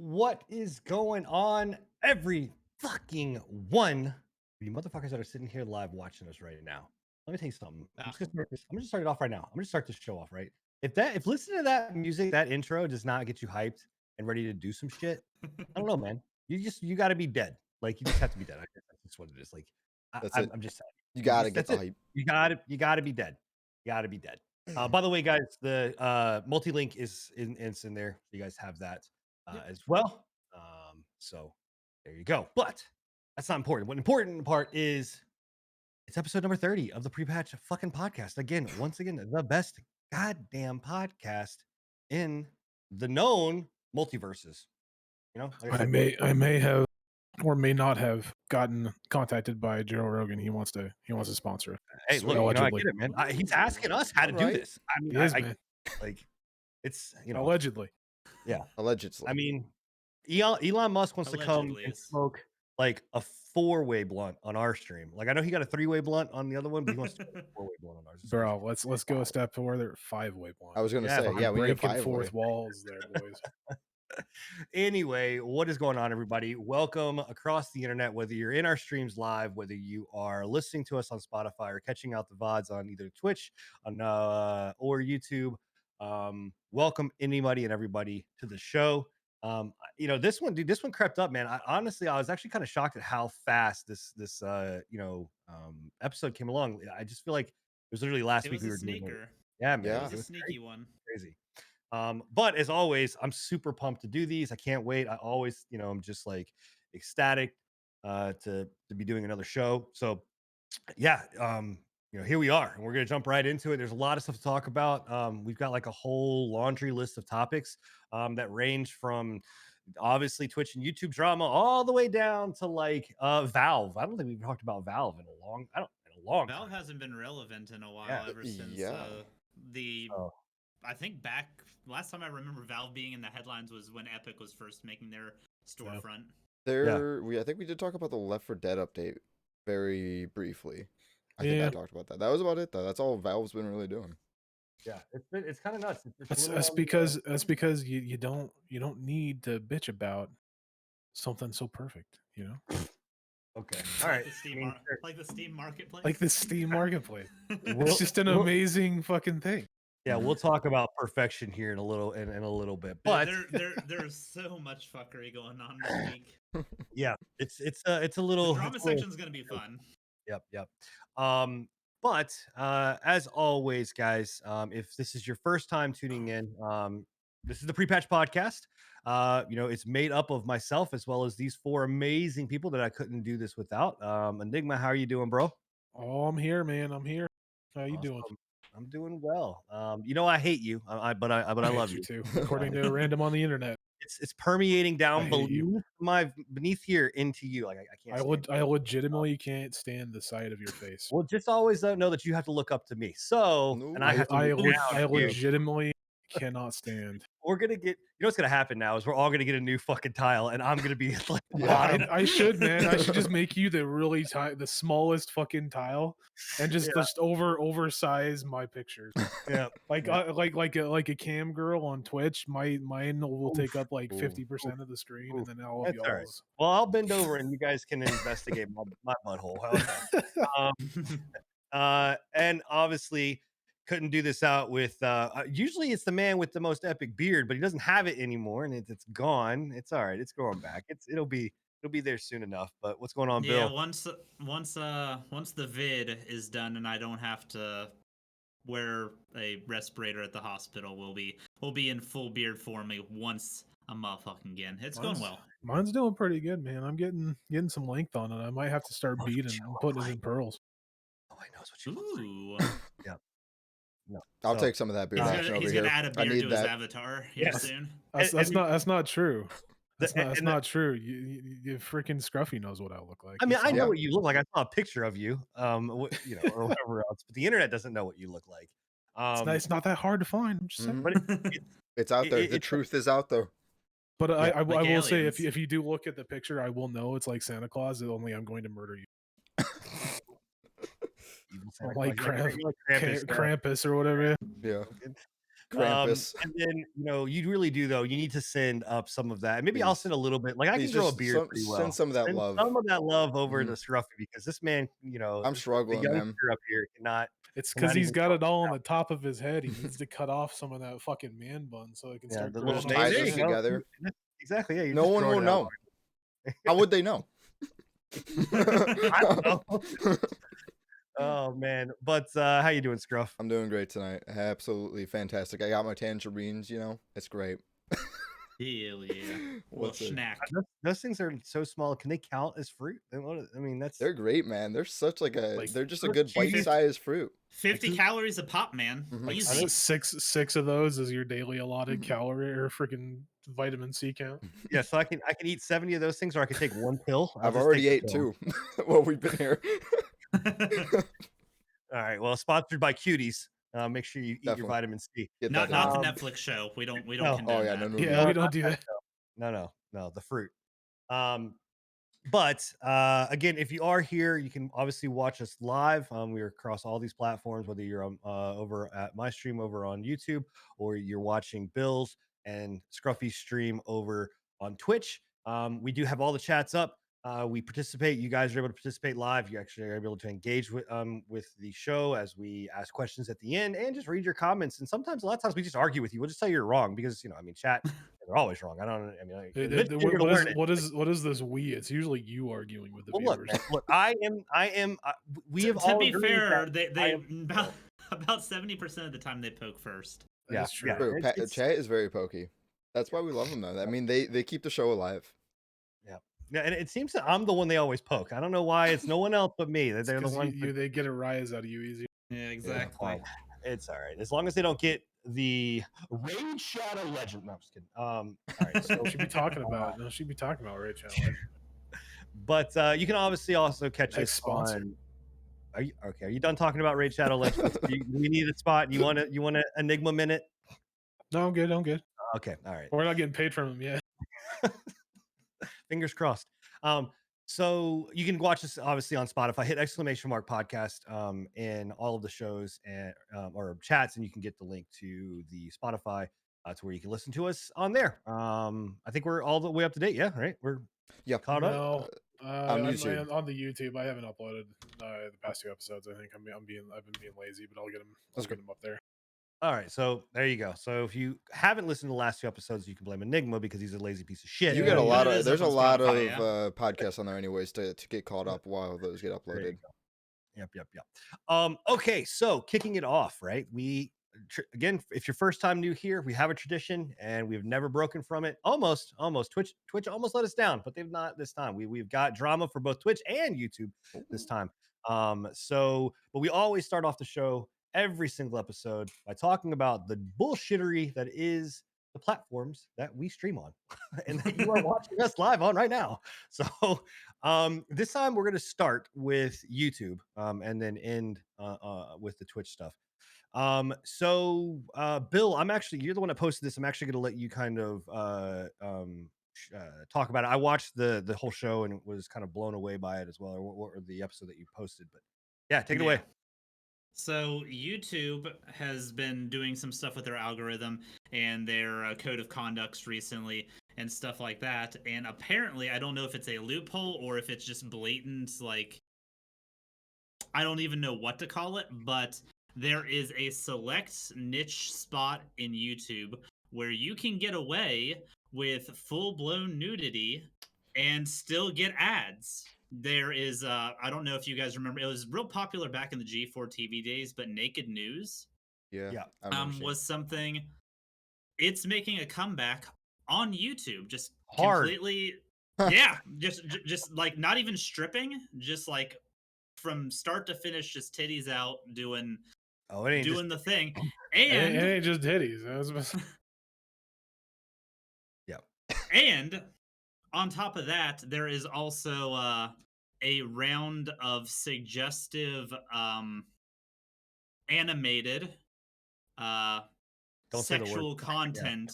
What is going on, every fucking one? You motherfuckers that are sitting here live watching us right now. Let me tell you something. I'm gonna start it off right now. I'm gonna start this show off right. If listening to that music, that intro does not get you hyped and ready to do some shit, I don't know, man. You got to be dead. Like you just have to be dead. I guess that's just what it is. Like That's I'm, it. I'm just saying. You gotta get That's the it. hype. You gotta be dead. You gotta be dead. By the way, guys, the multi-link is in there. You guys have that as well. So there you go. But that's not important. What important part is it's episode number 30 of the pre-patch fucking podcast. Again, once again, the best goddamn podcast in the known multiverses. You know, like I I said, may have or may not have gotten contacted by Joe Rogan. He wants to sponsor it. hey, Sweet. look, you know, I Allegedly. get it, man. He's asking us how to do Alright. this. I mean, He is, I man. like it's you know, Allegedly. yeah. Allegedly. I mean, Elon Musk wants to come Allegedly and is- smoke like a 4-way blunt on our stream. Like I know he got a 3-way blunt on the other one, but he wants to smoke a 4-way blunt on ours. Bro, let's go a step further. 5-way blunt. I was gonna Yeah, say, fucking yeah, we need a Breaking 5-way. fourth walls there, boys. Anyway, what is going on, everybody? Welcome across the internet, whether you're in our streams live, whether you are listening to us on Spotify or catching out the VODs on either Twitch or YouTube. Welcome anybody and everybody to the show. This one crept up, man. I was actually kind of shocked at how fast this episode came along. I just feel like it was literally last It week was we a were doing it. sneaker. Yeah, man. Yeah. It was It a was sneaky one. crazy. But as always, I'm super pumped to do these. I can't wait. I always, I'm just like ecstatic to be doing another show. So yeah, here we are, and we're gonna jump right into it. There's a lot of stuff to talk about. We've got like a whole laundry list of topics that range from obviously Twitch and YouTube drama all the way down to like Valve. I don't think we've talked about Valve in a long Valve time. hasn't been relevant in a while Yeah. ever since Yeah. the. Oh. I think back last time I remember Valve being in the headlines was when Epic was first making their storefront. I think we did talk about the Left 4 Dead update very briefly. I think I Yeah. talked about that. That was about it though. That's all Valve's been really doing. Yeah, it's kind of nuts. That's because you don't need to bitch about something so perfect, you know? Okay. All right. The Steam like the Steam Marketplace. Like the Steam Marketplace. We'll- It's just an we'll- amazing fucking thing. Yeah, we'll talk about perfection here in a little bit. But there's so much fuckery going on this week. yeah, it's a The little drama section's gonna be fun. Yep. But as always, guys, if this is your first time tuning in, this is the Pre-Patch Podcast. It's made up of myself as well as these 4 amazing people that I couldn't do this without. Enigma, how are you doing, bro? Oh, I'm here, man. I'm here. How you doing? Awesome. I'm doing well. I hate you, but I love you. too. According to random on the internet, It's permeating I down hate you. beneath here into you. Like I can't. I legitimately can't stand the sight of your face. Well, just always know that you have to look up to me. So, No. and I have to. look down I at you. legitimately cannot stand. We're gonna get. You know what's gonna happen now is we're all gonna get a new fucking tile, and I'm gonna be like the Yeah. bottom. I should, man. I should just make you the smallest fucking tile, and just oversize my pictures. Yeah, Like like a cam girl on Twitch. Mine will take up like Oof. 50% of the screen, and then all of That's all right. y'all's. Well, I'll bend over and you guys can investigate my butthole. How about that? And obviously couldn't do this out with usually it's the man with the most epic beard, but he doesn't have it anymore, and it's gone. It's all right, it's growing back. It'll be there soon enough. But what's going on, Yeah, Bill? once the vid is done and I don't have to wear a respirator at the hospital, we'll be in full beard form once a motherfucking again. It's going well. Mine's doing pretty good, man. I'm getting some length on it. I might have to start Knows what beading you and look putting it like. in pearls. Nobody knows what you look like. Ooh. No. I'll So- take some of that beard action over He's here. gonna add a I beard need to his that. avatar here Yes. soon. That's not true. That's and- not true. You freaking Scruffy knows what I look like. I mean, I know Yeah. what you look like. I saw a picture of you, or whatever else, but the internet doesn't know what you look like. It's not that hard to find. I'm just saying. Mhm. But It's out there. The it's- truth is out there. But Yeah, I like will say aliens. if you do look at the picture, I will know it's like Santa Claus. Only I'm going to murder you, evil Santa like Claus. You're like Krampus, Krampus or whatever. Yeah. Krampus. And then you really do though. You need to send up some of that. And maybe I'll Please. send a little bit. Like I Please can grow a just beard pretty well. send some of that Send love. some of that love over Mhm. to Scruffy because this man, I'm the struggling, man. youngster up here cannot. It's cannot because he's even got grow it all on out. the top of his head. He needs to cut off some of that fucking man bun so he can Yeah, start the growing little Just tie on there this you go. together. Exactly. Yeah. You're No just one growing will it out. know. How would they know? I don't know. Oh man. But how you doing, Scruff? I'm doing great tonight. Absolutely fantastic. I got my tangerines, it's great. Hell yeah. Well, What's it? snack. Those things are so small. Can they count as fruit? I mean, that's They're great, man. They're such Like, they're just a those good cheese- bite-sized fruit. 50 calories a pop, man. Mhm. like Easy. six of those is your daily allotted Mhm. calorie or freaking vitamin C count. yeah. So I can eat 70 of those things, or I can take one pill. I'll I've just already take the ate pill. 2 while we've been here. All right. Well, sponsored by Cuties. Make sure you eat your Definitely. vitamin C. Get not that in. the Netflix show. We don't no. condone Oh yeah, that. no. Yeah, we don't do that. No, the fruit. But again, if you are here, you can obviously watch us live. We're across all these platforms, whether you're over at my stream over on YouTube or you're watching Bill's and Scruffy's stream over on Twitch. We do have all the chats up. We participate. You guys are able to participate live. You actually are able to engage with the show as we ask questions at the end and just read your comments. And sometimes, a lot of times, we just argue with you. We'll just tell you you're wrong because chat. They're always wrong. Eventually you're gonna learn it. What is this we? It's usually you arguing with the Well, viewers. look, I am. We have To all be agreed fair, that they I am- about 70% of the time they poke first. Yeah, That's true. yeah. True. It's- Chat is very pokey. That's why we love them though. I mean, they keep the show alive. Yeah, and it seems that I'm the one they always poke. I don't know why. It's no one else but me. They're the 'Cause ones. they get a rise out of you easy. Yeah, exactly. Fine. It's all right as long as they don't get the Raid Shadow Legend. No, I'm just kidding. All right, so She'd be talking about Raid Channel. but you can obviously also catch Nice us sponsor. on. Are you okay? Are you done talking about Raid Shadow Legends? We need a spot. You want an Enigma minute? No, I'm good. Okay, all right. We're not getting paid from them yet. Fingers crossed. So you can watch us obviously on Spotify. Hit !podcast in all of the shows and or chats, and you can get the link to the Spotify to where you can listen to us on there. I think we're all the way up to date. Yeah, right. We're caught up. No, on YouTube. on the YouTube, I haven't uploaded the past 2 episodes. I think I've been being lazy, but I'll get them. That's Get them up there. All right, so there you go. So if you haven't listened to the last 2 episodes, you can blame Enigma because he's a lazy piece of shit. You Yeah, get a yeah. lot It of is there's a up on lot of Spotify, podcasts on there anyways to get caught up while those get There you uploaded. go. Yep. Okay, so kicking it off, right? Again, if you're first time new here, we have a tradition and we've never broken from it. Almost. Twitch almost let us down, but they've not this time. We've got drama for both Twitch and YouTube this time. But we always start off the show every single episode by talking about the bullshittery that is the platforms that we stream on and that you are watching us live on right now. So this time we're going to start with YouTube and then end with the Twitch stuff. Bill, you're the one that posted this. I'm actually going to let you kind of talk about it. I watched the whole show and was kind of blown away by it as well, or the episode that you posted. But yeah, take it away. So YouTube has been doing some stuff with their algorithm and their code of conducts recently and stuff like that. And apparently, I don't know if it's a loophole or if it's just blatant, like, I don't even know what to call it, but there is a select niche spot in YouTube where you can get away with full-blown nudity and still get ads. There is I don't know if you guys remember, it was real popular back in the G4 TV days, but Naked News Yeah. Yeah. I remember seeing was something. It's making a comeback on YouTube, just Hard. completely yeah, just like not even stripping, just like from start to finish, just titties out doing Oh, it ain't doing the thing. It And ain't just titties. and on top of that, there is also a round of suggestive animated Don't say the word. sexual content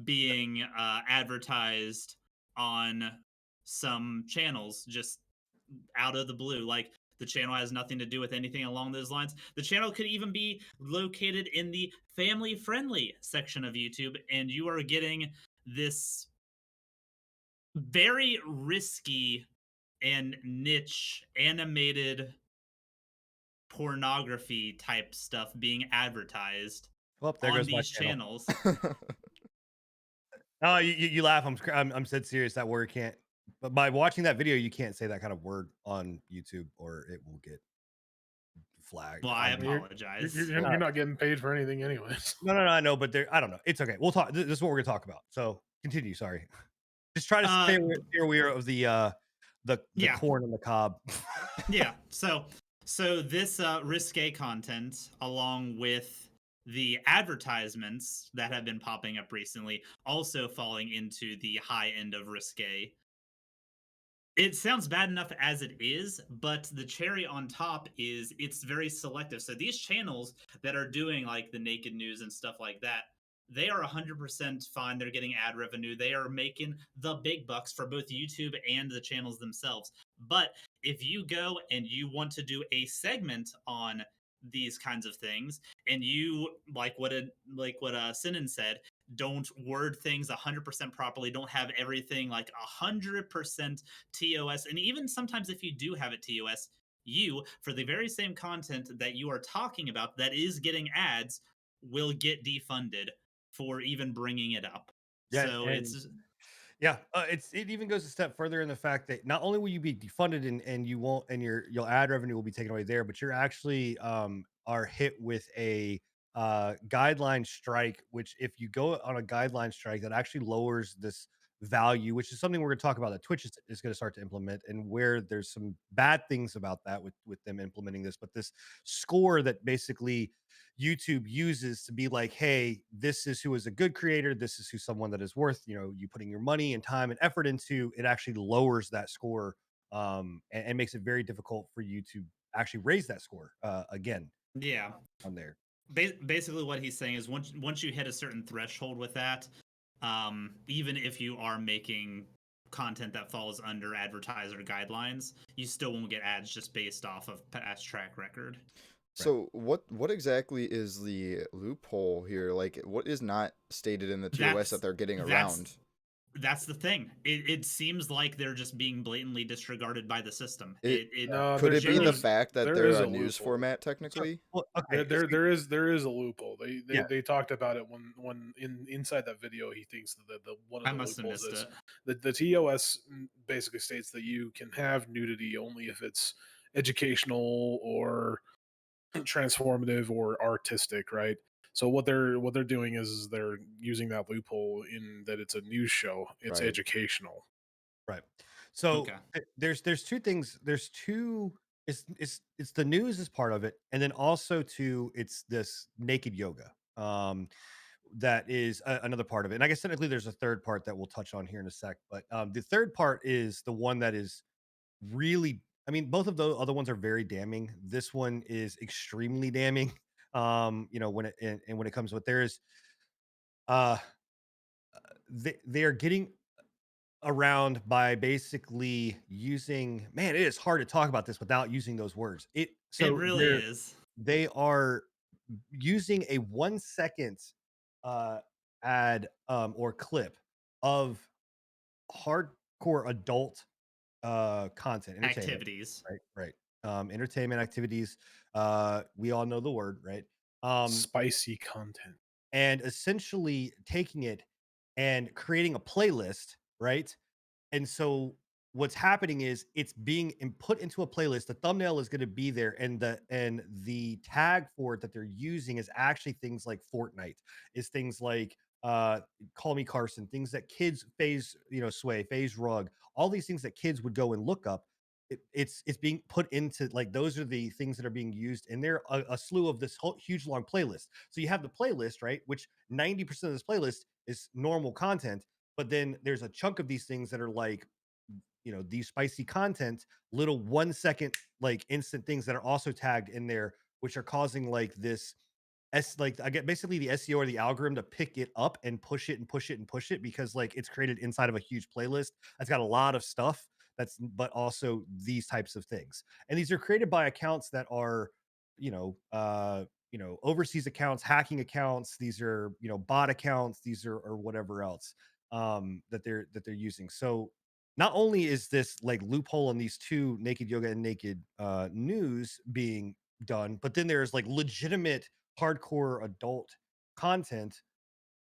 being advertised on some channels just out of the blue. Like The channel has nothing to do with anything along those lines. The channel could even be located in the family friendly section of YouTube, and you are getting this very risky and niche animated pornography type stuff being advertised Well, there on goes my these channel. channels. Oh, you laugh. I'm dead serious. That word can't. But by watching that video, you can't say that kind of word on YouTube, or it will get flagged. Well, I You're, apologize. you're not getting paid for anything, anyways. No, I know, but I don't know. It's okay. We'll talk. This is what we're gonna talk about. So continue. Sorry. Just try to stay aware of the Yeah. corn on the cob. Yeah. So this risque content, along with the advertisements that have been popping up recently, also falling into the high end of risque. It sounds bad enough as it is, but the cherry on top is it's very selective. So these channels that are doing like the naked news and stuff like that, they are 100% fine. They're getting ad revenue. They are making the big bucks for both YouTube and the channels themselves. But if you go and you want to do a segment on these kinds of things, and you like what Sinan said, don't word things 100% properly, don't have everything like 100% TOS. And even sometimes if you do have it TOS, you, for the very same content that you are talking about that is getting ads, will get defunded for even bringing it up. Yeah, So and it's yeah, it even goes a step further in the fact that not only will you be defunded and you won't and your ad revenue will be taken away there, but you're actually are hit with a guideline strike, which if you go on a guideline strike, that actually lowers this value, which is something we're going to talk about that Twitch is going to start to implement, and where there's some bad things about that with them implementing this. But this score that basically YouTube uses to be like, hey, this is who is a good creator, this is who someone that is worth, you putting your money and time and effort into, it actually lowers that score, and makes it very difficult for you to actually raise that score again yeah. on there. Basically what he's saying is once you hit a certain threshold with that, even if you are making content that falls under advertiser guidelines, you still won't get ads just based off of past track record. So what exactly is the loophole here? Like, what is not stated in the TOS that they're getting around? That's the thing. It seems like they're just being blatantly disregarded by the system. No, Could it be the there's- fact that there they're is a a news loophole. format technically? Well, okay, there is a loophole. Yeah. They talked about it when inside that video. He thinks that the one of I the must have loopholes missed is it. the TOS basically states that you can have nudity only if it's educational or transformative or artistic, right? So what they're doing is they're using that loophole in that it's a news show. It's Right. educational. Right. So Okay. there's two things. There's two. It's the news is part of it, and then also too, it's this naked yoga. That is another part of it. And I guess technically there's a third part that we'll touch on here in a sec. But the third part is the one that is really. I mean, both of the other ones are very damning. This one is extremely damning. When and when it comes with there's uh they are getting around by basically using, man, it is hard to talk about this without using those words. It So really is. they are using a 1 second uh ad or clip of hardcore adult content entertainment, Activities. right, entertainment activities, we all know the word, right, Spicy content. and essentially taking it and creating a playlist, right? And so what's happening is it's being put into a playlist. The thumbnail is going to be there, and the tag for it that they're using is actually things like Fortnite, is things like Call Me Carson, things that kids Sway, Phase Rug, all these things that kids would go and look up. It's being put into like those are the things that are being used in there, a slew of this whole huge long playlist. So you have the playlist, right, which 90% of this playlist is normal content, but then there's a chunk of these things that are like, these spicy content, little 1 second like instant things that are also tagged in there, which are causing like this like I get basically the SEO or the algorithm to pick it up and push it and push it and push it, because like it's created inside of a huge playlist that's got a lot of stuff but also these types of things. And these are created by accounts that are, overseas accounts, hacking accounts. These are, bot accounts. These are or whatever else that they're using. So not only is this like loophole on these two, Naked Yoga and Naked News, being done, but then there's like legitimate hardcore adult content,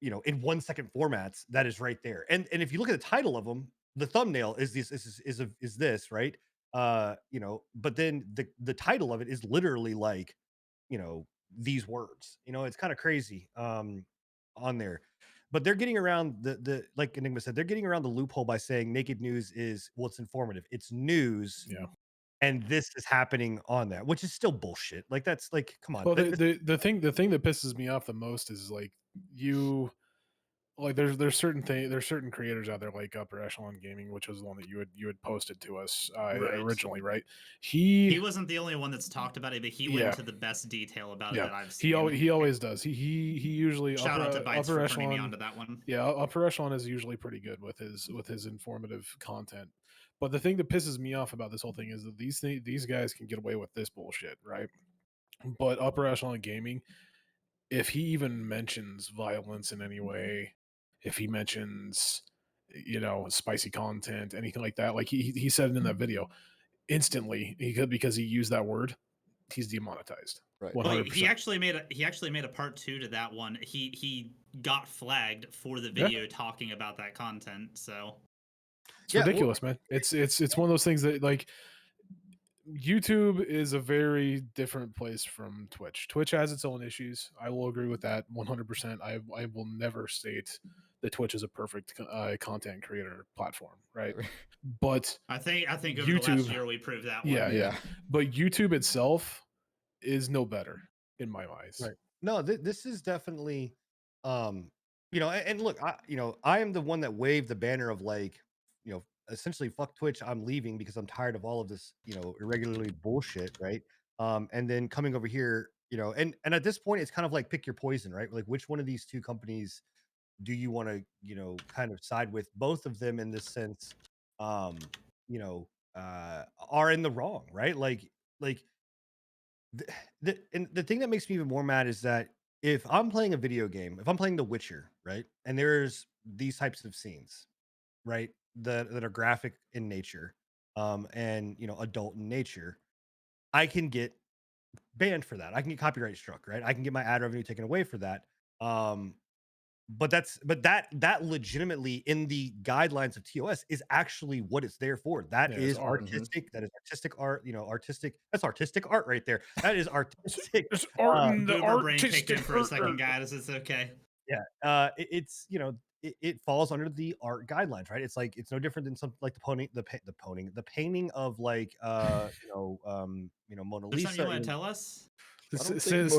in 1 second formats that is right there. And if you look at the title of them, the thumbnail is this, right? But then the title of it is literally like, these words. It's kind of crazy on there. But they're getting around the like Enigma said, they're getting around the loophole by saying Naked News is, well, it's informative. It's news. Yeah. And this is happening on that, which is still bullshit. Like, that's like, come on. Well, the thing that pisses me off the most is like there's certain creators out there like Upper Echelon Gaming, which was the one that you had posted to us Right. originally, right? He wasn't the only one that's talked about it, but he went Yeah. into the best detail about it Yeah, that I've seen. he always does. He usually Shout out to Bites Upper for turning me Echelon. onto that one. Yeah, Upper Echelon is usually pretty good with his informative content. But the thing that pisses me off about this whole thing is that these guys can get away with this bullshit, right? But Upper Echelon Gaming, if he even mentions violence in any way, if he mentions spicy content, anything like that, like he said it in that video, instantly because he used that word, he's demonetized. Right. 100%. Well, he actually made a part 2 to that one. He got flagged for the video talking about that content. So it's ridiculous, man. It's one of those things that like YouTube is a very different place from Twitch. Twitch has its own issues. I will agree with that 100%. I will never state that Twitch is a perfect content creator platform, right? But I think over YouTube, the last year we proved that one. Yeah. But YouTube itself is no better in my eyes. Right. No, this is definitely, and look, I am the one that waved the banner of like, essentially fuck Twitch. I'm leaving because I'm tired of all of this, irregularly bullshit, right? And then coming over here, and at this point, it's kind of like pick your poison, right? Like, which one of these two companies do you want to, kind of side with? Both of them in this sense, um, are in the wrong, right? Like and the thing that makes me even more mad is that if I'm playing a video game, if I'm playing The Witcher, right, and there's these types of scenes, right, that are graphic in nature, and adult in nature, I can get banned for that. I can get copyright struck, right? I can get my ad revenue taken away for that. Um, but that legitimately in the guidelines of TOS is actually what it's there for. That Yeah, is it's art. artistic. That is artistic art. That's artistic art right there. That is artistic. It's art in the Boomer brain kicked artistic in for a art. second, guys. It's okay. Yeah. It's it falls under the art guidelines, right? It's like it's no different than something like the painting of like Mona There's something you Lisa. want to tell us? Sin's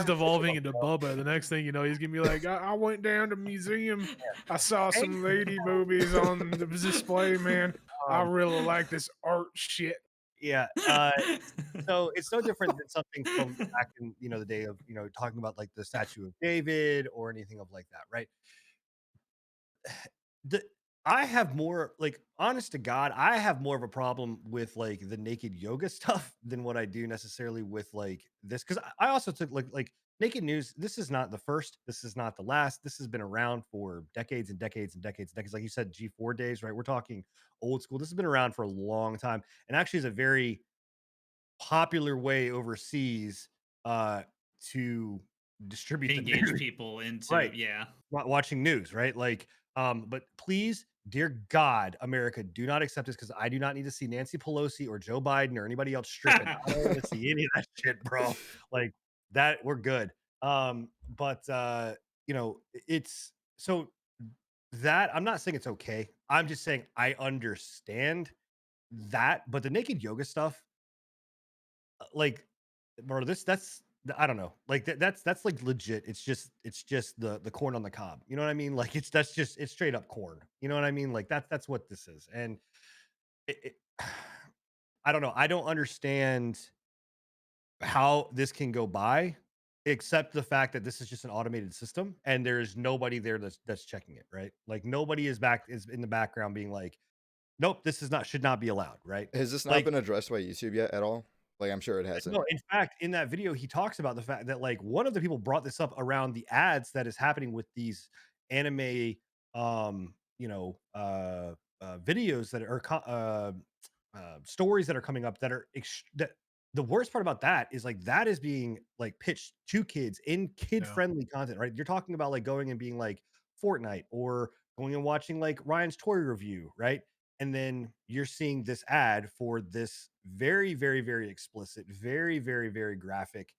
devolving into Bubba. The next thing you know, he's gonna be like, I went down to museum. I saw some lady boobies on the display, man. I really like this art shit. Yeah. So it's no different than something from back in the day of talking about like the statue of David or anything of like that, right? I have more, like, honest to God, I have more of a problem with like the Naked Yoga stuff than what I do necessarily with like this, because I also took like Naked News. This is not the first. This is not the last. This has been around for decades and decades and decades and decades. Like you said, G4 days, right? We're talking old school. This has been around for a long time, and actually is a very popular way overseas to distribute the Engage news. people into Right. yeah. Watching news, right? Like, but please, dear God, America, do not accept this, because I do not need to see Nancy Pelosi or Joe Biden or anybody else stripping. I don't want to see any of that shit, bro. Like that, we're good. But it's so that I'm not saying it's okay. I'm just saying I understand that, but the Naked Yoga stuff, like, bro, that's I don't know. Like that's like legit. It's just the corn on the cob. You know what I mean? Like it's straight up corn. You know what I mean? Like that's what this is. And it I don't know. I don't understand how this can go by, except the fact that this is just an automated system and there's nobody there that's checking it, right? Like nobody is in the background being like, nope, this is not should not be allowed, right? Has this not Like been addressed by YouTube yet at all? Like, I'm sure it hasn't. no, in fact, in that video, he talks about the fact that like one of the people brought this up around the ads that is happening with these anime, you know, videos that are stories that are coming up that are that the worst part about that is like that is being like pitched to kids in kid friendly content, right? You're talking about like going and being like Fortnite or going and watching like Ryan's toy review, right? And then you're seeing this ad for this very, very, very explicit, very, very, very graphic,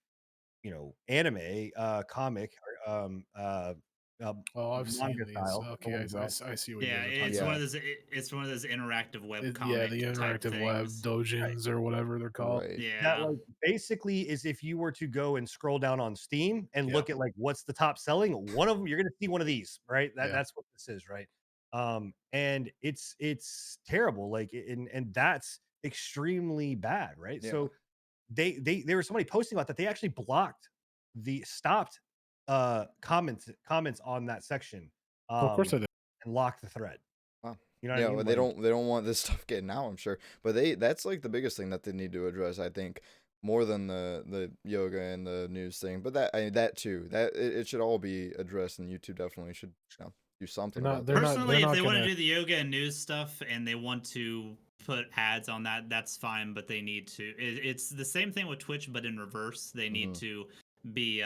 you know, anime comic or Oh, I've seen manga these. style or Okay, whatever else. I see what you Yeah, guys are talking it's Yeah. one about. of those. It's one of those interactive web Yeah, the comic type interactive web things. Right. dojins or whatever they're called. Right. That Yeah, like basically is if you were to go and scroll down on Steam and Yeah. look at like what's the top selling, one of them you're gonna see one of these, right? Yeah. That's what this is, right? And it's terrible, like and that's extremely bad, right? Yeah. So there was somebody posting about that. They actually blocked the stopped comments on that section Well, of course I did. and locked the thread. Wow. You know what I Yeah, mean? well, Like, they don't want this stuff getting out, I'm sure. But that's like the biggest thing that they need to address, I think, more than the yoga and the news thing. But that too, it should all be addressed, and YouTube definitely should, you know, do something about They're that. not. personally, They're if not they want to gonna. do the yoga and news stuff and they want to put ads on that, that's fine. But they need to. It's the same thing with Twitch, but in reverse. They need Mhm. to be.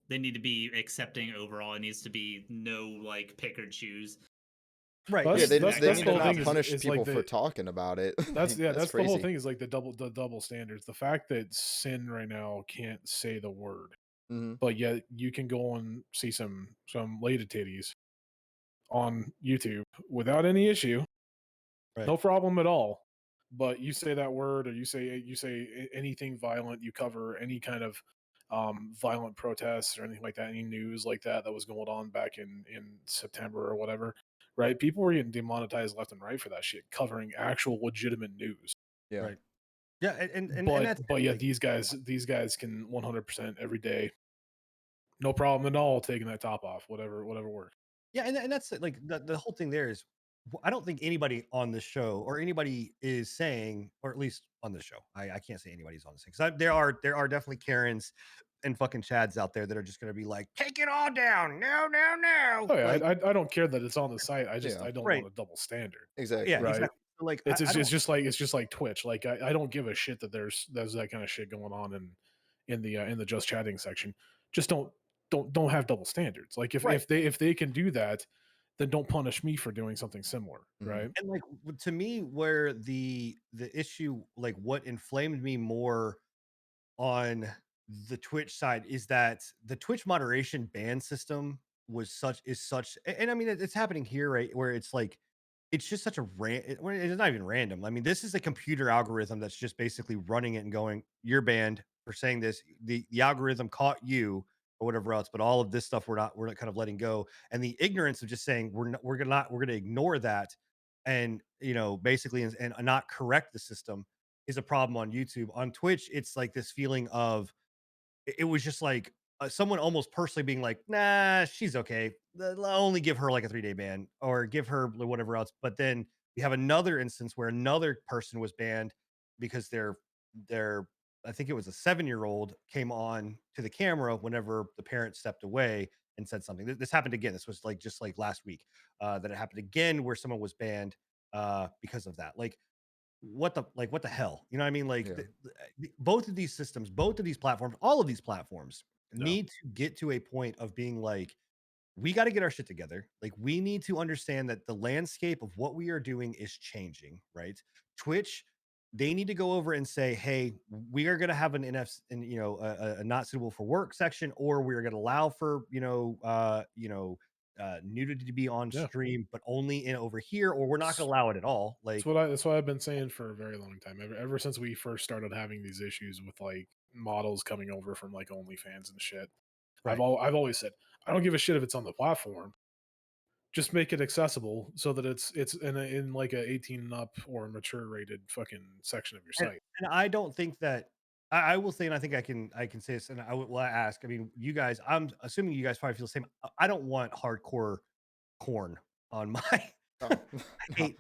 They need to be accepting overall. It needs to be no like pick or choose. right. Well, Yeah, they that's they that's need the to whole not thing punish is people like for talking about it. that's yeah that's the whole crazy. thing is like the double standards. The fact that Sin right now can't say the word, Hmm. but yet you can go and see some lady titties on YouTube without any issue, Right. no problem at all. But you say that word or you say anything violent, you cover any kind of violent protests or anything like that, any news like that was going on back in September or whatever, right? People were getting demonetized left and right for that shit, covering actual legitimate news. Yeah. Right. Yeah, and that's But yet like these guys can 100% every day, no problem at all, taking that top off, whatever works. yeah, and that's like the whole thing there is I don't think anybody on this show or anybody is saying, or at least on this show, I can't say anybody's on this thing because there are definitely Karens and fucking Chads out there that are just gonna be like, take it all down, no, no, no, Oh yeah, like I don't care that it's on the site. Yeah. I don't right, want a double standard. Exactly. yeah, Right. exactly. So, like It's I don't, it's just like Twitch. Like I don't give a shit that there's that kind of shit going on in the just chatting section. Just don't have double standards. Like right. if they can do that, then don't punish me for doing something similar, Mhm. right? And like to me, where the issue, like what inflamed me more on the Twitch side is that the Twitch moderation ban system is such and I mean it's happening here, right? Where it's like it's just such a it's not even random. I mean, this is a computer algorithm that's just basically running it and going, you're banned for saying this. The algorithm caught you or whatever else, but all of this stuff we're not kind of letting go. And the ignorance of just saying we're gonna ignore that and you know basically and not correct the system is a problem on YouTube. On Twitch, it's like this feeling of it was just like someone almost personally being like, "Nah, she's okay. I'll only give her like a 3-day ban or give her whatever else." But then we have another instance where another person was banned because their I think it was a 7-year-old came on to the camera whenever the parent stepped away and said something. This happened again. This was like just like last week that it happened again where someone was banned because of that. What the hell, you know what I mean? Like Yeah. both of these systems, both of these platforms, all of these platforms No. need to get to a point of being like, we got to get our shit together. Like we need to understand that the landscape of what we are doing is changing, right? Twitch, they need to go over and say, hey, we are going to have an NF and you know a not suitable for work section, or we are going to allow for nudity to be on Yeah. stream, but only in over here, or we're not going to allow it at all. Like That's what I've been saying for a very long time. Ever since we first started having these issues with like models coming over from like OnlyFans and shit. right. I've always said I don't give a shit if it's on the platform. Just make it accessible so that it's in like a 18 and up or mature rated fucking section of your And, site. and I don't think that I will say, and I think I can say this, and will ask. I mean, you guys, I'm assuming you guys probably feel the same. I don't want hardcore corn on my. Oh, I no. hate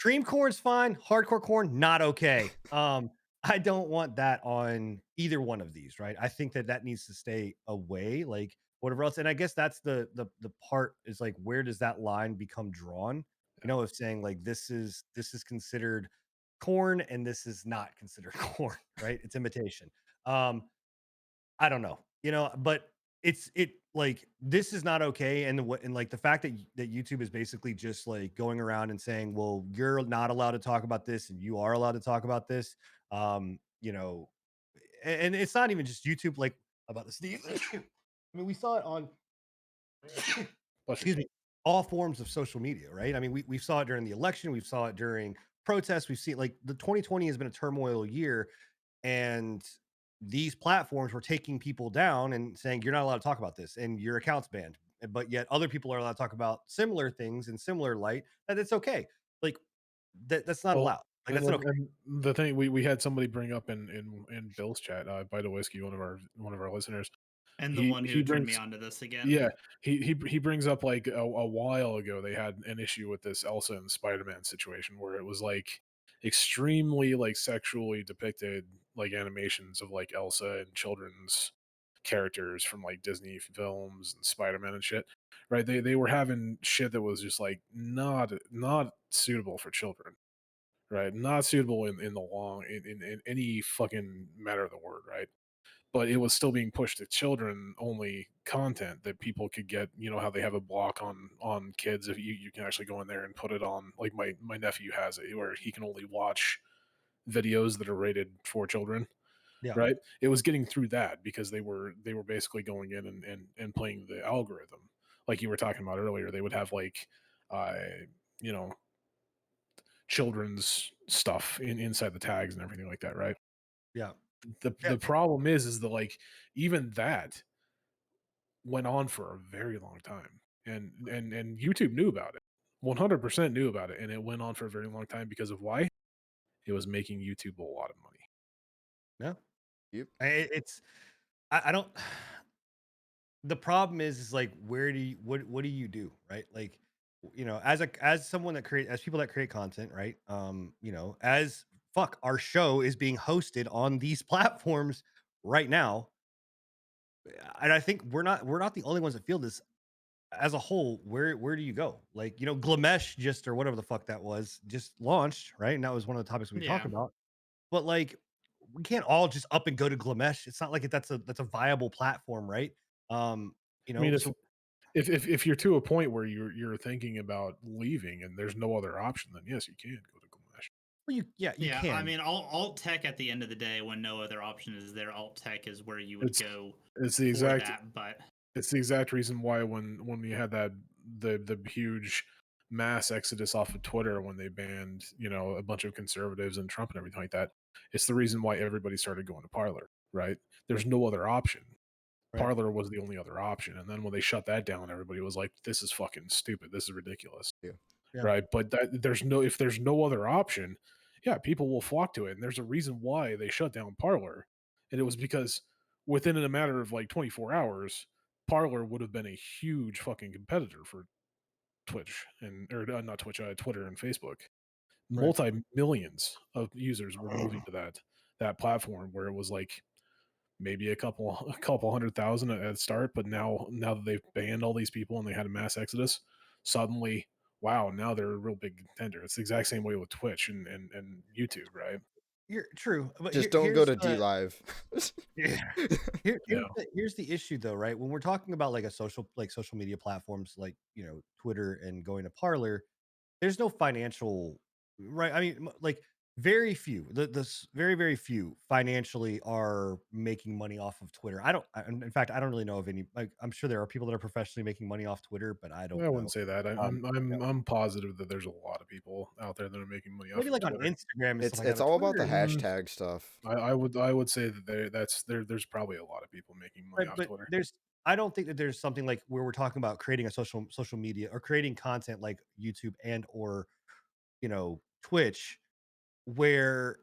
Cream corn's fine, hardcore corn, not okay. I don't want that on either one of these, right? I think that that needs to stay away, like whatever else. And I guess that's the part is like, where does that line become drawn? You know, of saying like this is considered corn and this is not considered corn, right? It's imitation. Um, I don't know, but it like this is not okay. And what and like the fact that that YouTube is basically just like going around and saying, well, you're not allowed to talk about this and you are allowed to talk about this. You know, and it's not even just YouTube, like about the sneeze. I mean, we saw it on Bless you. excuse me, all forms of social media, right? I mean, we saw it during the election, we saw it during protests, we've seen like the 2020 has been a turmoil year, and these platforms were taking people down and saying you're not allowed to talk about this and your account's banned. But yet other people are allowed to talk about similar things in similar light that it's okay. Like that's not Well, allowed. Like that's not okay. and the thing we had somebody bring up in Bill's chat, by the whiskey, one of our listeners. And the one He who turned me brings onto this again. Yeah, he brings up like a while ago they had an issue with this Elsa and Spider-Man situation where it was like extremely like sexually depicted like animations of like Elsa and children's characters from like Disney films and Spider-Man and shit. Right? They were having shit that was just like not suitable for children. Right? Not suitable in the long in any fucking matter of the word, right? But it was still being pushed to children only content that people could get. You know how they have a block on kids, if you can actually go in there and put it on, like my nephew has it where he can only watch videos that are rated for children, Yeah. right? It was getting through that because they were basically going in and playing the algorithm like you were talking about earlier. They would have like uh you know children's stuff inside the tags and everything like that, right? Yeah. Yeah. The problem is that like even that went on for a very long time, and YouTube knew about it. 100% knew about it, and it went on for a very long time because of why? It was making YouTube a lot of money. Yeah. Yep. It's I don't the problem is like where do you what do you do, right? Like as someone that create as people that create content, right? As fuck our show is being hosted on these platforms right now, and I think we're not the only ones that feel this. As a whole, where do you go? Like, Glamesh just or whatever the fuck that was just launched, right? And that was one of the topics we talked Yeah. about. But like, we can't all just up and go to Glamesh. It's not like that's a viable platform, right? Um, I mean, so if you're to a point where you're thinking about leaving and there's no other option, then yes, you can go to Glemesh. well, you Yeah, I can. mean, alt tech at the end of the day, when no other option is there, alt tech is where you would It's go it's the for exact that. But it's the exact reason why when we had that the huge mass exodus off of Twitter when they banned a bunch of conservatives and Trump and everything like that. It's the reason why everybody started going to Parlor, right? There's no other option. Right. Parlor was the only other option, and then when they shut that down, everybody was like, "This is fucking stupid. This is ridiculous." Yeah. Yeah. Right? But if there's no other option, yeah, people will flock to it, and there's a reason why they shut down Parlor, and it was because within a matter of like 24 hours, Parlor would have been a huge fucking competitor for Twitch and or not Twitch, Twitter and Facebook. Right. Multi millions of users were moving to that platform where it was like maybe a couple 100,000 at the start, but now that they've banned all these people and they had a mass exodus, suddenly, wow, now they're a real big contender. It's the exact same way with Twitch and YouTube, right? You're true. But Just don't go to D Live. yeah. Yeah. Here's the issue though, right? When we're talking about like social media platforms like, Twitter and going to Parlor, there's no financial, right? I mean, like very few, very, very few financially are making money off of Twitter. In fact, I don't really know of any, like, I'm sure there are people that are professionally making money off Twitter, but I I don't wouldn't know. say that. Um, yeah, I'm positive that there's a lot of people out there that are making money off maybe of like on Twitter. Instagram and stuff it's like that, it's but all about Twitter the is, hashtag stuff. I would say that there's probably a lot of people making money right, off but Twitter. I don't think that there's something like where we're talking about creating a social media or creating content like YouTube and or, Twitch, where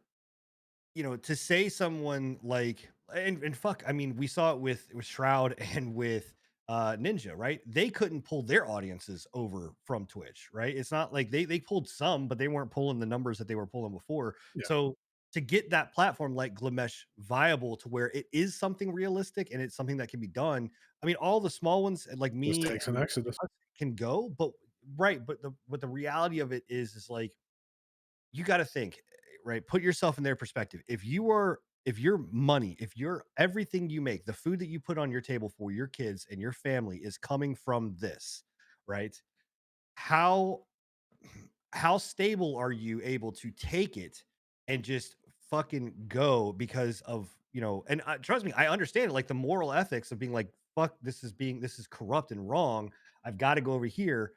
to say someone like and fuck, I mean, we saw it with Shroud and with Ninja, right? They couldn't pull their audiences over from Twitch, right? It's not like they pulled some, but they weren't pulling the numbers that they were pulling before. Yeah. So to get that platform like Glimesh viable to where it is something realistic and it's something that can be done. I mean, all the small ones like Just me takes an exodus. can go, but right, but the reality of it is like you got to think, right? Put yourself in their perspective. If your money, if your everything you make, the food that you put on your table for your kids and your family is coming from this, right? How how stable are you able to take it and just fucking go because of, and trust me, I understand it, like the moral ethics of being like, fuck, this is corrupt and wrong. I've got to go over here.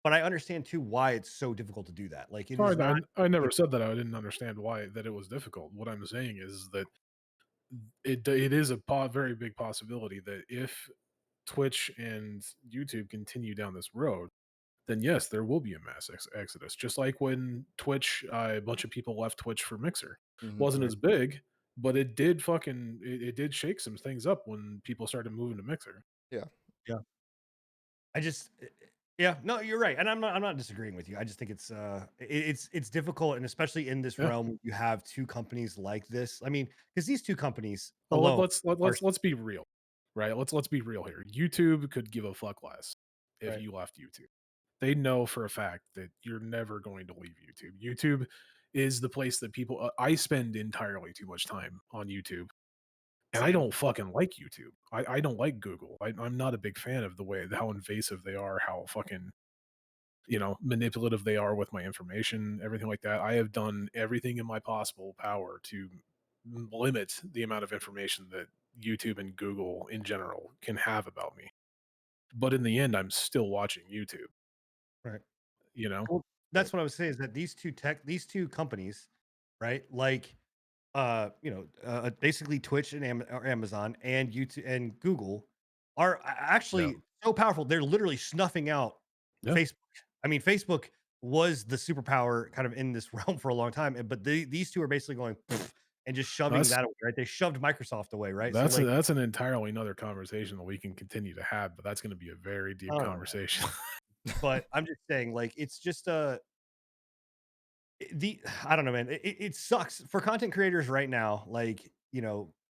But I understand too why it's so difficult to do that. Like it is Sorry, not I never said that I didn't understand why that it was difficult. What I'm saying is that it is a very big possibility that if Twitch and YouTube continue down this road, then yes, there will be a mass exodus. Just like when Twitch, a bunch of people left Twitch for Mixer. Wasn't right. as big, but it did it did shake some things up when people started moving to Mixer. Yeah. Yeah. I just yeah, no, you're right. And I'm not disagreeing with you. I just think it's difficult, and especially in this Yeah. realm, you have two companies like this. I mean, because these two companies Well, alone let's be real, right? Let's be real here. YouTube could give a fuck less if right. you left YouTube. They know for a fact that you're never going to leave YouTube. YouTube is the place that people. I spend entirely too much time on YouTube, and I Same. don't fucking like YouTube. I don't like Google. I'm not a big fan of the way how invasive they are, how fucking manipulative they are with my information, everything like that. I have done everything in my possible power to limit the amount of information that YouTube and Google in general can have about me. But in the end, I'm still watching YouTube, Right. you know? Well, that's what I was saying is that these two companies, right? Like basically Twitch and or Amazon and YouTube and Google are actually so powerful. They're literally snuffing out Yeah. Facebook. I mean, Facebook was the superpower kind of in this realm for a long time, but these two are basically going "Pfft," and just shoving That's that away, right? They shoved Microsoft away, right? So like, that's an entirely another conversation that we can continue to have, but that's going to be a very deep I don't know, conversation. but I'm just saying, like, it's just the I don't know, man. It sucks for content creators right now. Like,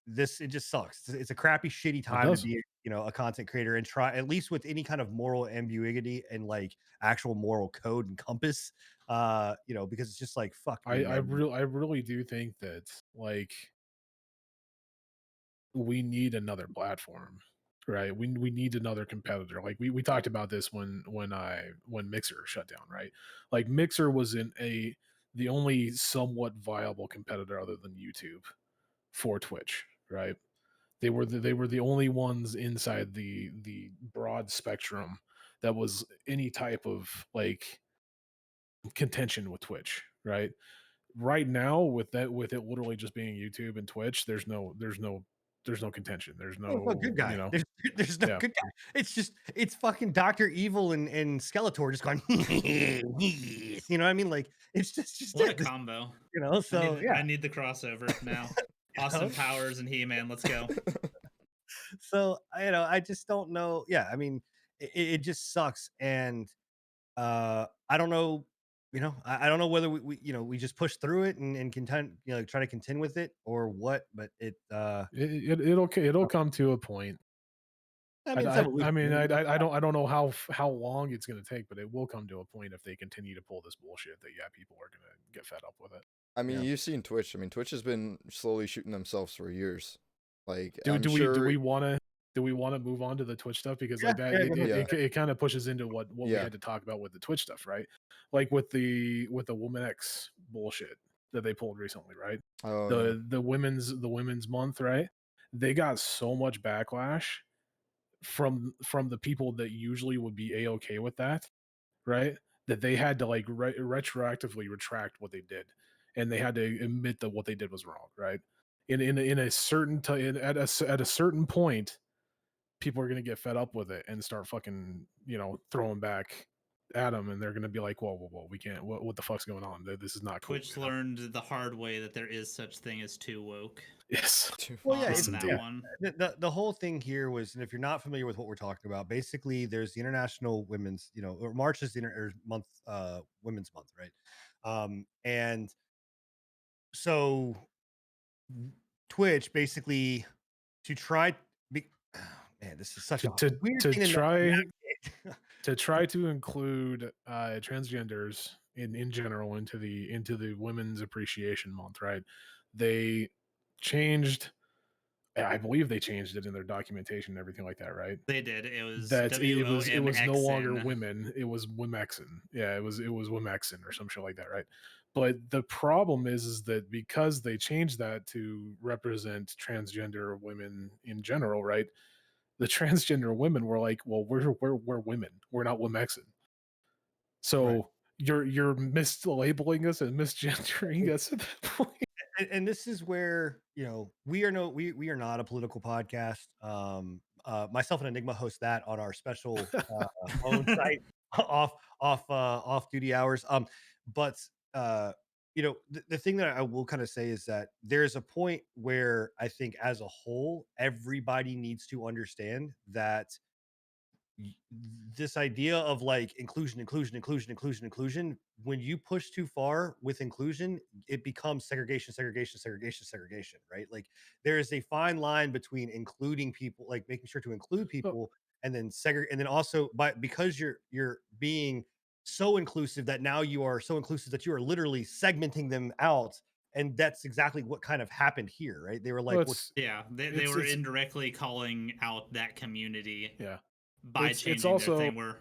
this it just sucks. It's a crappy, shitty It time to does. be, a content creator and try at least with any kind of moral ambiguity and like actual moral code and compass. Because it's just like fuck me, man. I really do think that like we need another platform, right? We need another competitor. Like we talked about this when Mixer shut down, right? Like Mixer was in the only somewhat viable competitor other than YouTube for Twitch, right? They were the only ones inside the broad spectrum that was any type of like contention with Twitch, right? Right now with it literally just being YouTube and Twitch, there's no contention. There's Oh, no no, good guy. There's no yeah. good guy. It's fucking Doctor Evil and Skeletor just going. You know what I mean? Like it's just What a it. combo! So yeah. I need the crossover now. Austin know? Powers and He-Man. Let's go. So I just don't know. Yeah, I mean, it just sucks, and I don't know. I don't know whether we just push through it and contend, try to contend with it or what. But It'll come to a point. I mean, it's evolution. I mean, I don't know how long it's going to take, but it will come to a point if they continue to pull this bullshit that yeah, people are going to get fed up with it. I mean, Yeah. you've seen Twitch. I mean, Twitch has been slowly shooting themselves for years. Like, Do I'm do sure. we want to move on to the Twitch stuff because Yeah, like that yeah, go ahead. Yeah. it kind of pushes into what we Yeah. had to talk about with the Twitch stuff, right? Like with the Woman X bullshit that they pulled recently, right? Oh, yeah. The women's month, right? They got so much backlash from the people that usually would be a-okay with that, right? That they had to like retroactively retract what they did, and they had to admit that what they did was wrong, right? In a certain at a certain point, people are gonna get fed up with it and start fucking throwing back Adam, and they're going to be like, whoa, we can't. What the fuck's going on? This is not cool. Twitch learned the hard way that there is such thing as too woke. Yes. Well, yeah, On Yes, that indeed. one. the whole thing here was, and if you're not familiar with what we're talking about, basically there's the International Women's, or March is the month, Women's Month, right? And so Twitch basically to try be, man, this is such a weird to thing try navigate. to try to include transgenders in general into the Women's Appreciation Month, right? They changed, I believe they changed it in their documentation and everything like that, right? They did. It was That it was no longer WOMXN. women, it was Wimexen. Yeah, it was Wimexen or some shit like that, right? But the problem is that because they changed that to represent transgender women in general, right? The transgender women were like, well, we're women, we're not Wimexen. So Right. you're mislabeling us and misgendering us at that point. And this is where we are not a political podcast. Myself and Enigma host that on our special own site off duty hours. But the thing that I will kind of say is that there's a point where I think as a whole everybody needs to understand that this idea of like inclusion, when you push too far with inclusion, it becomes segregation, right? Like there is a fine line between including people, like making sure to include people, and then segregate, and then also because you're being so inclusive that now you are so inclusive that you are literally segmenting them out. And that's exactly what kind of happened here, right? They were like, Well, Yeah, they were indirectly calling out that community. Yeah. By It's changing also their thing where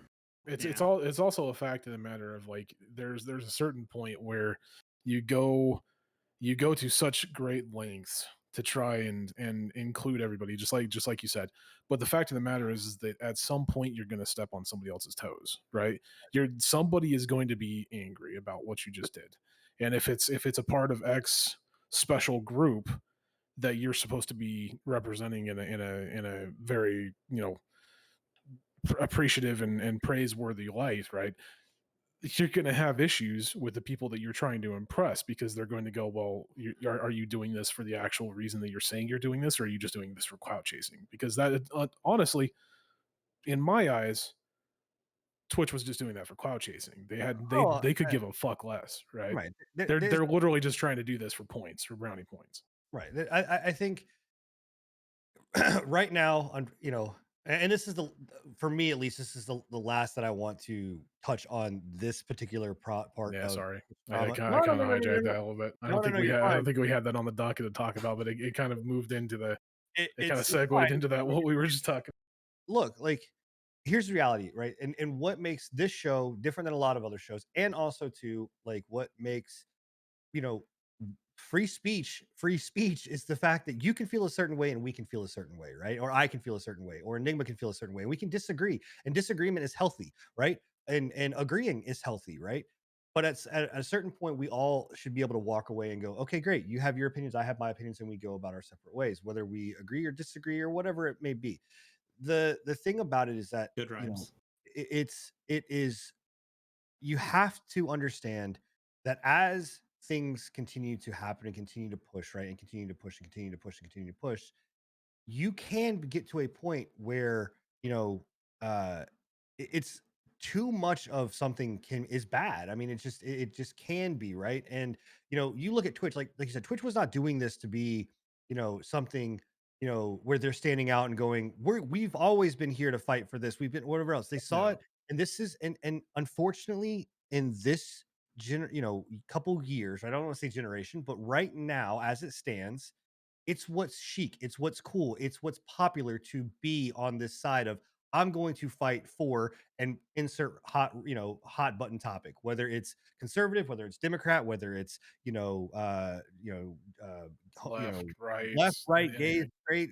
it's also a fact of the matter of like there's a certain point where you go to such great lengths to try and include everybody, just like you said. But the fact of the matter is that at some point you're going to step on somebody else's toes, right? Somebody is going to be angry about what you just did, and if it's a part of X special group that you're supposed to be representing in a very appreciative and praiseworthy light, right? You're going to have issues with the people that you're trying to impress because they're going to go, well, are you doing this for the actual reason that you're saying you're doing this, or are you just doing this for clout chasing? Because that, honestly, in my eyes, Twitch was just doing that for clout chasing. They could give a fuck less, right? right. They're literally just trying to do this for points, for brownie points. Right. I think right now, and this is for me at least, this is the last that I want to touch on this particular part. Yeah, of sorry, drama. I kind of hijacked that a little bit. I don't think we had that on the docket to talk about, but it kind of moved into the. It kind of segued into that what we were just talking. Look, like here's the reality, right? And what makes this show different than a lot of other shows, and also too, like what makes you know free speech is the fact that you can feel a certain way and we can feel a certain way, right? Or I can feel a certain way, or Enigma can feel a certain way, and we can disagree, and disagreement is healthy, right? And agreeing is healthy, right? But at a certain point we all should be able to walk away and go, okay, great, you have your opinions, I have my opinions, and we go about our separate ways, whether we agree or disagree or whatever it may be. The thing about it is that good rhymes. It is, you have to understand that as things continue to happen and continue to push, right, and continue to push and continue to push and continue to push, you can get to a point where uh it's too much of something is bad. I mean, it just can be, right? And you look at Twitch, like you said, Twitch was not doing this to be something where they're standing out and going, we've always been here to fight for this, we've been whatever else. They saw it, and this is, and unfortunately in this couple years, I don't want to say generation, but right now as it stands, it's what's chic, it's what's cool, it's what's popular to be on this side of, I'm going to fight for and insert hot button topic, whether it's conservative, whether it's Democrat, whether it's Left, right, left, right, gay, straight,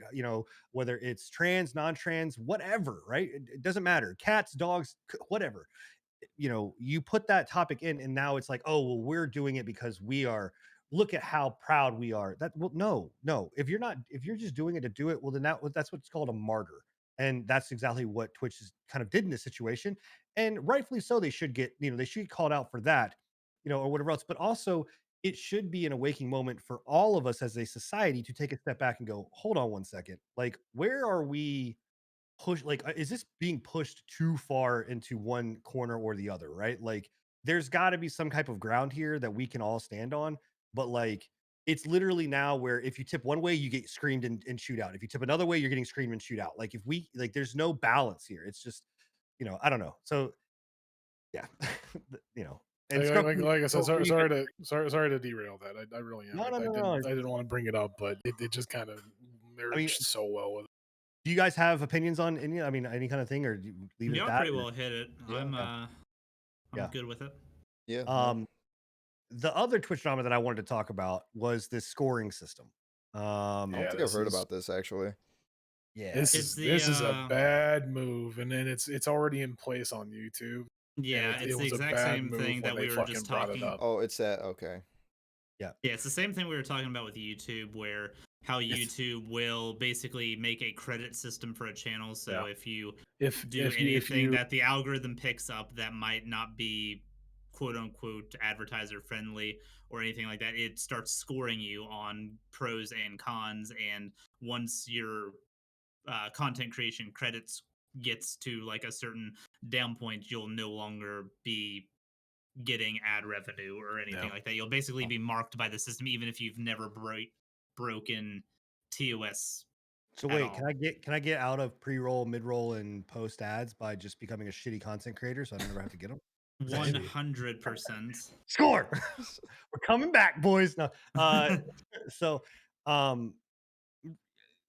whether it's trans, non-trans, whatever, right? It doesn't matter. Cats, dogs, whatever. You put that topic in, and now it's like, oh well, we're doing it because we are, look at how proud we are. That, well, no, if you're just doing it to do it, well then that's what's called a martyr. And that's exactly what Twitch is kind of did in this situation. And rightfully so, they should get, they should get called out for that, or whatever else. But also, it should be an awakening moment for all of us as a society to take a step back and go, hold on one second. Like, where are we is this being pushed too far into one corner or the other, right? Like, there's got to be some type of ground here that we can all stand on. But like, it's literally now where if you tip one way, you get screamed and shoot out. If you tip another way, you're getting screamed and shoot out. Like, if we like, there's no balance here. It's just, I don't know. So yeah, and Like I said, Scruffy, sorry to derail that. I really am. no, no, I no, didn't no. I didn't want to bring it up, but it just kind of I mean, merged so well with it. do you guys have opinions on any kind of thing, or do you leave it at Y'all that? pretty Or- well hit it. Yeah. I'm Yeah. good with it. Yeah. The other Twitch drama that I wanted to talk about was this scoring system. I don't Yeah, think I've heard this is- about this actually. Yeah. This It's is the, this is a bad move, and then it's already in place on YouTube. Yeah, it it's the was a exact bad same move thing when that they we were fucking just brought it talking. up. Oh, it's that. Okay. Yeah, it's the same thing we were talking about with YouTube, where how YouTube will basically make a credit system for a channel. So Yeah. if you If do if anything you that the algorithm picks up that might not be quote unquote advertiser friendly or anything like that, it starts scoring you on pros and cons. And once your content creation credits gets to like a certain down point, you'll no longer be getting ad revenue or anything Yeah. like that. You'll basically be marked by the system, even if you've never broken TOS. So at wait, all. can I get out of pre-roll, mid-roll, and post ads by just becoming a shitty content creator so I never have to get them? 100%. Score. We're coming back, boys. No. So um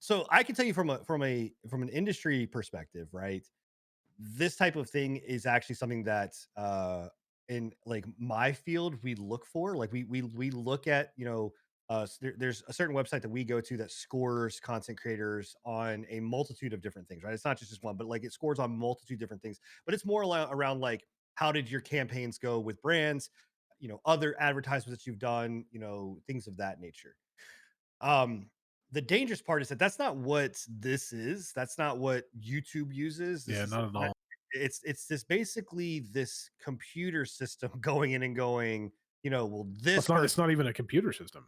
so I can tell you from an industry perspective, right? This type of thing is actually something that in like my field we look for. Like we look at, there's a certain website that we go to that scores content creators on a multitude of different things, right? It's not just one, but like it scores on multitude of different things. But it's more around like, how did your campaigns go with brands, other advertisements that you've done, things of that nature. The dangerous part is that that's not what this is. That's not what YouTube uses. This yeah, is not at all. it's this basically this computer system going in and going, well, this It's not. It's person, not even a computer system.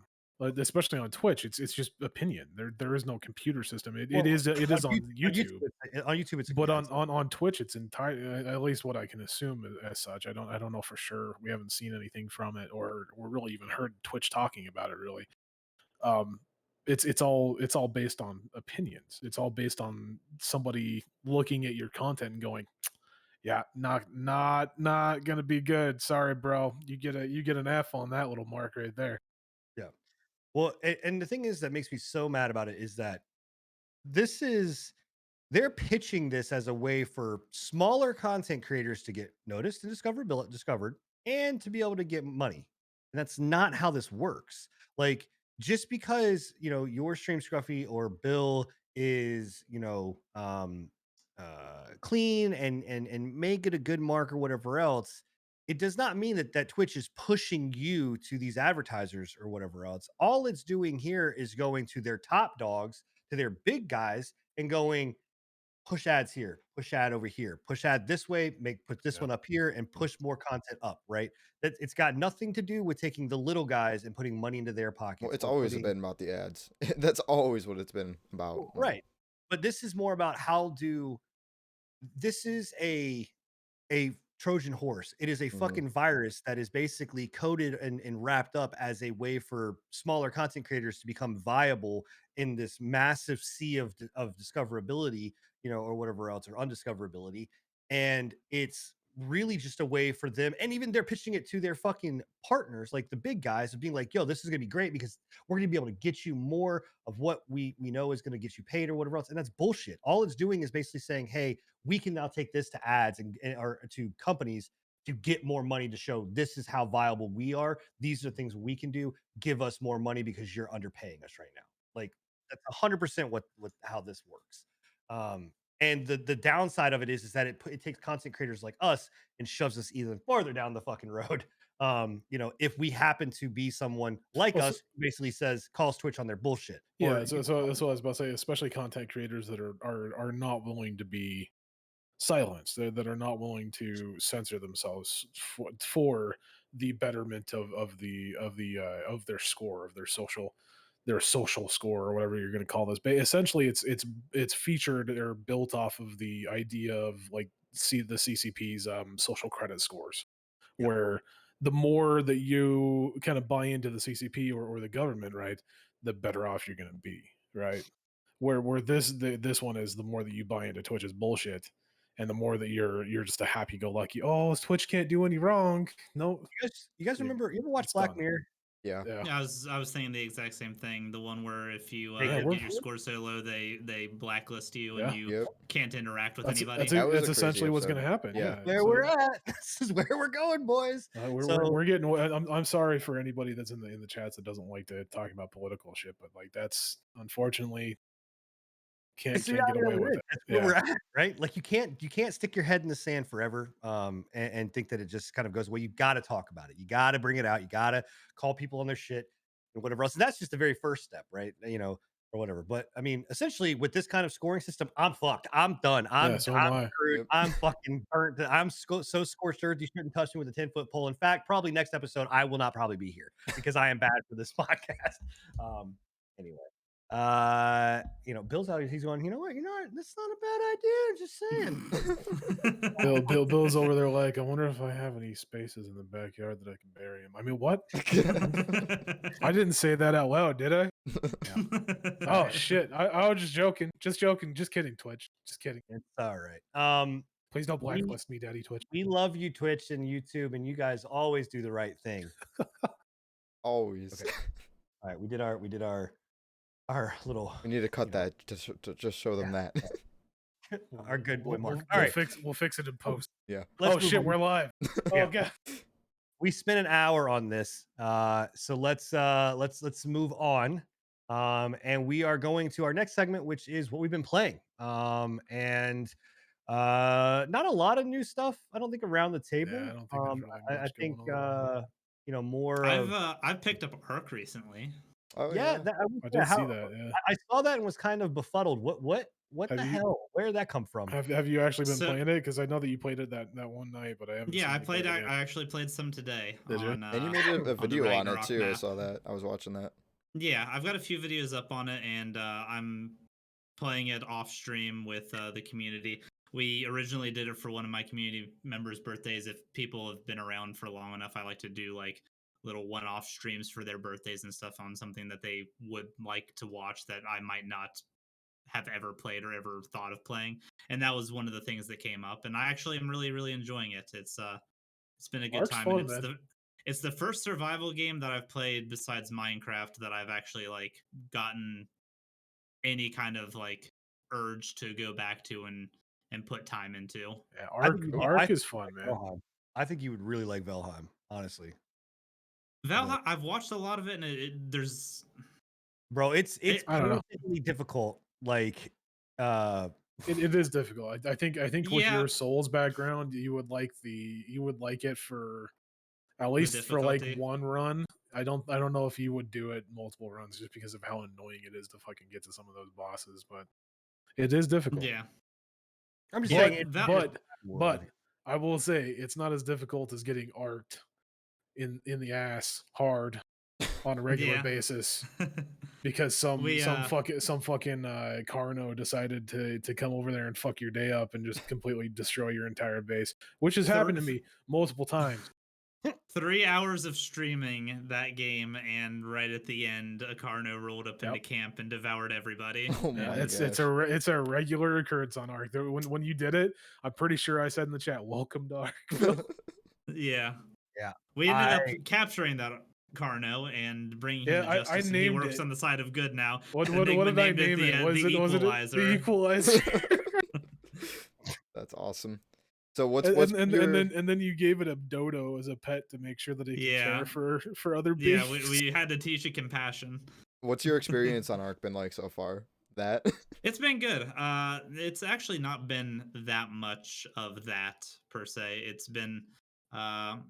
Especially on Twitch, it's just opinion. There is no computer system. It well, is on YouTube. On YouTube, it's But yeah, on Twitch, it's entire. At least what I can assume as such. I don't know for sure. We haven't seen anything from it, or really even heard Twitch talking about it. Really, it's all based on opinions. It's all based on somebody looking at your content and going, yeah, not gonna be good. Sorry, bro. You get an F on that little mark right there. yeah. Well, and the thing is that makes me so mad about it is that this is they're pitching this as a way for smaller content creators to get noticed and discovered and to be able to get money. And that's not how this works. Like, just because, your stream Scruffy or Bill is, clean and make it a good mark or whatever else, it does not mean that Twitch is pushing you to these advertisers or whatever else. All it's doing here is going to their top dogs, to their big guys, and going, push ads here, push ad over here, push ad this way, put this Yeah. one up here, and push more content up, right? That it's got nothing to do with taking the little guys and putting money into their pockets. Well, it's or always putting- been about the ads. That's always what it's been about. right. But this is more about this is a Trojan horse. It is a Mhm. fucking virus that is basically coded and wrapped up as a way for smaller content creators to become viable in this massive sea of discoverability, or whatever else, or undiscoverability. And it's really just a way for them, and even they're pitching it to their fucking partners, like the big guys, of being like, yo, this is gonna be great because we're gonna be able to get you more of what we know is gonna get you paid or whatever else. And that's bullshit. All it's doing is basically saying, hey, we can now take this to ads and or to companies to get more money, to show this is how viable we are. These are things we can do. Give us more money because you're underpaying us right now. Like, that's 100% what how this works. And the downside of it is that it takes content creators like us and shoves us even farther down the fucking road if we happen to be someone like Well, us, who basically calls Twitch on their bullshit. Yeah, so that's what I was about to say. Especially content creators that are not willing to be silenced, that are not willing to censor themselves for the betterment of their score, of their social score, or whatever you're going to call this. But essentially, it's featured or built off of the idea of like the CCP's social credit scores, Yep. where the more that you kind of buy into the CCP or the government, right, the better off you're going to be, right? Where this one is, the more that you buy into Twitch's bullshit, and the more that you're just a happy-go-lucky. Oh, Twitch can't do any wrong. No, You guys remember? You ever watch it's Black done. Mirror? Yeah. Yeah. Yeah, I was saying the exact same thing. The one where if you Yeah, we're- get your score so low, they blacklist you Yeah. and you Yep. can't interact with That's, anybody. that's, That was a that's crazy essentially what's going to episode. happen. Yeah. Yeah, Where so- we're at. This is where we're going, boys. we're getting. I'm sorry for anybody that's in the chats that doesn't like to talk about political shit, but like that's unfortunately can't It's the get reality away of it with is. it. That's where we're at, right? Like you can't stick your head in the sand forever, and think that it just kind of goes away. You got to talk about it. You got to bring it out. You got to call people on their shit and whatever else. And that's just the very first step, right? Or whatever. But I mean, essentially, with this kind of scoring system, I'm fucked. I'm done. I'm So am I. screwed. Yep. I'm fucking burnt. I'm so scorched earth. You shouldn't touch me with a 10-foot pole. In fact, probably next episode, I will not probably be here because I am bad for this podcast. Anyway. Bill's out. He's going. You know what? That's not a bad idea. I'm just saying. Bill's over there like, I wonder if I have any spaces in the backyard that I can bury him. I mean, what? I didn't say that out loud, did I? Oh shit! I was just joking. Just kidding, Twitch. Just kidding. It's all right. Please don't blacklist me, Daddy Twitch. We love you, Twitch and YouTube, and you guys always do the right thing. Always. Okay. All right, we did our little We need to cut that to just show them that. our good boy Mark. We'll All right, we'll fix it in post. Yeah. let's Oh move shit, on. we're live. Yeah. Oh god. We spent an hour on this, so let's move on. And we are going to our next segment, which is what we've been playing. And not a lot of new stuff, I don't think, around the table. Yeah, I don't think there's really I much think going on. more of I've picked up Arc recently. Oh yeah. I did see that. Yeah. I saw that and was kind of befuddled. What Have the you- hell? Where did that come from? Have you actually been So- playing it? Because I know that you played it that one night, but I haven't. Yeah, seen I you play played. it I yet. actually played some today. Did you? On, And you made a the video on it Ragnarok too. I map. saw that. I was watching that. Yeah, I've got a few videos up on it, and I'm playing it off stream with the community. We originally did it for one of my community members' birthdays. If people have been around for long enough, I like to do like little one-off streams for their birthdays and stuff on something that they would like to watch that I might not have ever played or ever thought of playing. And that was one of the things that came up, and I actually am really, really enjoying it. It's been a good Arc's time. fun, And man. it's the first survival game that I've played besides Minecraft that I've actually like gotten any kind of like urge to go back to and put time into. Yeah, think Arc you- is fun, man. Valheim. I think you would really like Valheim, honestly. Valheim, I've watched a lot of it, and there's Bro, it's I don't know. really difficult. Like It is difficult. I think with Yeah. your Souls background, you would like it for at least for like difficulty. one run. I don't know if you would do it multiple runs just because of how annoying it is to fucking get to some of those bosses, but it is difficult. yeah. I'm just Yeah, saying it's that- but I will say it's not as difficult as getting arced in the ass hard on a regular Yeah. basis because some fucking Carno decided to come over there and fuck your day up and just completely destroy your entire base, which has happened to me multiple times. 3 hours of streaming that game, and right at the end, Akarno rolled up into Yep. camp and devoured everybody. Oh my Yeah, gosh. it's a regular occurrence on Arc. When you did it, I'm pretty sure I said in the chat, "Welcome to Arc." Yeah. Yeah. We ended up capturing that Carno and bringing him Yeah, to I justice. and he named works it. on the side of good now. What Enigma did I named name it? Was the it the Equalizer? That's awesome. So what's and your... then you gave it a dodo as a pet to make sure that it can Yeah. care for other Yeah, beings. we had to teach it compassion. what's your experience on Ark been like so far? That It's been good. It's actually not been that much of that per se. It's been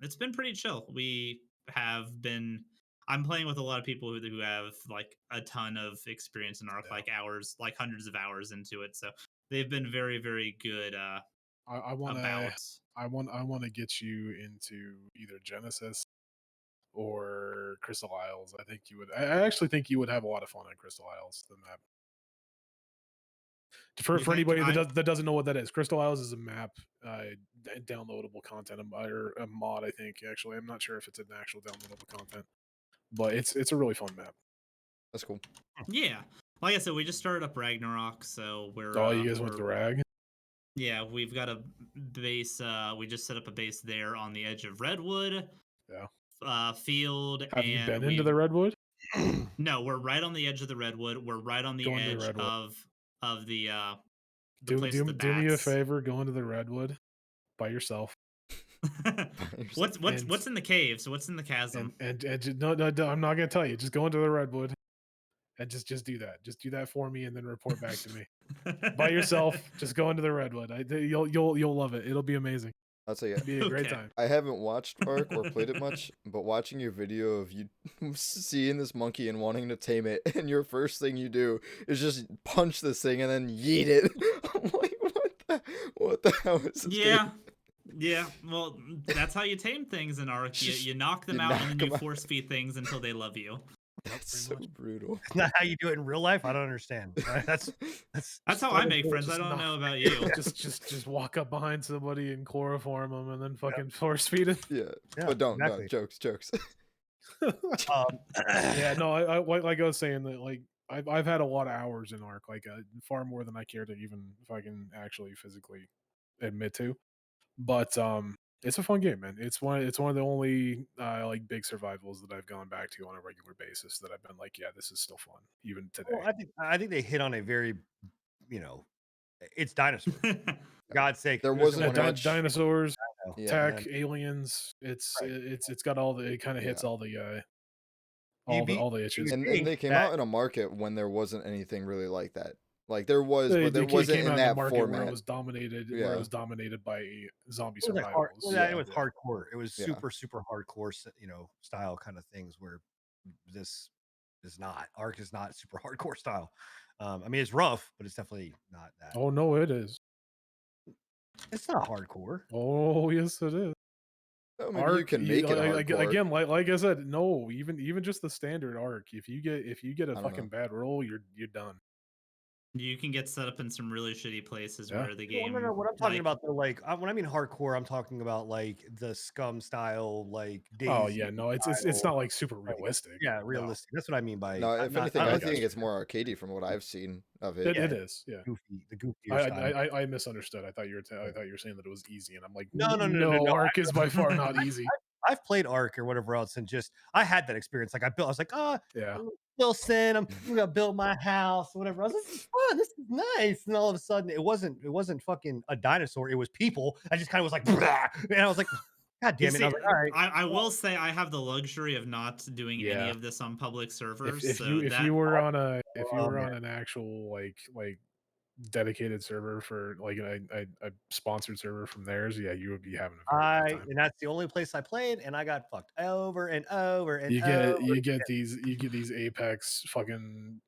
It's been pretty chill. We have been. I'm playing with a lot of people who have like a ton of experience in Arc, Yeah. like hours, like hundreds of hours into it. So they've been very, very good I want to about. I want to get you into either Genesis or Crystal Isles. I think you would. I actually think you would have a lot of fun on Crystal Isles. The map. For You think? anybody that doesn't know what that is, Crystal Isles is a map, downloadable content, or a mod. I think actually, I'm not sure if it's an actual downloadable content, but it's a really fun map. That's cool. Yeah, like I said, we just started up Ragnarok, so we're. Oh, you guys went to Rag? Yeah, we've got a base. We just set up a base there on the edge of Redwood. Yeah. Field. Have you and been into the Redwood? No, we're right on the edge of the Redwood. We're right on the Going to the edge Redwood. of the Do place with the me a bats. favor, go into the Redwood by yourself. What's in the caves? What's in the chasm? And no, I'm not gonna tell you. Just go into the Redwood and just do that. Just do that for me, and then report back to me by yourself. Just go into the Redwood. You'll love it. It'll be amazing. I'll tell you, It'll be a great Okay. time. I haven't watched Ark or played it much, but watching your video of you seeing this monkey and wanting to tame it, and your first thing you do is just punch this thing and then yeet it. I'm like, what the hell is this Yeah. game? Yeah, well, that's how you tame things in Ark. You knock them You out knock and then you 'em out. force feed things until they love you. That's pretty so brutal. It's not how you do it in real life. I don't understand. That's That's how I make friends. I don't know about you. Just walk up behind somebody and chloroform them, and then fucking force feed it. Yeah, Yeah, but don't, exactly. no, jokes. Yeah, no, I like I was saying that like I've had a lot of hours in Ark, like far more than I care to even if I can actually physically admit to. But it's a fun game, man. It's one of the only like big survivals that I've gone back to on a regular basis that I've been like, yeah, this is still fun even today. Well, I think they hit on a very, it's dinosaurs. For God's sake, There who doesn't wasn't wanna- much- Dinosaurs, Yeah, tech, man. aliens. It's Right. it's got all the it kind of hits Yeah. all the You all the itches. and think they came that- out in a market when there wasn't anything really like that. Like there was, They- but there they wasn't came in out that market where format. it was dominated by zombie It was like survivals. it was hardcore. It was Yeah. super hardcore, style kind of things where this is not. Arc is not super hardcore style. I mean, it's rough, but it's definitely not that. Oh no, it is. It's not hardcore. Oh yes, it is. I mean, you can make it hardcore. again, like I said, no, even just the standard arc. If you get a don't fucking know. bad roll, you're done. You can get set up in some really shitty places Yeah. where the game. No. What I'm talking about though, when I mean hardcore, I'm talking about like the Scum style, like Oh Daisy yeah, no, it's style. not like super realistic. Yeah, realistic. That's what I mean by. No, if not- anything, not I like think gotcha. it's more arcadey from what I've seen of it. It is. Yeah. the goofier style. I misunderstood. I thought you were saying that it was easy, and I'm like, No. Arc is by far not easy. I've played Ark or whatever else, and just I had that experience. Like I was like, Yeah. Wilson, I'm gonna build my house, whatever. I was like, this is fun, this is nice. And all of a sudden, it wasn't fucking a dinosaur, it was people. I just kind of was like, and I was like, God damn it. You And I was see, like, all right. I will say I have the luxury of not doing Yeah. any of this on public servers. If so you were on man. an actual like dedicated server for like a sponsored server from theirs, yeah, you would be having a very good time. And that's the only place I played, and I got fucked over and over and You over. get these Apex fucking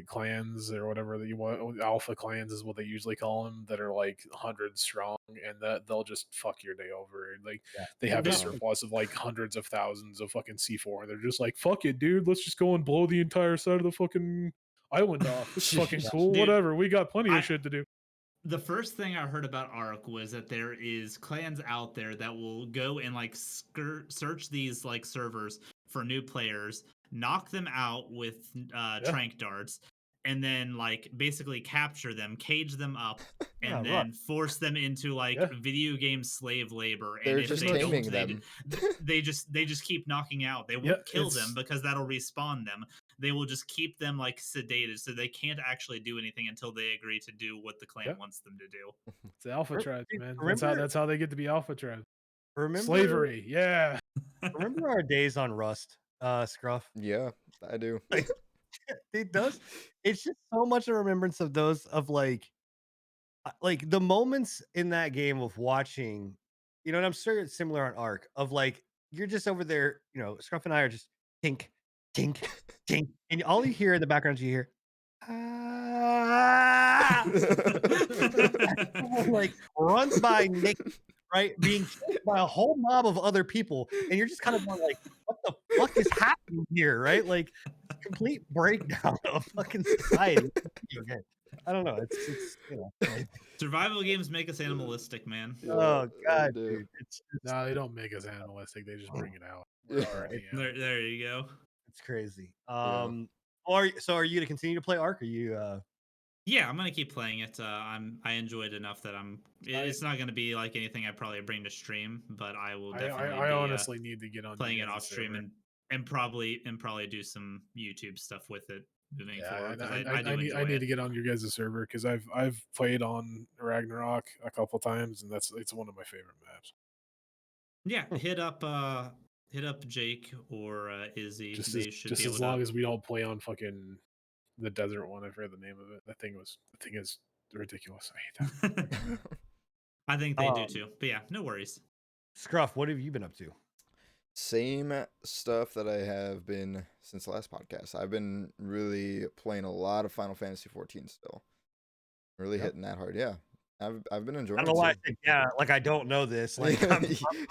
clans or whatever that you want. Alpha clans is what they usually call them, that are like 100 strong, and that they'll just fuck your day over. Like they have a Yeah. surplus of like hundreds of thousands of fucking C4, and they're just like, fuck it, dude, let's just go and blow the entire side of the fucking island off. It's fucking cool. Dude, Whatever, we got plenty I- of shit to do. The first thing I heard about Ark was that there is clans out there that will go and like search these like servers for new players, knock them out with trank darts, and then like basically capture them, cage them up, and Yeah, then force them into like Yeah. video game slave labor. They're And if just they taming don't, them. they just keep knocking out. They won't Yeah, kill it's- them because that'll respawn them. They will just keep them like sedated, so they can't actually do anything until they agree to do what the clan Yeah. wants them to do. It's the alpha Re- tribes, dude, man. remember- That's how they get to be alpha tribes. Remember Slavery, yeah. Remember our days on Rust, Scruff? Yeah, I do. It does. It's just so much a remembrance of those, of like the moments in that game of watching You know, and I'm sure it's similar on Ark of like you're just over there, you know, Scruff and I are just tink, tink, tink, and all you hear in the background, you hear, ah, someone like runs by Nick, right, being chased by a whole mob of other people, and you're just kind of going like, what the fuck is happening here, right? Like complete breakdown of fucking society. Okay, I don't know. It's you know. Survival games make us animalistic, man. Oh god, do. dude, it's No, they don't make us animalistic. They just bring it out. We're Yeah. already There you go. it's crazy. Yeah. So are you gonna continue to play Ark? Are you Yeah, I'm gonna keep playing it. I enjoy it enough that it's not gonna be like anything I probably bring to stream, but I will definitely I be honestly need to get on playing you it guys' off stream server. and probably do some YouTube stuff with it moving forward because I do enjoy I need it. to get on your guys' server because I've played on Ragnarok a couple times and it's one of my favorite maps. Yeah, hit up Jake or Izzy. Just They should just be able as long to. as we don't play on fucking the desert one. I forget the name of it. That thing is ridiculous. I hate that. I think they do Um, too. But yeah, no worries. Scruff? What have you been up to? Same stuff that I have been since the last podcast. I've been really playing a lot of Final Fantasy 14 still. Really Yep. hitting that hard. Yeah. I've been I enjoying don't know it why I too. said yeah, like I don't know this. Like I'm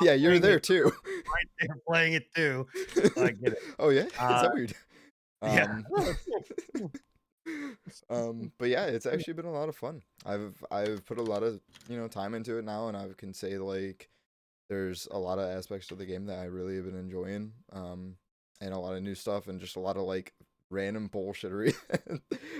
Yeah, you're playing there it too. right there playing it too. So I get it. Oh yeah, is Uh, that weird? Yeah. But yeah, it's actually been a lot of fun. I've put a lot of time into it now, and I can say like there's a lot of aspects of the game that I really have been enjoying. And a lot of new stuff, and just a lot of like random bullshittery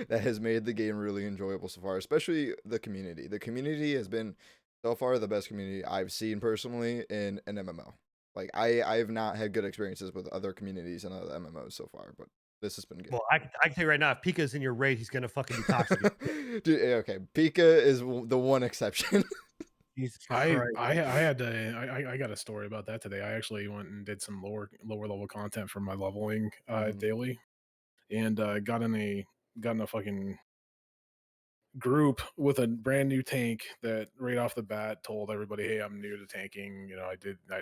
that has made the game really enjoyable so far. Especially the community. The community has been so far the best community I've seen personally in an MMO. Like I have not had good experiences with other communities and other MMOs so far, but this has been good. Well, I can tell you right now, if Pika's in your raid, he's gonna fucking be toxic. Dude, okay, Pika is the one exception. Jesus I Christ. had to I got a story about that today. I actually went and did some lower level content for my leveling Mhm. daily, and got in a fucking group with a brand new tank that right off the bat told everybody, "Hey, I'm new to tanking. You know,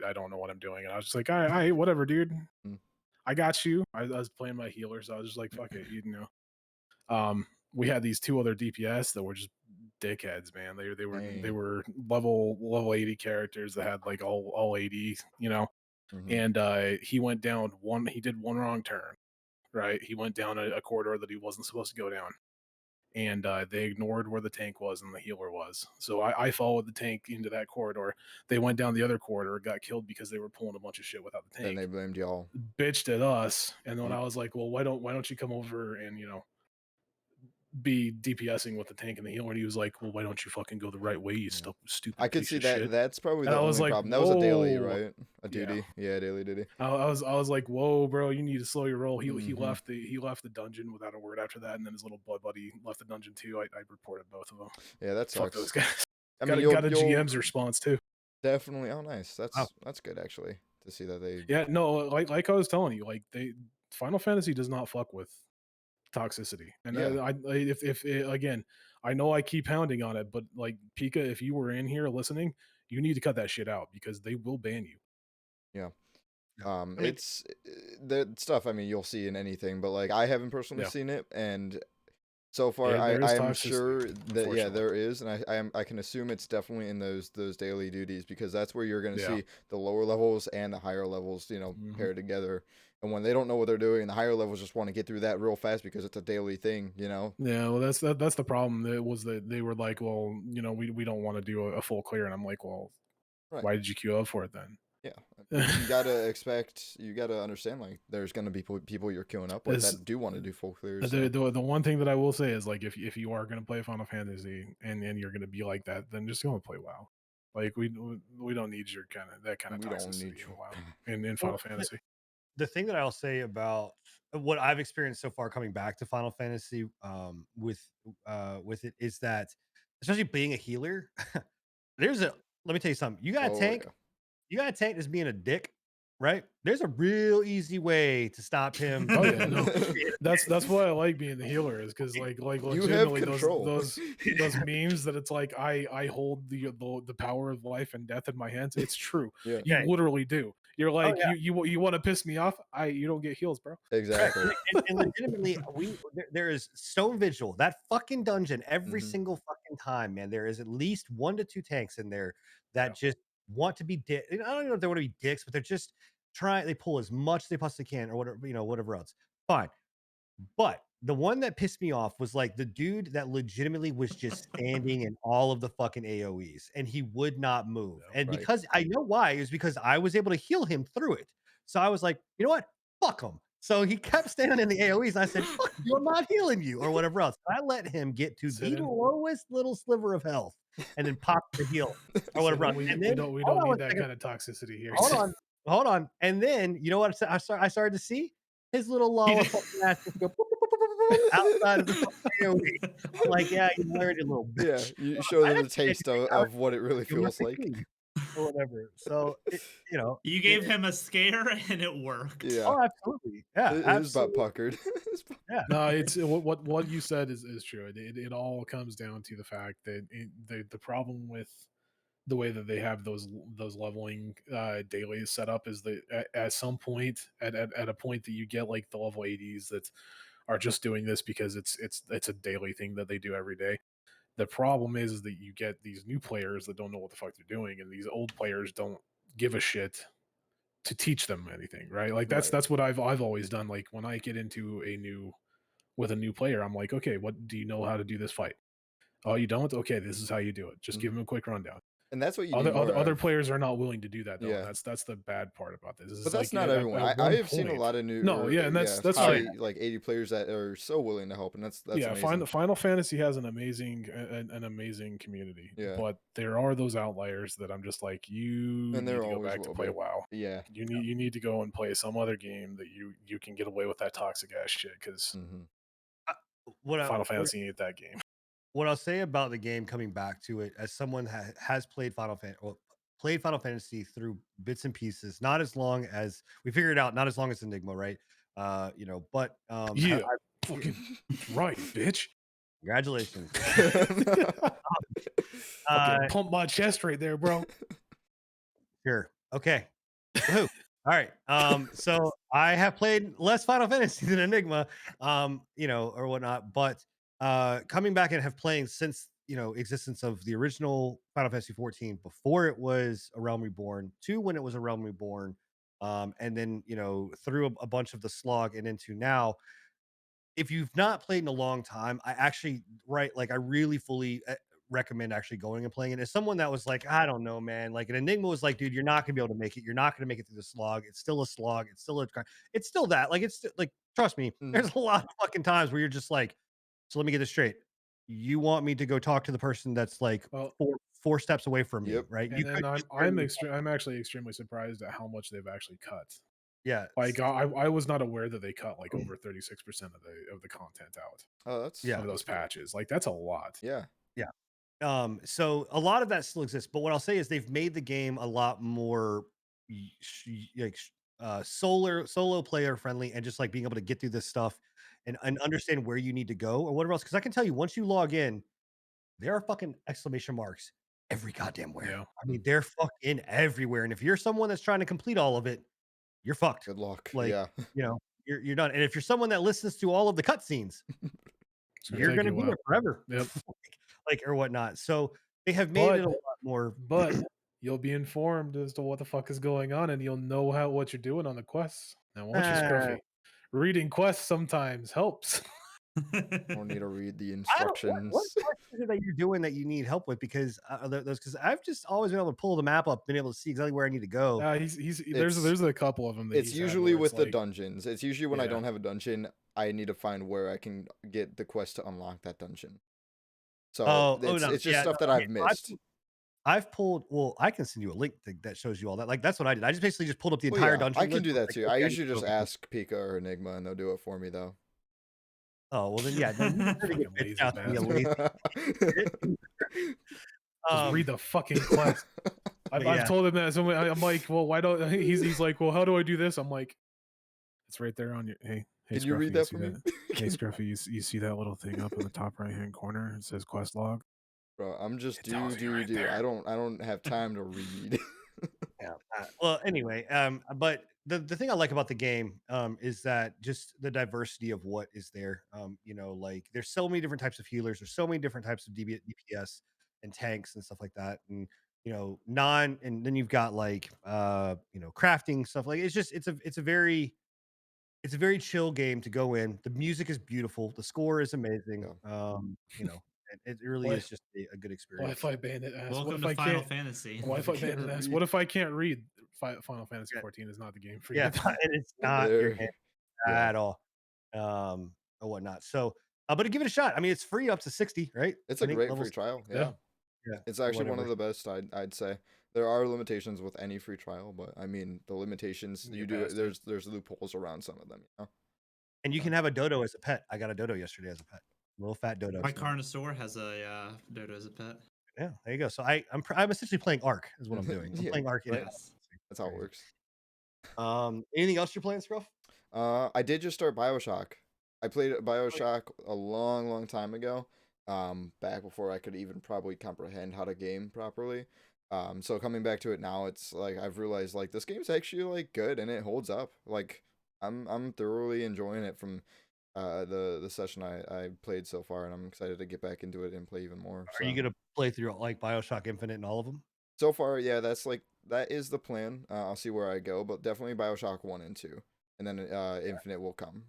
I don't know what I'm doing." And I was just like, "All right, whatever, dude. Mm. I got you." I was playing my healer, so I was just like, "Fuck it," you know. We had these two other DPS that were just dickheads, man. They Dang. were level 80 characters that had like all 80, you know. Mhm. And he went down one. He did one wrong turn, right? He went down a corridor that he wasn't supposed to go down, and they ignored where the tank was and the healer was. So I followed the tank into that corridor. They went down the other corridor, got killed because they were pulling a bunch of shit without the Then tank. they blamed y'all. Bitched at us, and then Ye- I was like, "Well, why don't you come over and be DPSing with the tank and the healer?" And he was like, "Well, why don't you fucking go the right way, you Yeah. stupid I could piece see of that. shit?" That's probably And the I was only like, problem. That was a daily, "Whoa." right? A Yeah. duty. Yeah, daily duty. I was like, "Whoa, bro, you need to slow your roll." He Mhm. left the dungeon without a word after that, and then his little buddy left the dungeon too. I reported both of them. Yeah, that Fuck those sucks. guys. I mean, Got a you'll GM's response too. definitely. Oh, nice. Wow. That's good actually to see that they. Yeah, no, like I was telling you, like Final Fantasy does not fuck with toxicity, and Yeah. if again, I know I keep pounding on it, but like Pika, if you were in here listening, you need to cut that shit out because they will ban you. Yeah. Yeah. I mean, It's the stuff. I mean, you'll see in anything, but like I haven't personally Yeah. seen it, and so far There is I am toxicity, sure that yeah unfortunately. there is, and I can assume it's definitely in those daily duties because that's where you're gonna Yeah. see the lower levels and the higher levels, Mhm. paired together. And when they don't know what they're doing, the higher levels just want to get through that real fast because it's a daily thing, Yeah, well, that's the problem. It was that they were like, "Well, we don't want to do a full clear," and I'm like, "Well, Right. why did you queue up for it then?" Yeah. You gotta understand like there's gonna be people you're queuing up with As- that do want to do full clears. The one thing that I will say is like if you are gonna play Final Fantasy and you're gonna be like that, then just go and play WoW. Like we don't need your that kind of We don't toxicity need in you. WoW in well, Final Fantasy. the thing that I'll say about what I've experienced so far coming back to Final Fantasy with it is that especially being a healer, let me tell you something. You got a Oh tank, yeah. you got a tank that's being a dick, right? There's a real easy way to stop him. Oh yeah, no. That's why I like being the healer, is because like You have legitimately control. those memes that it's like I hold the power of life and death in my hands. It's true. Yeah, You Okay. literally do. You're Oh like yeah. you want to piss me off? You don't get heals, bro. Right. exactly. And legitimately, there is Stone Vigil, that fucking dungeon, every Mhm. single fucking time, man. There is at least 1 to 2 tanks in there that Yeah. just want to be I don't know if they want to be dicks, but they're just trying. They pull as much as they possibly can, or whatever, whatever else. Fine. But the one that pissed me off was like the dude that legitimately was just standing in all of the fucking AoEs and he would not move. Yeah, And right. because I know why, is because I was able to heal him through it. So I was like, you know what? Fuck him. So he kept standing in the AoEs and I said, fuck you, I'm not healing you, or whatever else. I let him get to Sit the in. lowest little sliver of health and then pop the heal or So whatever else. we, And we then don't we hold don't on one need that second. kind of toxicity here. Hold on, hold on. And then you know what I started to see? His little lava fucking ass just go boop, boop, boop, boop, boop, boop, outside of the fucking AoE. I'm like, yeah, you learned it, little Yeah, bitch. you show I them the didn't say taste anything. I was of what it really doing my feels like. thing or whatever. So You gave him a scare and it worked. Yeah, oh, absolutely, yeah, his butt absolutely, puckered. His butt- yeah. No, it's what you said is true. It all comes down to the fact that the problem with the way that they have those leveling dailies set up is that at some point at a point that you get like the level 80s that are just doing this because it's a daily thing that they do every day. The problem is that you get these new players that don't know what the fuck they're doing, and these old players don't give a shit to teach them anything, right? Like Right. that's what I've always done. Like when I get into a new player, I'm like, okay, what do you know how to do this fight? Oh, you don't? Okay, this is how you do it. Just give Mhm. them a quick rundown. And that's what you need more Other of. players are not willing to do that though, and Yeah, that's the bad part about this. but Is that's like not everyone. at I one have seen a point, lot of new, no, yeah, and yeah, that's Oh why yeah, high like 80 players that are so willing to help, and that's yeah, amazing. Final Fantasy has an amazing community, Yeah, but there are those outliers that I'm just like, you and need there to go always back to will play be. WoW. Yeah. You need to go and play some other game that you can get away with that toxic ass shit, because Hmm. what I, Final Fantasy ain't that game. what I'll say about the game, coming back to it, as someone has played played Final Fantasy through bits and pieces, not as long as we figured out, not as long as Enigma, right? But Yeah, fucking right, bitch. congratulations. Fucking Uh, pump my chest right there, bro. Sure. Okay. Woohoo. All right. So I have played less Final Fantasy than Enigma, or whatnot, but coming back and have playing since existence of the original Final Fantasy 14 before it was A Realm Reborn, to when it was A Realm Reborn, and then through a bunch of the slog and into now. If you've not played in a long time, I actually like I really fully recommend actually going and playing it. As someone that was like, I don't know, man, like an Enigma was like, dude, you're not gonna be able to make it. You're not gonna make it through the slog. It's still a slog. It's still that. Like like trust me, Mhm. there's a lot of fucking times where you're just like, so let me get this straight. You want me to go talk to the person that's like Well, four steps away from me, Yep. right? and You then could just literally- I'm actually extremely surprised at how much they've actually cut. yeah, Like I was not aware that they cut like over 36% of the content out Oh, that's yeah. of those patches. Like that's a lot. yeah. Yeah. So a lot of that still exists, but what I'll say is they've made the game a lot more solo player friendly, and just like being able to get through this stuff and understand where you need to go or whatever else. Because I can tell you, once you log in, there are fucking exclamation marks every goddamn where. Yeah. I mean, they're fucking everywhere. And if you're someone that's trying to complete all of it, you're fucked. Good luck. Like, Yeah. you're done. And if you're someone that listens to all of the cutscenes, It's gonna you're take gonna you a be while. there forever. Yep. Like or whatnot. So they have made it a But lot more. but you'll be informed as to what the fuck is going on, and you'll know what you're doing on the quests. Now, won't you, uh, Scruffy? Reading quests sometimes helps. Don't need to read the I don't. What instructions. quests is it that you're doing that you need help with? Because because I've just always been able to pull the map up, been able to see exactly where I need to go. There's a couple of them that It's he's had usually where it's with the like, dungeons. It's usually when I yeah. don't have a dungeon, I need to find where I can get the quest to unlock that dungeon. So Oh no, it's just yeah, stuff no, that okay. I've missed. I've pulled. Well, I can send you a link that shows you all that. Like that's what I did. I just basically just pulled up the Well, entire yeah, dungeon I can list. do I was that like, too. okay, I I need usually to go just over here. ask Pika or Enigma, and they'll do it for me, though. Oh well, then yeah, then you deserve to get Fucking bitched lazy out to be a bastard. lazy. Just read the fucking quest. I've yeah. told him that. So I'm like, well, why don't he's like, well, how do I do this? I'm like, it's right there on your hey Can Scruffy, you read that see for me? Hey Scruffy, you see that little thing up in the top right hand corner? It says quest log. Bro, I'm just It tells you right there. I don't have time to read. Yeah. Well, anyway, but the thing I like about the game is that just the diversity of what is there. You know, like there's so many different types of healers, there's so many different types of DPS and tanks and stuff like that. And you know, and then you've got like you know, crafting stuff. Like it's just it's a very chill game to go in. The music is beautiful, the score is amazing. Yeah. You know, it really Wi- is just a good experience. Wi-Fi bandit asks, what Welcome if to I Final can't? Fantasy. Wi-Fi Can't bandit asks, read. what if I can't read? Final Fantasy Yeah. 14 is not the game for Yeah, you. and it's not your There. game Yeah. at all, or whatnot. So, but give it a shot. I mean, it's free up to 60, right? It's I a think great level free trial. Yeah. Yeah. Yeah, It's or actually one of whatever. the best, I'd say. There are limitations with any free trial, but I mean the limitations You you get do past it. there's loopholes around some of them, you know. And you can have a dodo as a pet. I got a dodo yesterday as a pet. Little fat dodo. My So, Carnosaur has a Dodo as a pet. yeah, there you go. So I'm essentially playing Ark is what I'm doing. I'm Yeah, playing Ark in it. Yes. That's how it Crazy. works. Anything else you're playing, Scruff? I did just start BioShock. I played BioShock a long time ago. Back before I could even probably comprehend how to game properly. So coming back to it now, it's like I've realized like this game's actually like good and it holds up. Like I'm thoroughly enjoying it from the session I played so far, and I'm excited to get back into it and play even more. Are you So. gonna play through like BioShock Infinite and all of them? So far, yeah, that is the plan. I'll see where I go, but definitely BioShock 1 and 2. And then Infinite will come.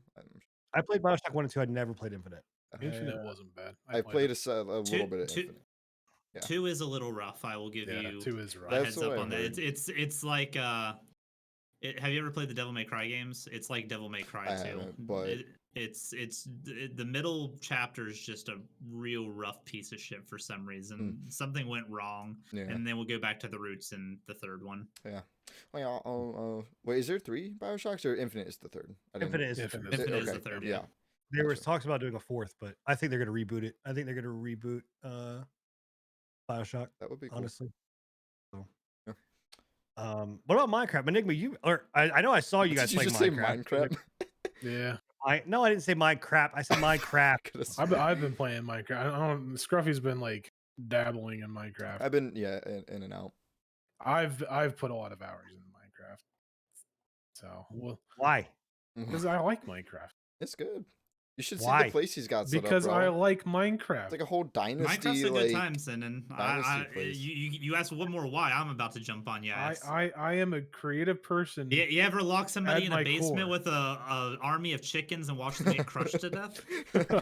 I played BioShock 1 and 2. I never played Infinite. Infinite wasn't bad. I played it. a little bit of Infinite. Yeah. 2 is a little rough. I will give you 2 is rough. a That's heads what up I on that. heard. It's like have you ever played the Devil May Cry games? It's like Devil May Cry I 2. haven't, but The middle chapter is just a real rough piece of shit for some reason. Something went wrong, yeah. and then we'll go back to the roots in the third one. Yeah. Well, wait, is there 3 BioShocks or Infinite is the third? Infinite is the Infinite. third. Infinite is Okay. the third. Yeah. There was Gotcha. talks about doing a fourth, but I think they're gonna reboot it. I think they're gonna reboot BioShock, That would be cool. honestly. So Yeah. what about Minecraft? Enigma, I know I saw you guys Did you playing just Minecraft. say Minecraft? Yeah. I didn't say Minecraft. I said Minecraft. I've been playing Minecraft. I don't. Scruffy's been like dabbling in Minecraft. I've been in and out. I've put a lot of hours into Minecraft. So Why? because I like Minecraft. It's good. You should see Why? the place he's got set Because up, I bro. like Minecraft. It's like a whole dynasty. Minecraft's a good like, time, Sinan. dynasty place. You asked one more why. I'm about to jump on your ass. I am a creative person. You ever lock somebody At in a my basement core. with a army of chickens and watch them get crushed to death?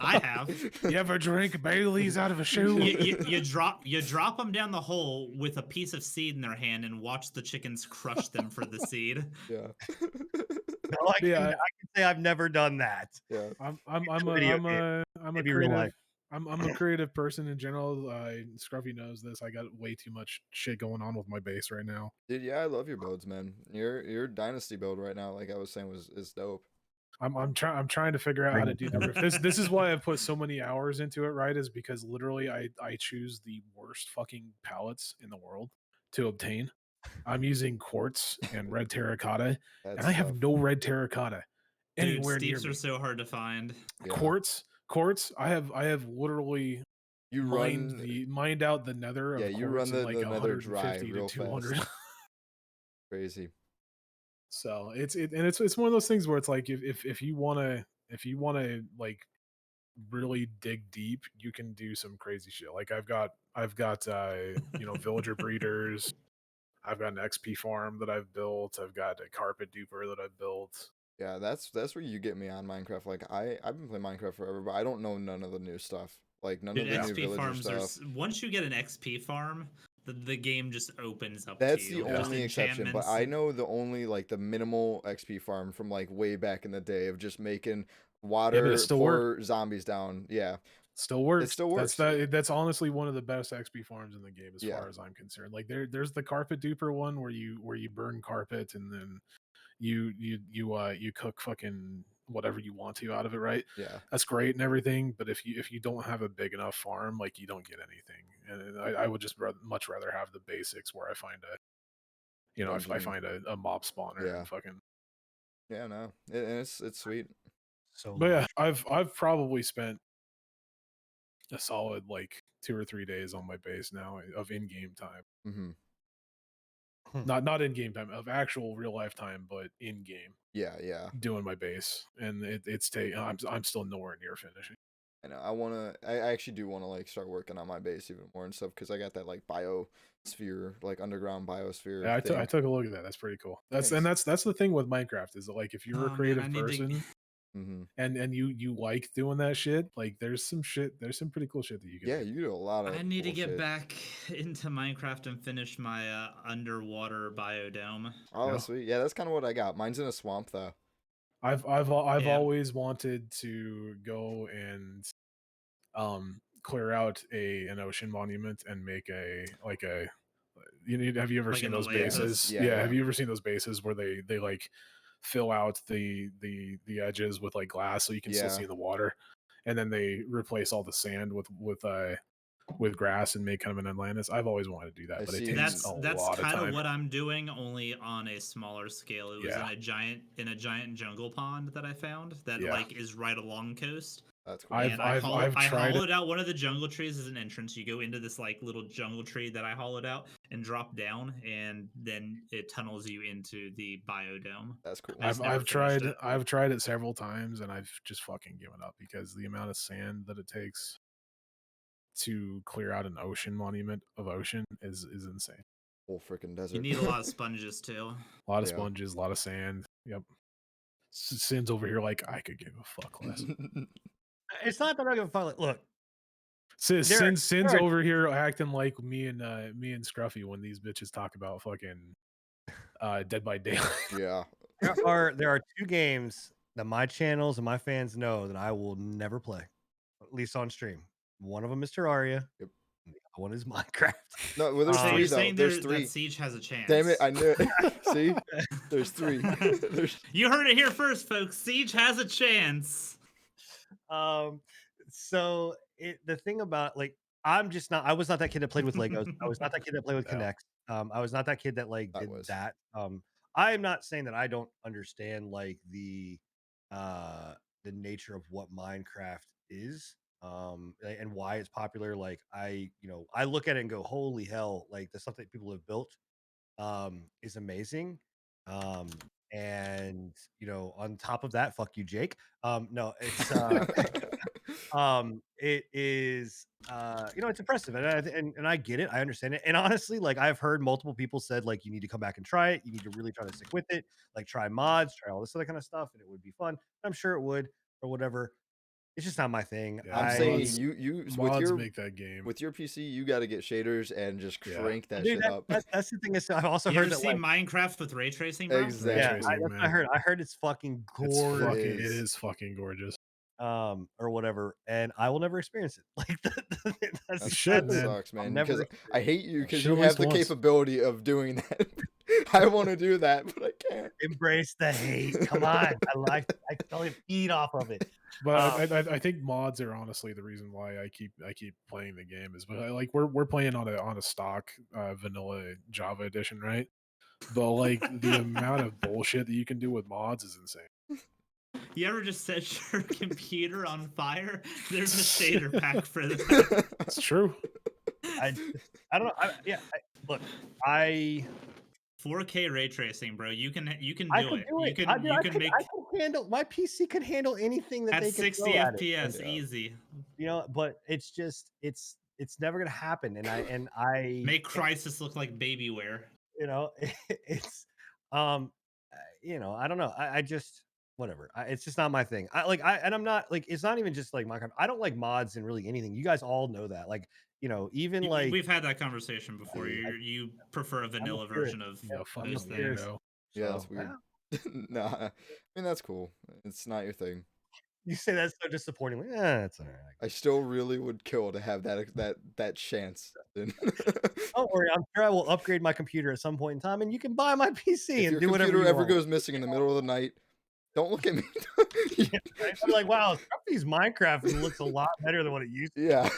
I have. You ever drink Bailey's out of a shoe? You drop them down the hole with a piece of seed in their hand and watch the chickens crush them for the seed. Yeah. No, I can say I've never done that. Yeah. I'm Video a Maybe real creative. life. I'm a creative person in general. Scruffy knows this. I got way too much shit going on with my base right now. Dude, yeah, I love your builds, man. Your dynasty build right now, like I was saying, is dope. I'm trying to figure out how to do the roof. This is why I put so many hours into it, right? Is because literally I choose the worst fucking pallets in the world to obtain. I'm using quartz and red terracotta, That's and I have tough. no red terracotta Dude, anywhere near steeps me. are so hard to find. Yeah. Quartz. I have literally You mined out the nether. Of Yeah, you quartz run in like the nether dry 150 real to 200. fast. Crazy. So it's one of those things where it's like if you wanna like really dig deep, you can do some crazy shit. Like I've got villager breeders. I've got an XP farm that I've built. I've got a carpet duper that I've built. Yeah, that's where you get me on Minecraft. Like I've been playing Minecraft forever, but I don't know none of the new stuff. Like none Dude, of the new XP villager farms stuff. once you get an XP farm, the game just opens up That's to you. the Just only exception, but enchantments I and- know the only like the minimal XP farm from like way back in the day of just making water still pour zombies down. Yeah. Still works. still works. That's honestly one of the best XP farms in the game as Yeah. far as I'm concerned. Like there's the carpet duper one where you burn carpet and then you cook fucking whatever you want to out of it, right? Yeah. That's great and everything, but if you don't have a big enough farm, like you don't get anything. And I would just much rather have the basics where I find You know, if I Dungeon. find a mob spawner Yeah. and fucking. Yeah, no, and it's sweet. So But yeah, I've probably spent a solid like 2 or 3 days on my base now of in-game time. Mm-hmm. Not in-game time of actual real life time, but in-game Yeah. doing my base, and I'm still nowhere near finishing. I know. I actually do want to like start working on my base even more and stuff because I got that like biosphere, like underground biosphere Yeah, I thing. took a look at that. That's pretty cool. That's the thing with Minecraft is that, like, if you're a Oh, man, creative I need to- person Mm-hmm. and you like doing that shit, like there's some pretty cool shit that you can Yeah, do. you do a lot of. I need to cool get shit. back into Minecraft and finish my underwater biodome. Oh, Yeah. sweet. Yeah, that's kind of what I got. Mine's in a swamp though. I've Yeah. always wanted to go and clear out an ocean monument and make have you ever Like seen an those oasis? bases? Yeah, yeah. Have you ever seen those bases where they like fill out the edges with like glass so you can still Yeah. see the water, and then they replace all the sand with grass and make kind of an Atlantis? I've always wanted to do that, I but it see. takes That's a lot of kind of time. what I'm doing, only on a smaller scale. It was Yeah. in a giant jungle pond that I found that Yeah. like is right along coast. That's cool. I've- And I tried it. hollowed out one of the jungle trees as an entrance. You go into this like little jungle tree that I hollowed out and drop down, and then it tunnels you into the biodome. That's cool. I just never I've tried it several times and I've just fucking given up because the amount of sand that it takes to clear out an ocean monument of ocean is insane. Whole freaking desert. You need a lot of sponges too. A lot of Yeah. sponges, a lot of sand. Yep. Sin's over here like I could give a fuck less. it's not that I'm gonna fuck. Look, Sin's there are- over here acting like me and Scruffy when these bitches talk about fucking Dead by Daylight. Yeah. there are two games that my channels and my fans know that I will never play, at least on stream. One of them is Terraria. Yep. And the other one is Minecraft. No, well, there's So Um, three you're though. saying There's that three. Siege has a chance? Damn it! I knew it. See, there's three. There's You heard it here first, folks. Siege has a chance. So the thing about like I was not that kid that played with Legos. I was not that kid that played with No. Kinects. I was not that kid that like I did was. that. I am not saying that I don't understand like the nature of what Minecraft is and why it's popular. Like I look at it and go, holy hell, like the stuff that people have built is amazing. And on top of that, fuck you, Jake. No, it's it is it's impressive, and I get it, I understand it, and honestly, like I've heard multiple people said like you need to come back and try it, you need to really try to stick with it, like try mods, try all this other kind of stuff, and it would be fun. I'm sure it would, or whatever. It's just not my thing. Yeah, I'm saying mods- you with Mods your make that game. with your PC, you got to get shaders and just Yeah. crank that Dude, shit up. that's the thing is I've also You heard ever that see like, Minecraft with ray tracing, bro? Exactly. yeah, tracing, that's what I man. heard. I heard it's fucking It's gorgeous. fucking, It it is. is fucking gorgeous. Or whatever, and I will never experience it. Like that's You That should, that man. sucks, man. never Because I hate you because Should you at have least the once. capability of doing that. I want to do that, but I can't. embrace the hate. Come on, I can only feed off of it. But I think mods are honestly the reason why I keep playing the game is, but like we're playing on a stock vanilla Java edition, right? But like the amount of bullshit that you can do with mods is insane. You ever just set your computer on fire? There's a shader pack for that. It's true. I don't know. Look, I 4K ray tracing, bro. You can do could it. do You it. can I you can make I could handle my PC could handle anything that at they can 60 throw at it. FPS Yeah. easy. But it's just it's never gonna happen. And I Make Crisis look like babyware. it's I don't know. I just whatever. It's just not my thing. I'm not like it's not even just like Minecraft. I don't like mods and really anything. You guys all know that. Like even like We've had that conversation before. You prefer a vanilla purist. version of Yeah, fucking those purist. things. weirdo. Yeah, that's So, weird. Nah, I mean that's cool. It's not your thing. You say that's so disappointing. That's all right. I still really would kill to have that chance. Don't worry, I'm sure I will upgrade my computer at some point in time, and you can buy my PC If and your do whatever computer you ever want. goes missing in the middle of the night, don't look at me. I'm like, wow, Scruffy's Minecraft looks a lot better than what it used to. Yeah.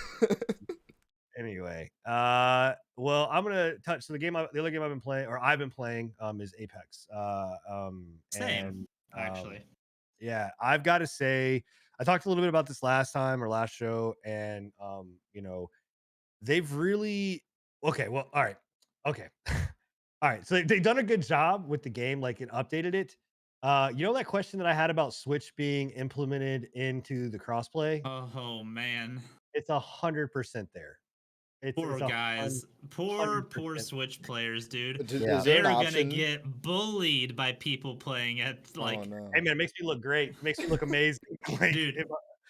Anyway, well, I'm gonna touch. So the other game I've been playing, is Apex. Same, And actually. yeah, I've got to say, I talked a little bit about this last time or last show, and they've really okay. Well, all right, okay, all right. So they've done a good job with the game, like it updated it. That question that I had about Switch being implemented into the crossplay, Oh man. it's 100% there. It's Poor a guys. Poor, hundred poor percent. Switch players, dude. Yeah. Is there an They're gonna option? get bullied by people playing at Oh like, no, Hey man, it makes me look great. It makes me look amazing. Like dude. if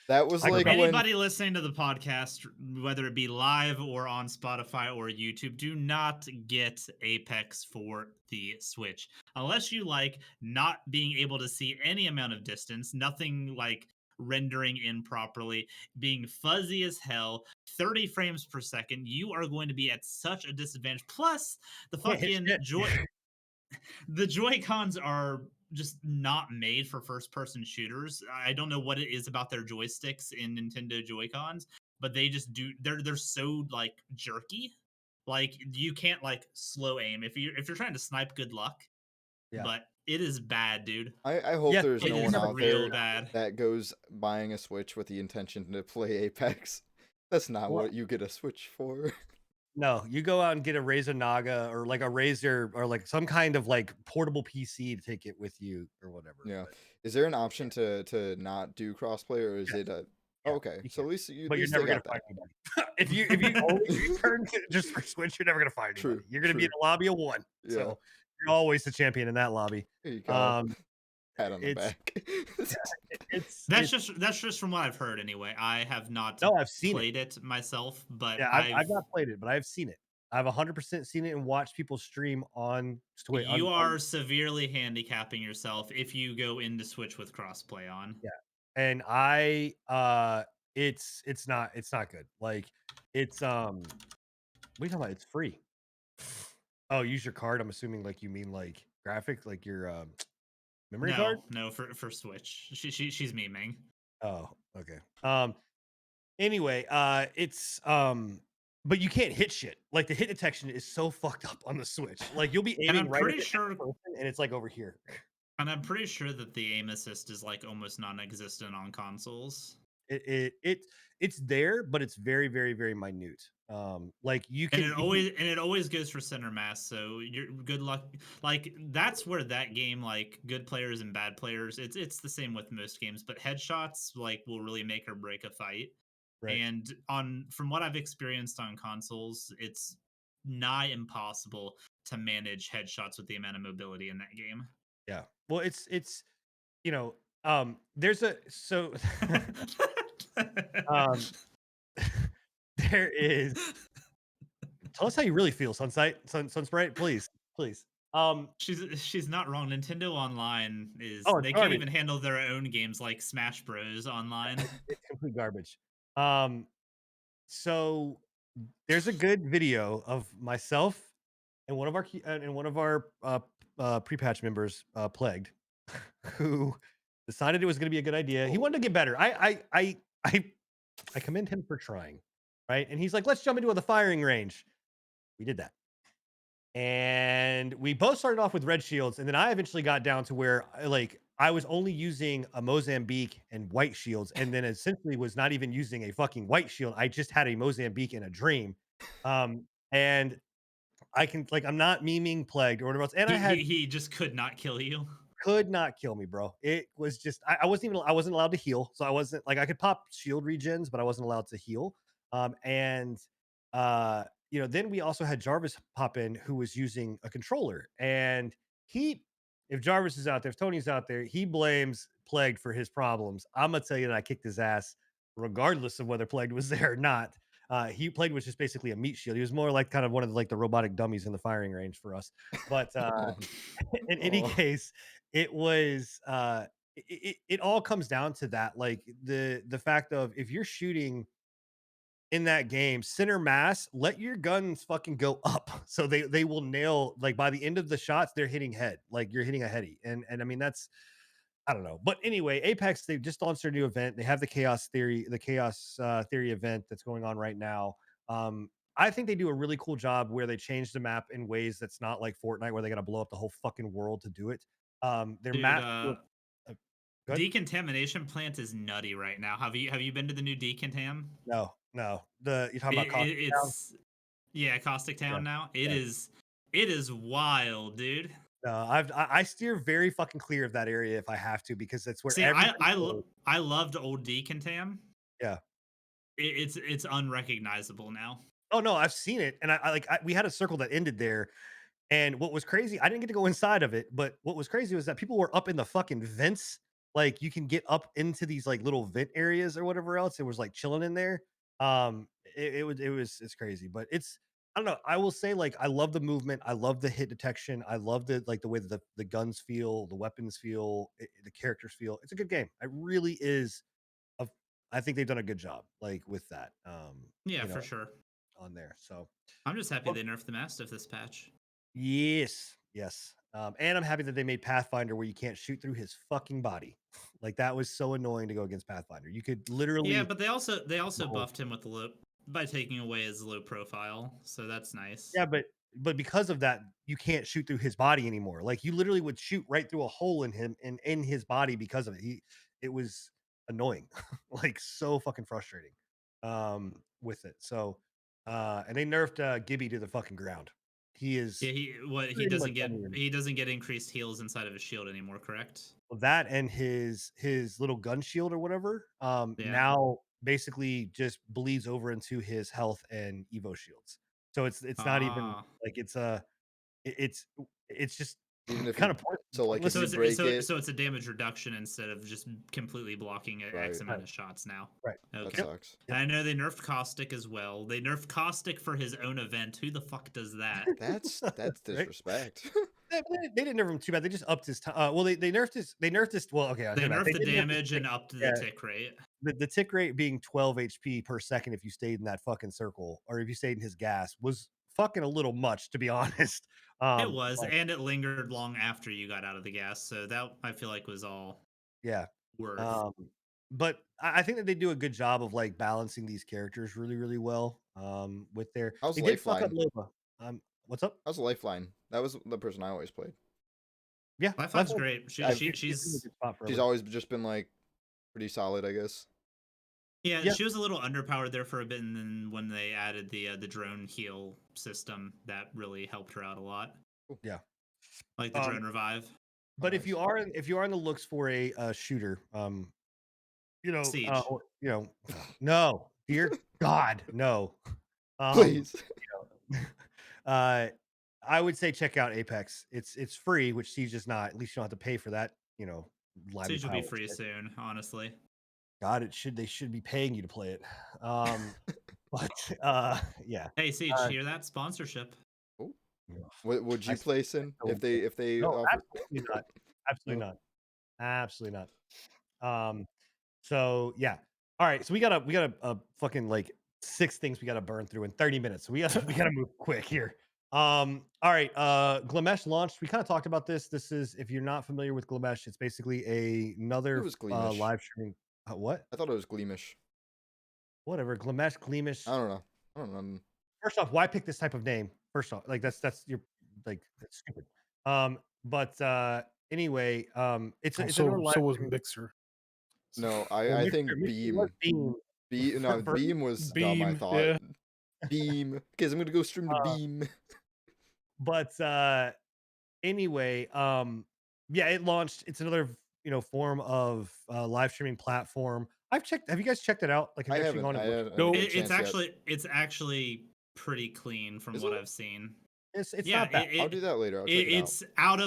that was I could like probably when Anybody listening to the podcast, whether it be live or on Spotify or YouTube, do not get Apex for the Switch. Unless you like not being able to see any amount of distance, nothing like rendering in properly, being fuzzy as hell, 30 frames per second, you are going to be at such a disadvantage. Plus, the can't hit fucking shit. the Joy Cons are just not made for first person shooters. I don't know what it is about their joysticks in Nintendo Joy Cons, but they just do. They're so like jerky. Like you can't like slow aim if you're trying to snipe. Good luck, Yeah. but it is bad, dude. I hope Yes, there's but It no you one is never out get real there bad. that goes buying a Switch with the intention to play Apex. That's not Well, what you get a Switch for. no, you go out and get a Razer Naga or like a Razer or like some kind of like portable PC to take it with you or whatever. Yeah. But Is there an option to not do crossplay, or is yes, it a yeah, okay? you So can. at But you're least they never gonna got find that. anybody. If you only turn to just for Switch, you're never gonna find anybody. True, You're gonna be in true. a lobby of one. Yeah. So you're always the champion in that lobby. There you go. Um, Pat on the it's back. That's just from what I've heard anyway. I have not no, I've seen it. played it myself, but Yeah, I've I've I've not played it, but I've seen it. I've 100% seen it and watched people stream on Twitch. you are severely handicapping yourself if you go into Switch with crossplay on. Yeah, and it's not good. Like it's what are you talking about? It's free. Oh, use your card. I'm assuming like you mean like graphic, like your memory card. No, for Switch. She's memeing. Oh, okay. Anyway, it's but you can't hit shit. Like the hit detection is so fucked up on the Switch. Like you'll be And aiming I'm right at pretty the sure next person, and it's like over here. that the aim assist is like almost non-existent on consoles. It's there, but it's very, very, very minute. Like It always goes for center mass, so you're good luck. Like that's where that game, like good players and bad players, it's the same with most games, but headshots like will really make or break a fight. right. And on from what I've experienced on consoles, it's nigh impossible to manage headshots with the amount of mobility in that game. Yeah. Well, it's there's a so um there is tell us how you really feel, Sunsprite, please, please. She's not wrong. Nintendo Online is Oh, it's they can't garbage. even handle their own games like Smash Bros. Online. It's complete garbage. Um, so there's a good video of myself and one of our pre-patch members, Plagued, who decided it was going to be a good idea. He wanted to get better. I commend him for trying, right? And he's like, let's jump into the firing range. We did that. And we both started off with red shields, and then I eventually got down to where I was only using a Mozambique and white shields, and then essentially was not even using a fucking white shield. I just had a Mozambique and a dream. And I can I'm not memeing Plagued or whatever else. And He just could not kill you. could not kill me, bro. It was just I wasn't allowed to heal. So I wasn't like I could pop shield regens, but I wasn't allowed to heal. And then we also had Jarvis pop in who was using a controller. And if Jarvis is out there, if Tony's out there, he blames Plagued for his problems. I'm gonna tell you that I kicked his ass, regardless of whether Plagued was there or not. He Plagued was just basically a meat shield. He was more like kind of one of the robotic dummies in the firing range for us. But in any Oh. case, it was it all comes down to that, like the fact of if you're shooting in that game center mass, let your guns fucking go up so they will nail, like by the end of the shots they're hitting head, like you're hitting a heady. And I mean that's I don't know. But anyway, Apex, they've just launched their new event. They have the Chaos Theory event that's going on right now. I think they do a really cool job where they change the map in ways that's not like Fortnite, where they got to blow up the whole fucking world to do it. Their Dude, map. Good. decontamination plant is nutty right now. Have you been to the new decontam? No, no. You're talking about It, Coffee it, Town? it's yeah, Caustic Yeah, Town now. It yeah. is it is wild, dude. No, I steer very fucking clear of that area if I have to because that's where See, everything I goes. I loved old decontam. Yeah. It's unrecognizable now. Oh no, I've seen it, and we had a circle that ended there. And what was crazy, I didn't get to go inside of it, but what was crazy was that people were up in the fucking vents. Like you can get up into these like little vent areas or whatever else. It was like chilling in there. It's crazy, but I don't know. I will say like I love the movement. I love the hit detection. I love the way that the guns feel, the weapons feel, the characters feel. It's a good game. It really is. A, I think they've done a good job like with that. Yeah, You know, for sure. on there. So I'm just happy well, they nerfed the Mastiff this patch. yes, yes. And I'm happy that they made Pathfinder where you can't shoot through his fucking body. Like that was so annoying to go against Pathfinder. You could Yeah, literally, but they also no. buffed him with the low by taking away his low profile, so that's nice. Yeah, but because of that, you can't shoot through his body anymore. Like you literally would shoot right through a hole in him and in his body because of it. It was annoying, like so fucking frustrating, with it. So, and they nerfed Gibby to the fucking ground. He is Yeah, he pretty much doesn't get unreal. he doesn't get increased heals inside of his shield anymore, correct? That and his little gun shield or whatever Yeah. now basically just bleeds over into his health and evo shields, so it's not even Ah. like it's just Even if kind you of so like if pointless. So you it's break so it, so it's a damage reduction instead of just completely blocking X right, amount of shots now. Right. that Okay. Yep. sucks. Yep. I know they nerfed Caustic as well. They nerfed Caustic for his own event. Who the fuck does that? That's Right? disrespect. They didn't nerf him too bad. They just upped his time. Well, they nerfed his. They nerfed his. Well, okay, I They take it back. nerfed They the did nerf his damage tick. and upped the Yeah, tick rate. the tick rate being 12 HP per second if you stayed in that fucking circle, or if you stayed in his gas, was fucking a little much to be honest. It was, But and it lingered long after you got out of the gas, so that I feel like was all yeah. worth. Um, but I think that they do a good job of like balancing these characters really, really well. With their How's they did fuck up Lifeline? Loba. What's up? How's Lifeline? That was the person I always played. Yeah, Lifeline's Lifeline. great. I've- She's been in a good spot She's forever. always just been like pretty solid, I guess. Yeah, Yeah. she was a little underpowered there for a bit, and then when they added the drone heal system, that really helped her out a lot. Yeah. Like the drone revive. But Nice. if you are in the looks for a shooter, Siege. no, dear God, no. Please. I would say check out Apex. It's free, which Siege is not. At least you don't have to pay for that. Lively Siege will be Pilot free shit. soon, honestly. God, they should be paying you to play it. But yeah. Hey, Siege, hear that? Sponsorship. Would you play Sin I if they No, offer? absolutely not. Absolutely No? not. Absolutely not. So yeah. All right. So we got a fucking like 6 things we got to burn through in 30 minutes. So we gotta move quick here. All right. Glamesh launched. We kind of talked about this. This is, if you're not familiar with Glamesh, it's basically another It was Gleamish. live streaming. What? I thought it was Gleamish. Whatever. Glamesh, Gleamish. I don't know. First off, why pick this type of name? First off, like that's your like that's stupid. But anyway, it's So another live was stream. Mixer. No, Well, I think Mixer was Beam. No, First- Beam was got my Beam, thought. yeah. Beam. Because I'm gonna go stream to Beam. But anyway, yeah, it launched. It's another form of live streaming platform. Have you guys checked it out? Like, have I you actually haven't. gone I and haven't No. had a It's chance yet. actually pretty clean from Is what it? I've seen. It's Yeah, not bad. I'll do that later. I'll check it out. It's out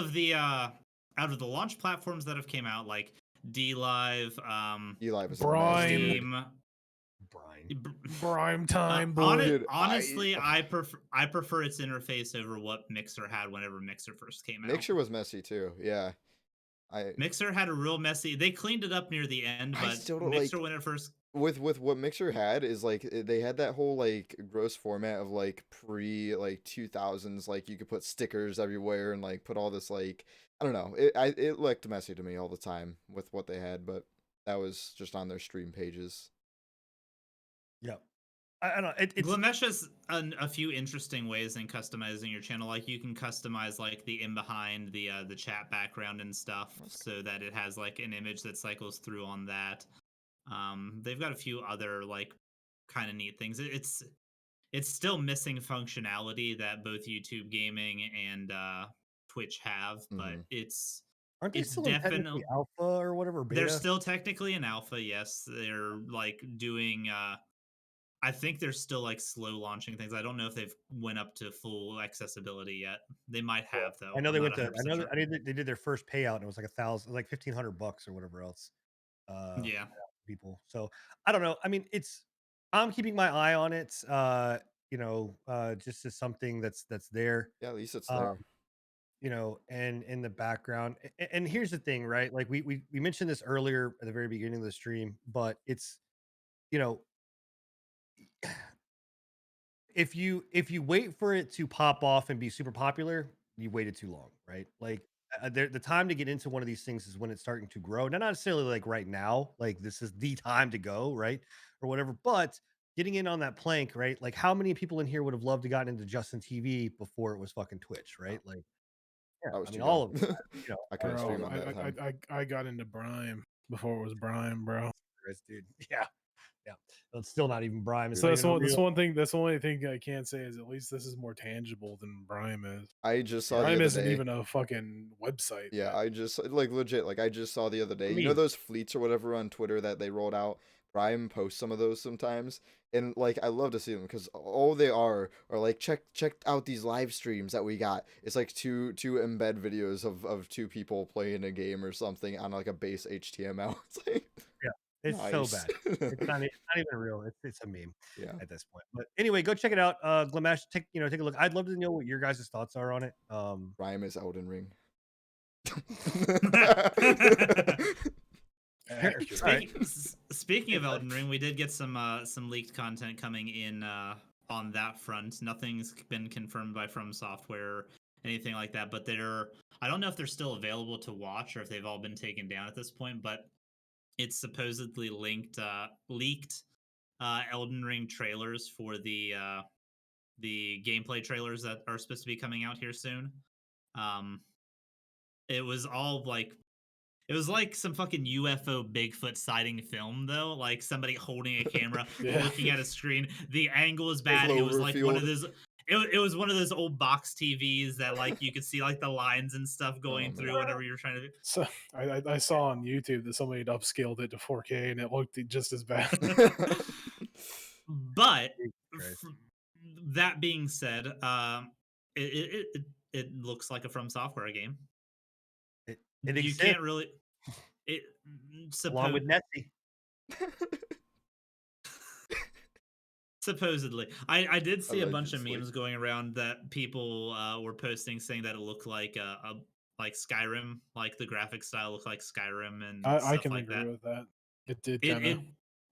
of the launch platforms that have came out, like D Live, Eli was Brime. a mess, dude. Steam. Brian. Prime time, boy. Dude, honestly, I prefer its interface over what Mixer had whenever Mixer first came out. Mixer was messy too. Yeah. Mixer had a real messy. They cleaned it up near the end, I but still don't Mixer like- when it first. with what Mixer had is like they had that whole like gross format of like pre like 2000s, like you could put stickers everywhere and like put all this like I don't know, it looked messy to me all the time with what they had, but that was just on their stream pages. Yep. I don't know. It's Glamesh has a few interesting ways in customizing your channel. Like you can customize like the in behind the chat background and stuff, so that it has like an image that cycles through on that. They've got a few other like kind of neat things. It's still missing functionality that both YouTube Gaming and Twitch have, but Mhm. aren't they it's still in technically definitely alpha or whatever they're beta? still technically in alpha. Yes, they're like doing. I think they're still like slow launching things. I don't know if they've went up to full accessibility yet. They might Yeah. have though. I know I'm they not went to. 100 I percent know. sure. I knew they did their first payout, and it was like like $1,500 or whatever else. Yeah. People. So I don't know. I mean, I'm keeping my eye on it. Just as something that's there. Yeah, at least it's Uh, there. and in the background. And here's the thing, right? Like we mentioned this earlier at the very beginning of the stream, but it's you know if you wait for it to pop off and be super popular, you waited too long, right? Like the time to get into one of these things is when it's starting to grow. Not necessarily like right now, like this is the time to go, right? Or whatever, but getting in on that plank, right? Like how many people in here would have loved to gotten into Justin TV before it was fucking Twitch, right? Like, yeah, I was I too mean, all young. of them, I couldn't Bro, stream on that time. I got into Brime before it was Brime, bro. dude. Yeah, yeah. It's still not even Brime. It's So not that's even one. That's real. one thing. That's the only thing I can say is at least this is more tangible than Brime is. I just saw the Brime other isn't day. even a fucking website. Yeah, I just like legit, like I just saw the other day. I You know mean, those fleets or whatever on Twitter that they rolled out? Prime posts some of those sometimes, and like I love to see them because all they are like check out these live streams that we got. It's like two embed videos of two people playing a game or something on like a base HTML. It's like yeah, it's so nice. bad. It's not even real. It's a meme Yeah, at this point. But anyway, go check it out. Glamash, take a look. I'd love to know what your guys' thoughts are on it. Prime is Elden Ring. Accurate. All right. Speaking of Elden Ring, we did get some leaked content coming in on that front. Nothing's been confirmed by From Software, anything like that. But I don't know if they're still available to watch or if they've all been taken down at this point. But it's supposedly leaked Elden Ring trailers for the gameplay trailers that are supposed to be coming out here soon. Um, it was all like it was like some fucking UFO Bigfoot sighting film, though. Like somebody holding a camera, Yeah. looking at a screen. The angle is bad. It was like one of Cloverfield. those. It was one of those old box TVs that like you could see like the lines and stuff going my through God. whenever you're trying to. So I saw on YouTube that somebody had upscaled it to 4K and it looked just as bad. But Christ. that being said, it looks like a From Software game. It You exists can't really. It along with Nessie. supposedly, I did see a bunch of Allegedly. memes going around that people were posting saying that it looked like like Skyrim, like the graphic style looked like Skyrim and I stuff can like agree that. with that. It did It kind of.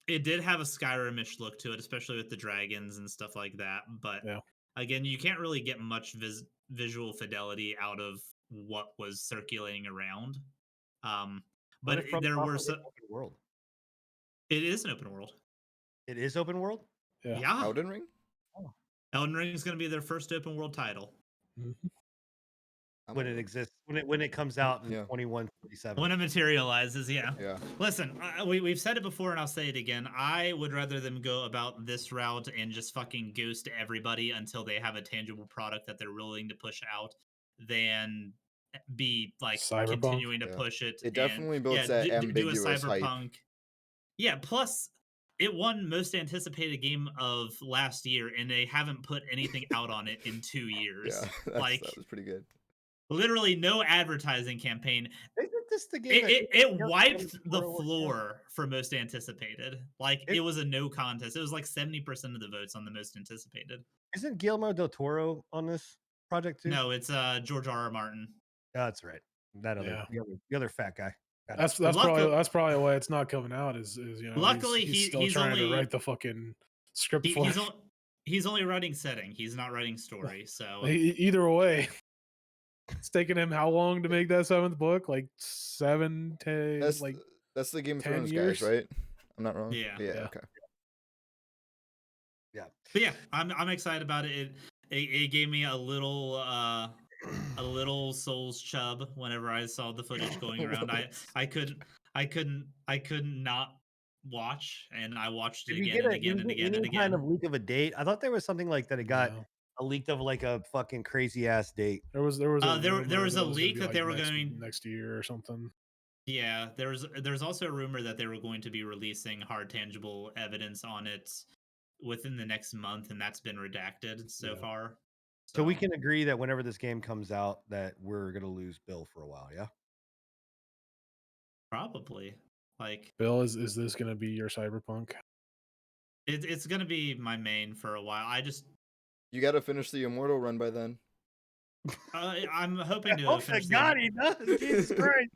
it did have a Skyrim-ish look to it, especially with the dragons and stuff like that. But Yeah. again, you can't really get much visual fidelity out of what was circulating around. What But if From there were Software some. made open world? It is an open world. It is open world. Yeah. Yeah, Elden Ring? Elden Ring is going to be their first open world title. Mhm. When it exists, when it comes out in Yeah. 2147. When it materializes, yeah. Yeah. Listen, we've said it before and I'll say it again. I would rather them go about this route and just fucking ghost everybody until they have a tangible product that they're willing to push out than be like Cyberpunk? continuing to Yeah. push it. It definitely builds that do a ambiguous hype. cyberpunk. Yeah, plus it won most anticipated game of last year, and they haven't put anything out on it in 2 years. Yeah, Like that was pretty good. literally no advertising campaign. Isn't this the game? It wiped the floor for most anticipated. Like It- it was a no contest. It was like 70% of the votes on the most anticipated. Isn't Guillermo del Toro on this project too? No, it's George R.R. Martin. That's right. That other, Yeah. the other fat guy. Got it. That's probably why it's not coming out. Is Luckily, he's still he's trying only- to write the fucking script for it. He's only writing setting. He's not writing story. So Either way, it's taken him how long to make that 7th book? Like 7, 10, That's the Game of 10 Thrones years? guys, right? I'm not wrong. Yeah. Yeah. Yeah. Okay. But yeah, I'm excited about it. It gave me a little Souls chub whenever I saw the footage going around. I couldn't not watch, and I watched it Did we again get and again and again and any kind again. of leak of a date? I thought there was something like that. It got No. a leaked of like a fucking crazy ass date. There was a There rumor was that a it was gonna leak be, that like, they were going. next year or something. Yeah, there's also a rumor that they were going to be releasing hard tangible evidence on it within the next month, and that's been redacted so Yeah. far. So we can agree that whenever this game comes out, that we're gonna lose Bill for a while. Yeah. probably like Bill, is this gonna be your Cyberpunk? it's gonna be my main for a while. You got to finish the Immortal run by then. I'm hoping to Oh, finish thank God he does. Jesus Christ.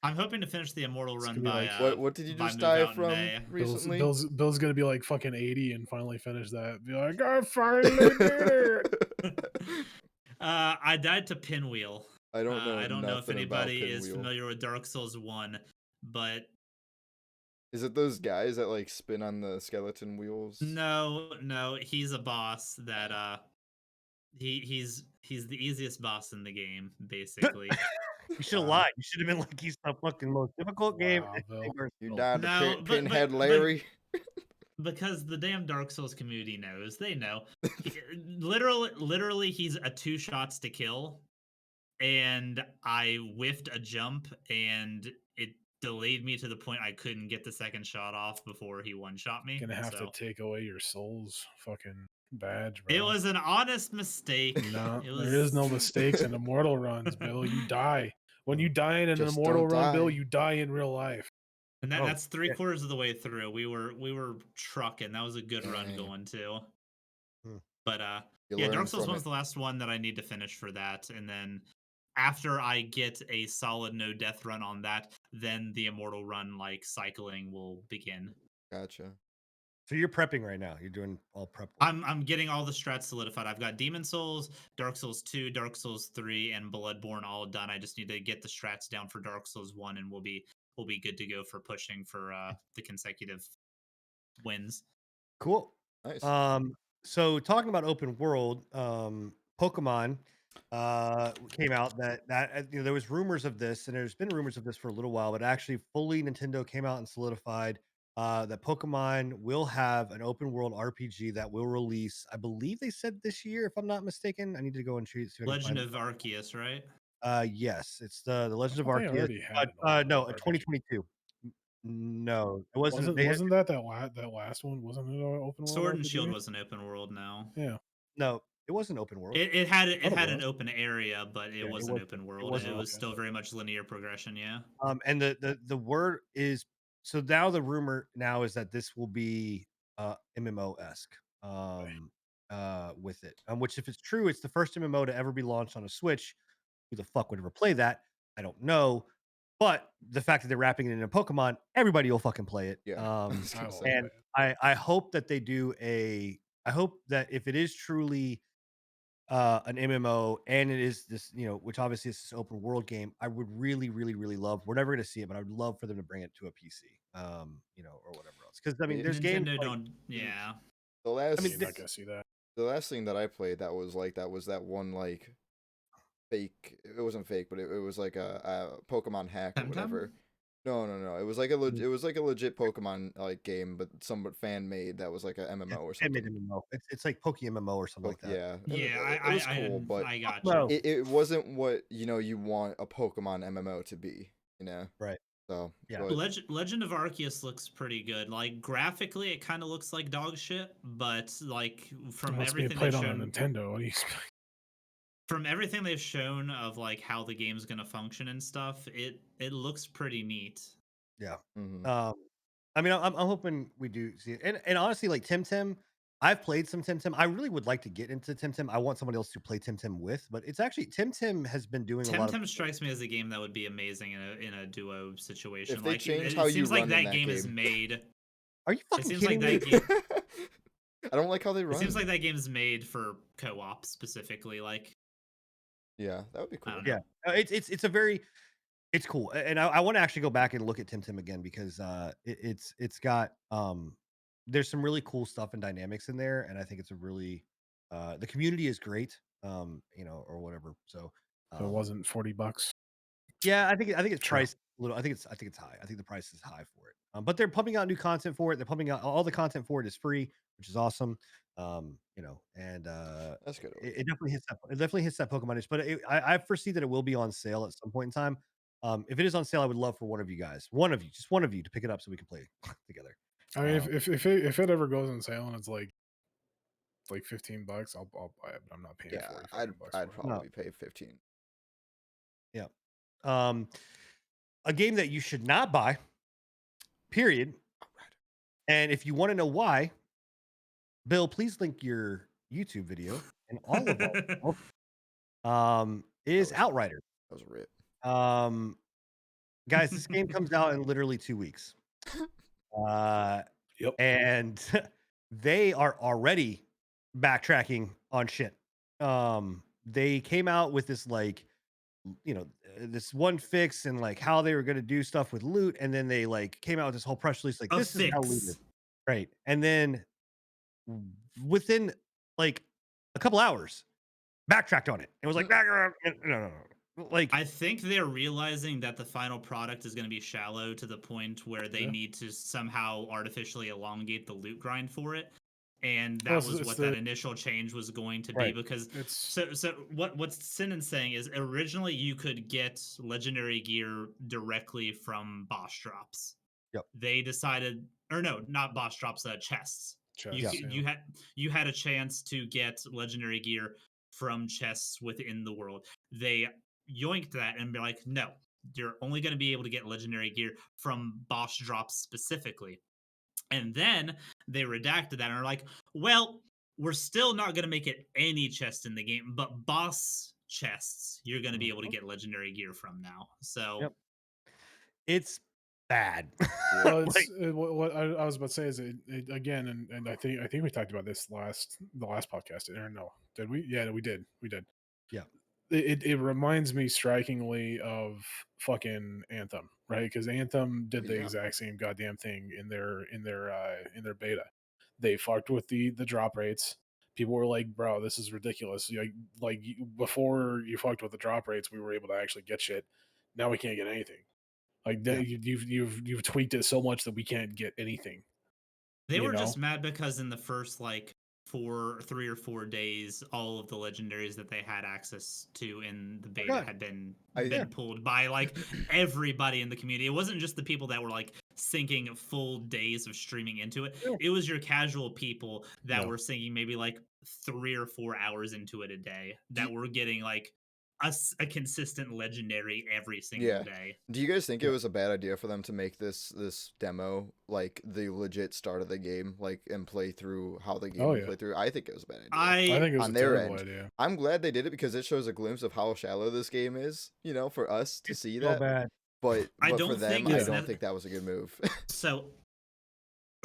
I'm hoping to finish the Immortal It's run gonna be by like- What did you by just move die out in from May. recently? Bill's gonna be like fucking 80 and finally finish that. Be like, I finally did it. I died to Pinwheel. I don't know. I don't know if nothing about anybody is Pinwheel. familiar with Dark Souls 1, but Is it those guys that like spin on the skeleton wheels? no, he's a boss that he's the easiest boss in the game, basically. You should have Wow. lied. You should have been like, he's the fucking most difficult game. Wow, in Bill. Gamer You World." died No, to but- Pinhead but- Larry. Because the damn Dark Souls community knows. They know. Literally, he's a 2 shots to kill, and I whiffed a jump, and it delayed me to the point I couldn't get the second shot off before he one-shot me. Gonna have so. to take away your soul's fucking badge, bro. It was an honest mistake. No, It there is no was- mistakes in immortal runs, Bill. You die. When you die in an Just immortal don't run, Bill, die. you die in real life. And Oh, that's shit. 3/4 of the way through. We were trucking. That was a good run Dang. going too. Hmm. But You yeah, learn Dark Souls from 1's it. the last one that I need to finish for that, and then after I get a solid no death run on that, then the immortal run like cycling will begin. Gotcha. So you're prepping right now. You're doing all prep. work. I'm getting all the strats solidified. I've got Demon Souls, Dark Souls 2, Dark Souls 3, and Bloodborne all done. I just need to get the strats down for Dark Souls 1, and we'll be good to go for pushing for the consecutive wins. Cool. Nice. So talking about open world, Pokemon came out that there was rumors of this, and there's been rumors of this for a little while, but actually fully Nintendo came out and solidified that Pokemon will have an open world RPG that will release. I believe they said this year, if I'm not mistaken. I need to go and see if I can Legend find of Arceus, right? yes, it's the Legend of thought they Arceus. already had an open No, world RPG. 2022. No, it wasn't. Wasn't they had- wasn't that last one? Wasn't it an open world? Sword and RPG? Shield was an open world now. Yeah. no, it wasn't open world. It had Thought it an was. open area, but Yeah, it it wasn't wasn't- open it world. wasn't It was okay. still very much linear progression. Yeah. And the word is, so now the rumor now is that this will be MMO-esque with it. Which, if it's true, it's the first MMO to ever be launched on a Switch. Who the fuck would ever play that? I don't know. But the fact that they're wrapping it in a Pokemon, everybody will fucking play it. Yeah. I was I gonna will say. and play it. I hope that they do I hope that if it is truly an MMO and it is this, which obviously is this open world game, I would really, really, really love. We're never going to see it, but I would love for them to bring it to a PC, or whatever else. Because I mean, there's games. Nintendo like- don't. Yeah. The last, mean, You're not gonna see that. the last thing that I played that was that one like fake. It wasn't fake, but it was like a Pokemon hack or Temtem? whatever. No. It was like a it was like a legit Pokemon like game, but some fan made that was like a MMO or Fan-made something. MMO. It's like Poke MMO or something like that. Yeah. Yeah. It was cool, but I got Bro. you. it wasn't what you want a Pokemon MMO to be. Right. So Yeah. but- Legend of Arceus looks pretty good. Like graphically, it kind of looks like dog shit, but like from Well, it's being everything played they've on a shown, Nintendo. What do you expect? from everything they've shown of like how the game's gonna function and stuff, it looks pretty neat. mhm. I mean, I'm hoping we do see it. And honestly, like Temtem, I've played some Temtem. I really would like to get into Temtem. I want somebody else to play Temtem with, but it's actually Temtem has been doing a lot of. Temtem strikes me as a game that would be amazing in a duo situation. If they like change it how you seems like run in that that game is game. made. Are you fucking seems kidding like me? that game- I don't like how they It run. seems like that game's made for co-op specifically. Like Yeah, that would be cool. don't know. Yeah, it's a very, it's cool, and I want to actually go back and look at Temtem again because it's got there's some really cool stuff and dynamics in there, and I think it's a really the community is great, or whatever. So So it wasn't $40. yeah, I think it's True. priced a little. I think it's high. I think the price is high for it. But they're pumping out new content for it. They're pumping out all the content for it is free, which is awesome. And That's good. it definitely hits that. It definitely hits that Pokemon itch. But I foresee that it will be on sale at some point in time. If it is on sale, I would love for one of you guys, just one of you, to pick it up so we can play together. I mean, if it ever goes on sale and it's like $15, I'll buy it, but I'm not paying Yeah, 40 I'd bucks I'd for it. probably pay 15. Yeah. A game that you should not buy. Period. And if you want to know why, Bill, please link your YouTube video and all of them. Is was- Outriders. That was a rip. Guys, this game comes out in literally 2 weeks. Yep. And they are already backtracking on shit. They came out with this this one fix and like how they were going to do stuff with loot, and then they like came out with this whole press release like A this is how loot fix. is. Right. And then within like a couple hours, backtracked on it. It was like no. Like I think they're realizing that the final product is going to be shallow to the point where they Yeah. need to somehow artificially elongate the loot grind for it. And that Well, was it's what the- that initial change was going to Right. be, because It's so what Sinan's saying is originally you could get legendary gear directly from boss drops. Yep. They decided, or no, not boss drops, chests. chests, You had a chance to get legendary gear from chests within the world. They yoinked that and be like, no, you're only going to be able to get legendary gear from boss drops specifically. And then they redacted that and are like, well, we're still not going to make it any chest in the game, but boss chests you're going to be able to get legendary gear from now. So Yep. It's bad. Well, Like, what I was about to say is again, and I think we talked about this the last podcast. Or no, did we? Yeah, we did. Yeah. It reminds me strikingly of fucking Anthem, right? Because Anthem did the Yeah. exact same goddamn thing in their beta. They fucked with the drop rates. People were like, "Bro, this is ridiculous." Before you fucked with the drop rates, we were able to actually get shit. Now we can't get anything. Like that, you've tweaked it so much that we can't get anything. they You were know? just mad because in the first like 3 or 4 days, all of the legendaries that they had access to in the beta God. had been Yeah. pulled by like everybody in the community. It wasn't just the people that were like sinking full days of streaming into it. Yeah. It was your casual people that Yeah. were sinking maybe like 3 or 4 hours into it a day that were getting like a consistent legendary every single Yeah. day. Do you guys think it was a bad idea for them to make this demo like the legit start of the game, like and play through how the game Oh, would yeah. play through? I think it was a bad idea. I think it was on a their terrible end. idea. I'm glad they did it because it shows a glimpse of how shallow this game is, for us to see so that. bad. But I for don't them, think I it's don't nec- think that was a good move. So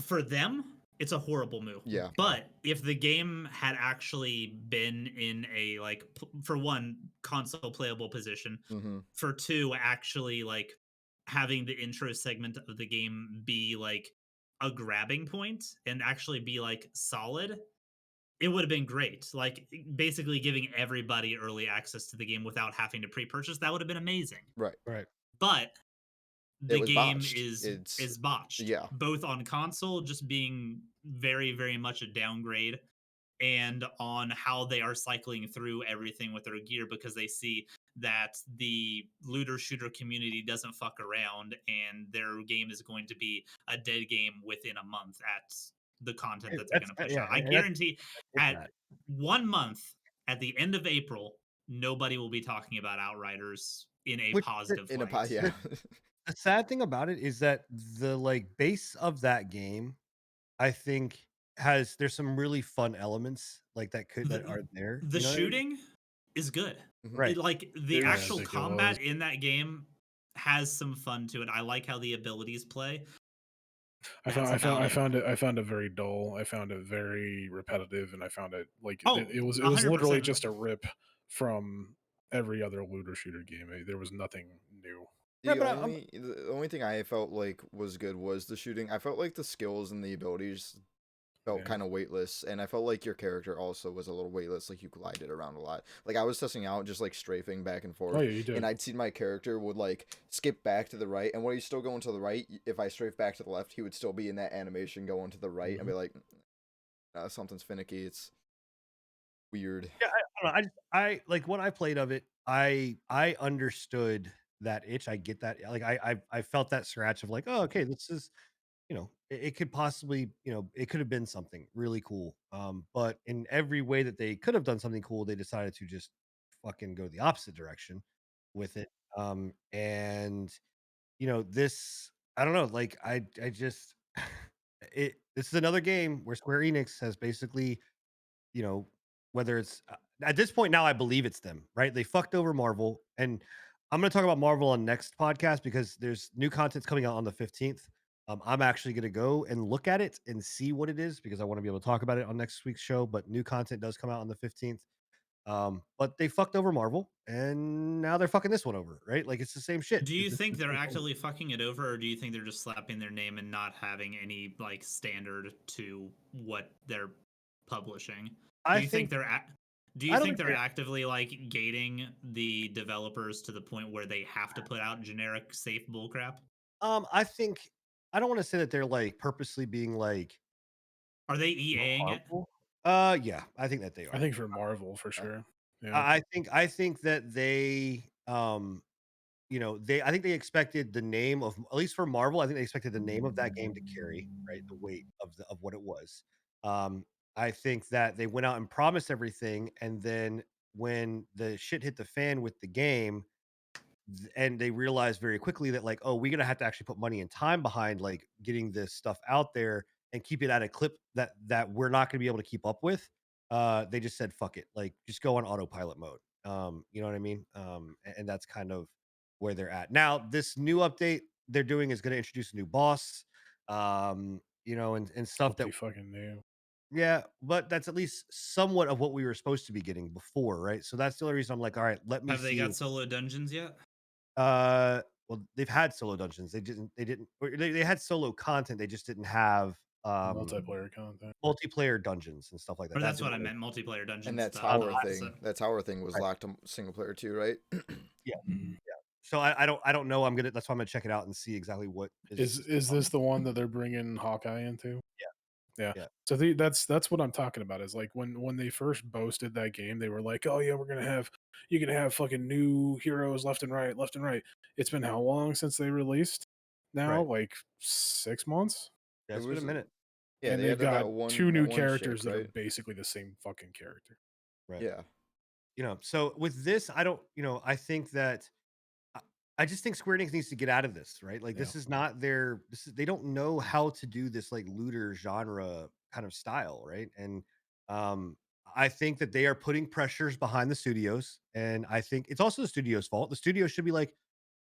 for them, it's a horrible move. Yeah. But if the game had actually been in a like for one, console playable position, hmm for two, actually like having the intro segment of the game be like a grabbing point and actually be like solid, it would have been great. Like basically giving everybody early access to the game without having to pre-purchase, that would have been amazing. Right. But the was game botched. is botched. Yeah. Both on console, just being very, very much a downgrade, and on how they are cycling through everything with their gear because they see that the looter shooter community doesn't fuck around and their game is going to be a dead game within a month at the content that they're going to push out. I guarantee at 1 month at the end of April, nobody will be talking about Outriders in a positive light. Yeah. The sad thing about it is that the like base of that game, I think, there's some really fun elements like that are there. The you know what I mean? shooting is good. Right. Like the Yeah, actual I think it combat was. in that game has some fun to it. I like how the abilities play. I That's found about it very dull. I found it very repetitive, and I found it like Oh, it was literally 100%. just a rip from every other looter shooter game. There was nothing new. Yeah, The but only thing I felt like was good was the shooting. I felt like the skills and the abilities felt Yeah. kind of weightless, and I felt like your character also was a little weightless, like you glided around a lot. Like I was testing out just like strafing back and Oh forth, yeah, you did. and I'd seen my character would like skip back to the right, and when he's still going to the right, if I strafe back to the left, he would still be in that animation going to the right, and be like, something's finicky. It's weird. Yeah, I don't know. I like when I played of it. I understood that itch. I get that. Like I felt that scratch of like, oh, okay, this is it could possibly it could have been something really cool. But in every way that they could have done something cool, they decided to just fucking go the opposite direction with it. And this I don't know. Like I just this is another game where Square Enix has basically you know, whether it's at this point now, I believe it's them, right? They fucked over Marvel, and I'm going to talk about Marvel on next podcast because there's new content's coming out on the 15th. I'm actually going to go and look at it and see what it is because I want to be able to talk about it on next week's show. But new content does come out on the 15th. But they fucked over Marvel, and now they're fucking this one over, right? Like it's the same shit. Do you It's think the they're same thing. actively fucking it over, or do you think they're just slapping their name and not having any like standard to what they're publishing? Do I you think think they're do I you don't think think they're they're actively like gating the developers to the point where they have to put out generic safe bullcrap? I think I don't want to say that they're like purposely being like Are they EAing it? harmful. Yeah, I think that they I are. think for Marvel for sure. Yeah. I think that they I think they expected the name of at least for Marvel, I think they expected the name of that game to carry, right? The weight of what it was. Um I think that they went out and promised everything and then when the shit hit the fan with the game and they realized very quickly that like, oh, we're gonna have to actually put money and time behind like getting this stuff out there and keep it at a clip that we're not gonna be able to keep up with. They just said, fuck it, like just go on autopilot mode. You know what I mean? And that's kind of where they're at. Now, this new update they're doing is gonna introduce a new boss, and stuff Hope that they fucking knew. yeah, but that's at least somewhat of what we were supposed to be getting before, right? So that's the only reason I'm like, all right, let me Have they see. got solo dungeons yet? Well, they've had solo dungeons. They didn't or they had solo content, they just didn't have, Multiplayer content. multiplayer dungeons and stuff like that. Or That that's didn't what I really meant. Multiplayer And dungeons, that the tower opposite. thing, was right, locked to single player too, right? yeah, Mhm. yeah. So I don't know, that's why I'm gonna check it out and see exactly what Is this the one that they're bringing Hawkeye into? Yeah. yeah, So that's what I'm talking about. Is like when they first boasted that game, they were like, "Oh yeah, you're gonna have fucking new heroes left and right, left and right." It's been how long since they released? Now, right. like 6 months, Yeah, It it's been a was minute, yeah, and they they've added got two that new one ship, characters that are right? basically the same fucking character. right. Yeah. So with this, I don't I think that I I just think Square Enix needs to get out of this, right? Like Yeah. this is not their this is they don't know how to do this like looter genre kind of style, right? And um I think that they are putting pressures behind the studios and I think it's also the studio's fault. The studio should be like,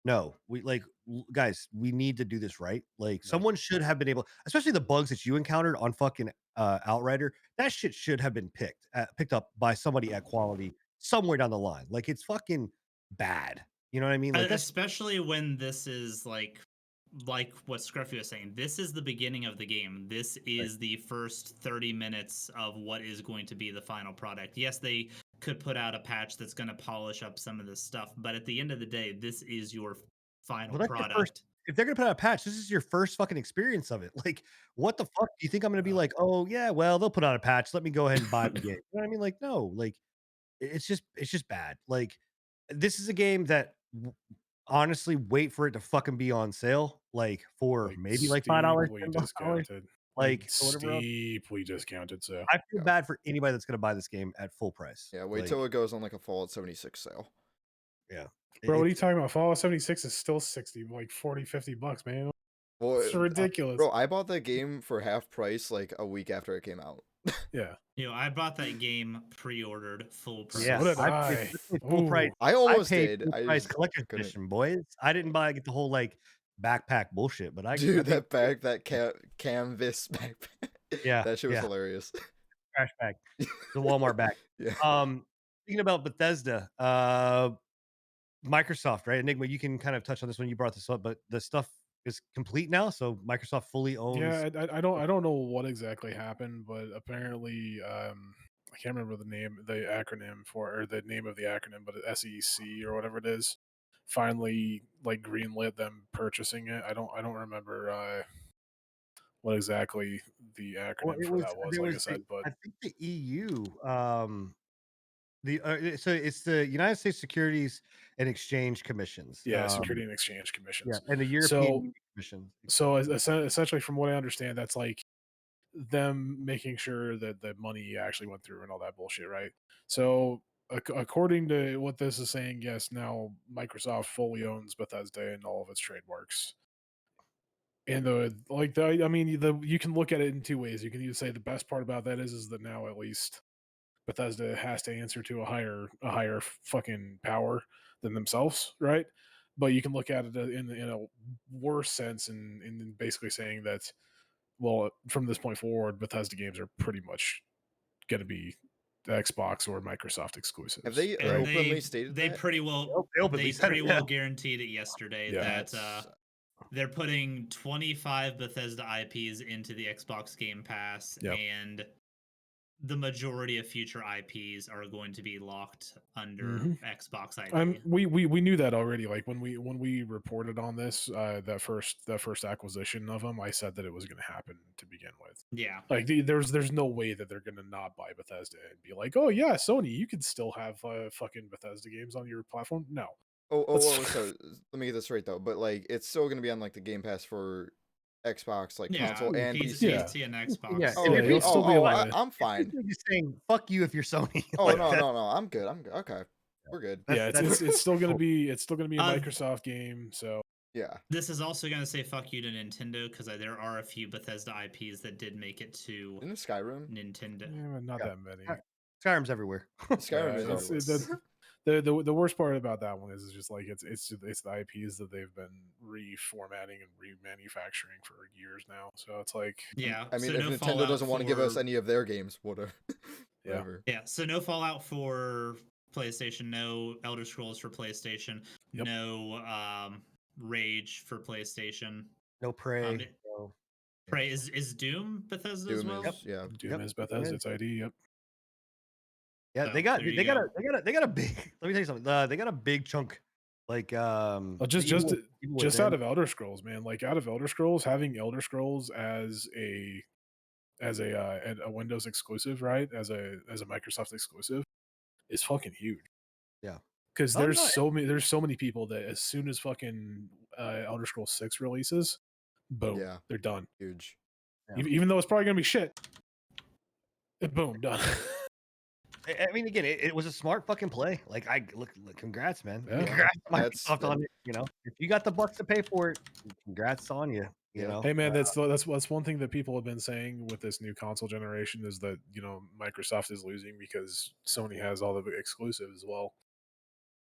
no, we like guys, we need to do this right. Like Yeah. someone should have been able, especially the bugs that you encountered on fucking Outrider, that shit should have been picked up by somebody at quality somewhere down the line. Like it's fucking bad. You know what I mean? Like that's Especially when this is like what Scruffy was saying, this is the beginning of the game. This right, is the first 30 minutes of what is going to be the final product. Yes, they could put out a patch that's going to polish up some of this stuff, but at the end of the day, this is your final well, that's your first. product. If they're gonna put out a patch, this is your first fucking experience of it. Like, what the fuck? Do you think I'm gonna be like, oh yeah, well, they'll put out a patch. Let me go ahead and buy the game. You know what I mean? Like, no, like it's just bad. Like, this is a game that honestly wait for it to fucking be on sale, like for Like maybe like $5, steeply $10, discounted. Like like or whatever else. steeply discounted. So I feel Yeah. bad for anybody that's gonna buy this game at full price. Yeah, wait Like, till it goes on like a Fallout 76 sale. yeah, bro, what are you it's talking about? Fallout 76 is still 60, like 40, $50, man. Well, It's ridiculous. bro, I bought that game for half price like a week after it came out. Yeah. I bought that game pre-ordered full price. yeah. So did I I. paid full price. Ooh. I I almost paid did. full I price just collector's couldn't. edition, boys. I didn't buy the whole like backpack bullshit, but I Dude, paid that bag, that canvas backpack. yeah, That shit was yeah, hilarious. trash bag, the Walmart bag. Yeah. Speaking about Bethesda, Microsoft, right? Enigma, you can kind of touch on this when you brought this up, but the stuff is complete now. So Microsoft fully owns. Yeah, I don't know what exactly happened, but apparently, I can't remember the acronym for, or the name of the acronym, but SEC or whatever it is, finally like greenlit them purchasing it. I don't remember what exactly the Well, acronym it for was that was, there like I was said, but I think the EU. So it's the United States Securities and Exchange Commissions. yeah, Security and Exchange Yeah, Commissions. and the European So Union Commission. essentially, from what I understand, that's like them making sure that the money actually went through and all that bullshit, right? So according to what this is saying, yes, now Microsoft fully owns Bethesda and all of its trademarks. And I mean, you can look at it in two ways. You can either say the best part about that is that now at least Bethesda has to answer to a higher fucking power than themselves, right? But you can look at it in a worse sense, in basically saying that, well, from this point forward, Bethesda games are pretty much going to be Xbox or Microsoft exclusives. Have they And openly stated they that? pretty well They openly they said it, pretty yeah. well guaranteed it yesterday Yeah. that That's they're putting 25 Bethesda IPs into the Xbox Game Pass, Yep. and the majority of future IPs are going to be locked under Mhm. Xbox IP. We knew that already. Like when we reported on this, that first acquisition of them, I said that it was going to happen to begin with. Yeah. Like there's no way that they're going to not buy Bethesda and be like, oh yeah, Sony, you can still have fucking Bethesda games on your platform. No, so let me get this right though. But like, it's still gonna be on like the Game Pass for Xbox, like Yeah, console and PC, PC. and Xbox. Yeah, Oh, Yeah, okay. you'll still be allowed. I'm fine. Basically just saying fuck you if you're Sony. Oh Like, no, that- no, no. I'm good. I'm good. Okay, we're good. Yeah, it's still gonna be a Uh, Microsoft game. So Yeah. This is also going to say fuck you to Nintendo, because there are a few Bethesda IPs that did make it to Isn't it Skyrim? Nintendo. yeah, but not Yeah. that many. Skyrim's everywhere. Skyrim is it's- everywhere. the worst part about that one is just like it's the IPs that they've been reformatting and remanufacturing for years now. So it's like, Yeah. I mean, so if no Nintendo Fallout doesn't want to give us for- any of their games, whatever. Yeah. Whatever. Yeah, so no Fallout for PlayStation, no Elder Scrolls for PlayStation, Yep. no Rage for PlayStation. No Prey. it- no. Prey is Doom Bethesda as Doom well? is yeah. Doom Yep. is Bethesda's ID. Yep. Yeah, So, they got there you they got go. a big. Let me tell you something. They got a big chunk, like Just evil out of Elder Scrolls, man. Like out of Elder Scrolls, having Elder Scrolls as a Windows exclusive, right? As a Microsoft exclusive, is fucking huge. Yeah. Because Oh, no, there's so many people that as soon as fucking Elder Scrolls 6 releases, boom, Yeah. they're done. Huge. Yeah. Even though it's probably gonna be shit, boom, done. I mean, again, it was a smart fucking play. Like, look, congrats, man. Yeah. Congrats, That's- Microsoft, on it. You know, if you got the bucks to pay for it, congrats on you. You Yeah. know, Hey man, that's one thing that people have been saying with this new console generation is that, you know, Microsoft is losing because Sony has all the exclusives as well.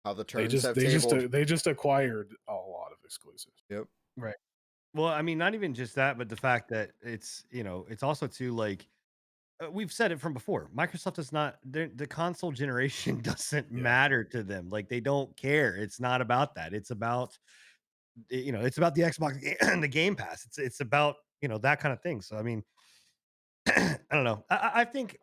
How the They turns have tabled. they just acquired a lot of exclusives. Yep. well, I mean, not even just that, but the fact that it's, you know, it's also too, like, we've said it from before. Microsoft is not the console generation doesn't Yeah. matter to them. Like, they don't care. It's not about that. It's about, you know, it's about the Xbox and the Game Pass. It's about, you know, that kind of thing. So I mean, I don't know. I think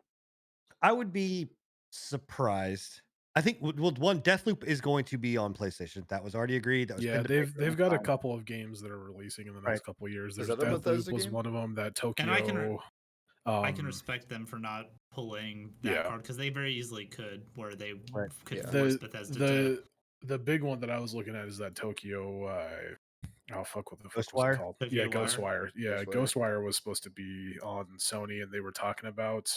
I would be surprised. I think one Deathloop is going to be on PlayStation. That was already agreed. That was Yeah, pinned to paper. they've got a couple of games that are releasing in the next Right. couple of years. Is There's that a Deathloop Bethesda was game? one of them. That Tokyo. And I can um, respect them for not pulling that yeah. card, because they very easily could, where they Right. could Yeah. force Bethesda to the big one that I was looking at is that Tokyo. Oh fuck! What the fuck was Ghostwire? it called? Tokyo Yeah, Ghostwire. Yeah, Ghostwire. Ghostwire was supposed to be on Sony, and they were talking about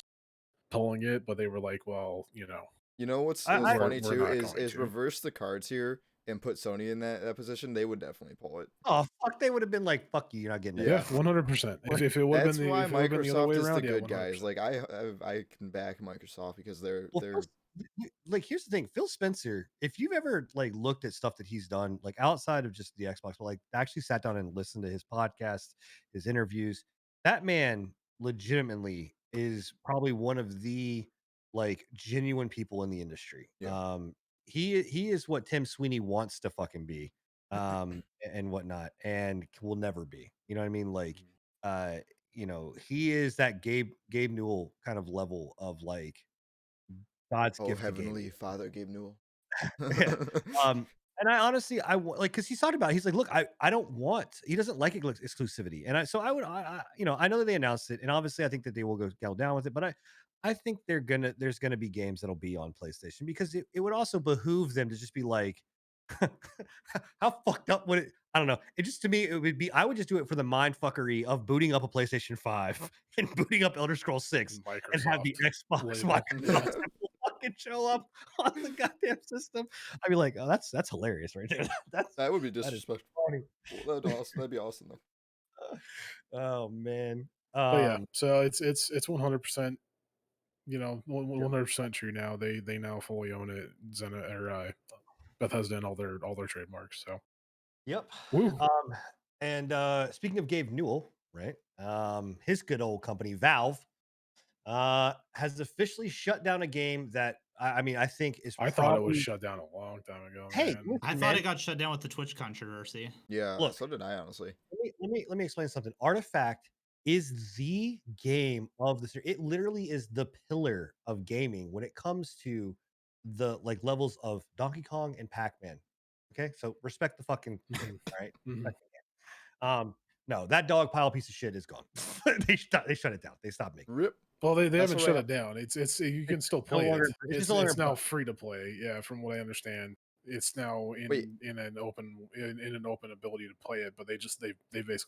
pulling it, but they were like, "Well, you know, You know what's I- what's I- funny We're too not is going to. reverse the cards here and put Sony in that position. They would definitely pull it. Oh fuck! They would have been like, "Fuck you, you're not getting it." yeah, 100%." If it would have That's been why if it would've been the other Microsoft way is around, the yeah, good guys. 100%. Like I can back Microsoft because they're Like, here's the thing, Phil Spencer, if you've ever like looked at stuff that he's done, like outside of just the Xbox, but like actually sat down and listened to his podcast, his interviews, that man legitimately is probably one of the like genuine people in the industry. Yeah. He is what Tim Sweeney wants to fucking be. and whatnot, and will never be. You know what I mean? Like, he is that Gabe Newell kind of level of like God's Oh, gift to gaming. Heavenly Father Gabe Newell. Yeah. And I honestly, like, because he's talked about it, he's like, look, I don't want, he doesn't like exclusivity. And so I would, I know that they announced it, and obviously I think that they will go down with it, but I think there's gonna be games that'll be on PlayStation, because it would also behoove them to just be like, how fucked up would it, I don't know. It just, to me, it would be, I would just do it for the mind fuckery of booting up a PlayStation 5 and booting up Elder Scrolls 6 and have the Microsoft Xbox label. Microsoft symbol fucking show up on the goddamn system. I'd be like, oh, that's hilarious right there. That would be That is disrespectful. funny. That'd be awesome though. Oh man. But yeah, so it's 100%, 100% true now. They now fully own it. Bethesda and all their trademarks. So Yep. woo. And speaking of Gabe Newell, right? His good old company, Valve, has officially shut down a game that I mean, I think is I thought it was probably, shut down a long time ago. Hey, man. listen, I man, thought it got shut down with the Twitch controversy. Yeah, Look. so did I honestly. let me explain something. Artifact is the game of the series. It literally is the pillar of gaming when it comes to the like levels of Donkey Kong and Pac-Man. Okay, so respect the fucking game, right? Mhm. Respect the game. No, that dog pile piece of shit is gone. they shut it down. They stopped making it. Rip. Well, they That's haven't what shut I- it down. It's you can It's still no play longer- it. it's It's no longer now bug. free to play. Yeah, from what I understand, it's now Wait. in an open ability to play it. But they basically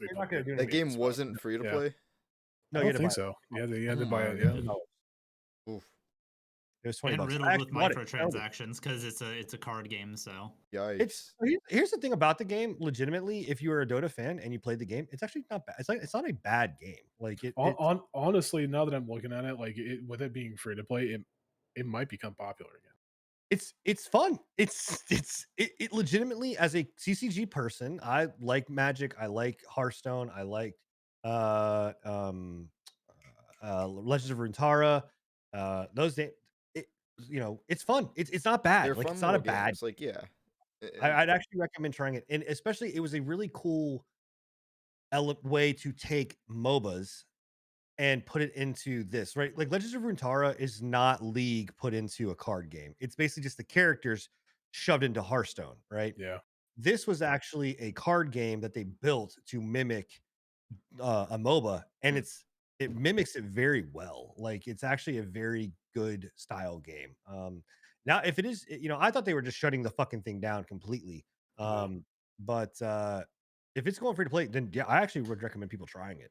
They're not put gonna it do in That anything. game spot. wasn't free to Yeah. play. I No, you don't had to think buy it. so. Yeah, they had Oh to buy my it. Yeah. God. Oof. It was $20. And I riddled actually with bought it. I owned it. microtransactions because it's a card game. So Yikes. Here's the thing about the game. Legitimately, if you were a Dota fan and you played the game, it's actually not bad. It's not a bad game. Like Honestly, now that I'm looking at it, like with it being free to play, it might become popular again. it's fun. It legitimately, as a CCG person, I like Magic. I like Hearthstone. I like Legends of Runeterra. Those it, it's fun. It's not bad. They're Like, fun it's not a little bad. games. Like, yeah. I'd actually recommend trying it, and especially it was a really cool way to take MOBAs and put it into this, right? Like, Legends of Runeterra is not League put into a card game. It's basically just the characters shoved into Hearthstone, right? Yeah. This was actually a card game that they built to mimic a MOBA, and it mimics it very well. Like, it's actually a very good style game. Now, if it is, I thought they were just shutting the fucking thing down completely. But if it's going free to play, then yeah, I actually would recommend people trying it.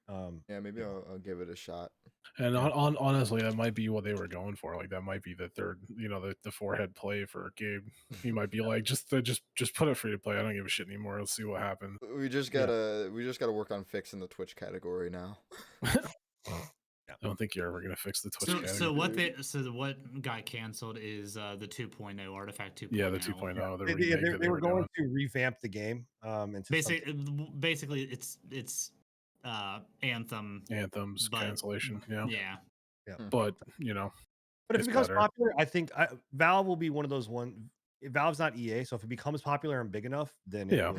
Yeah, maybe I'll give it a shot. And honestly, that might be what they were going for. Like, that might be the third, the forehead play for Gabe. He might be like, just put it free to play. I don't give a shit anymore. Let's see what happens. We just gotta work on fixing the Twitch category now. I don't think you're ever gonna fix the Twitch category. So what got canceled is the 2.0 Artifact 2.0. Yeah, the 2.0. The They, remake that they were going doing. to revamp the game. Into something. Basically, it's Anthem's but, cancellation. Yeah. Yeah. But But if it's it becomes better. popular, I think Valve will be one of those Valve's not EA, so if it becomes popular and big enough, then it Yeah.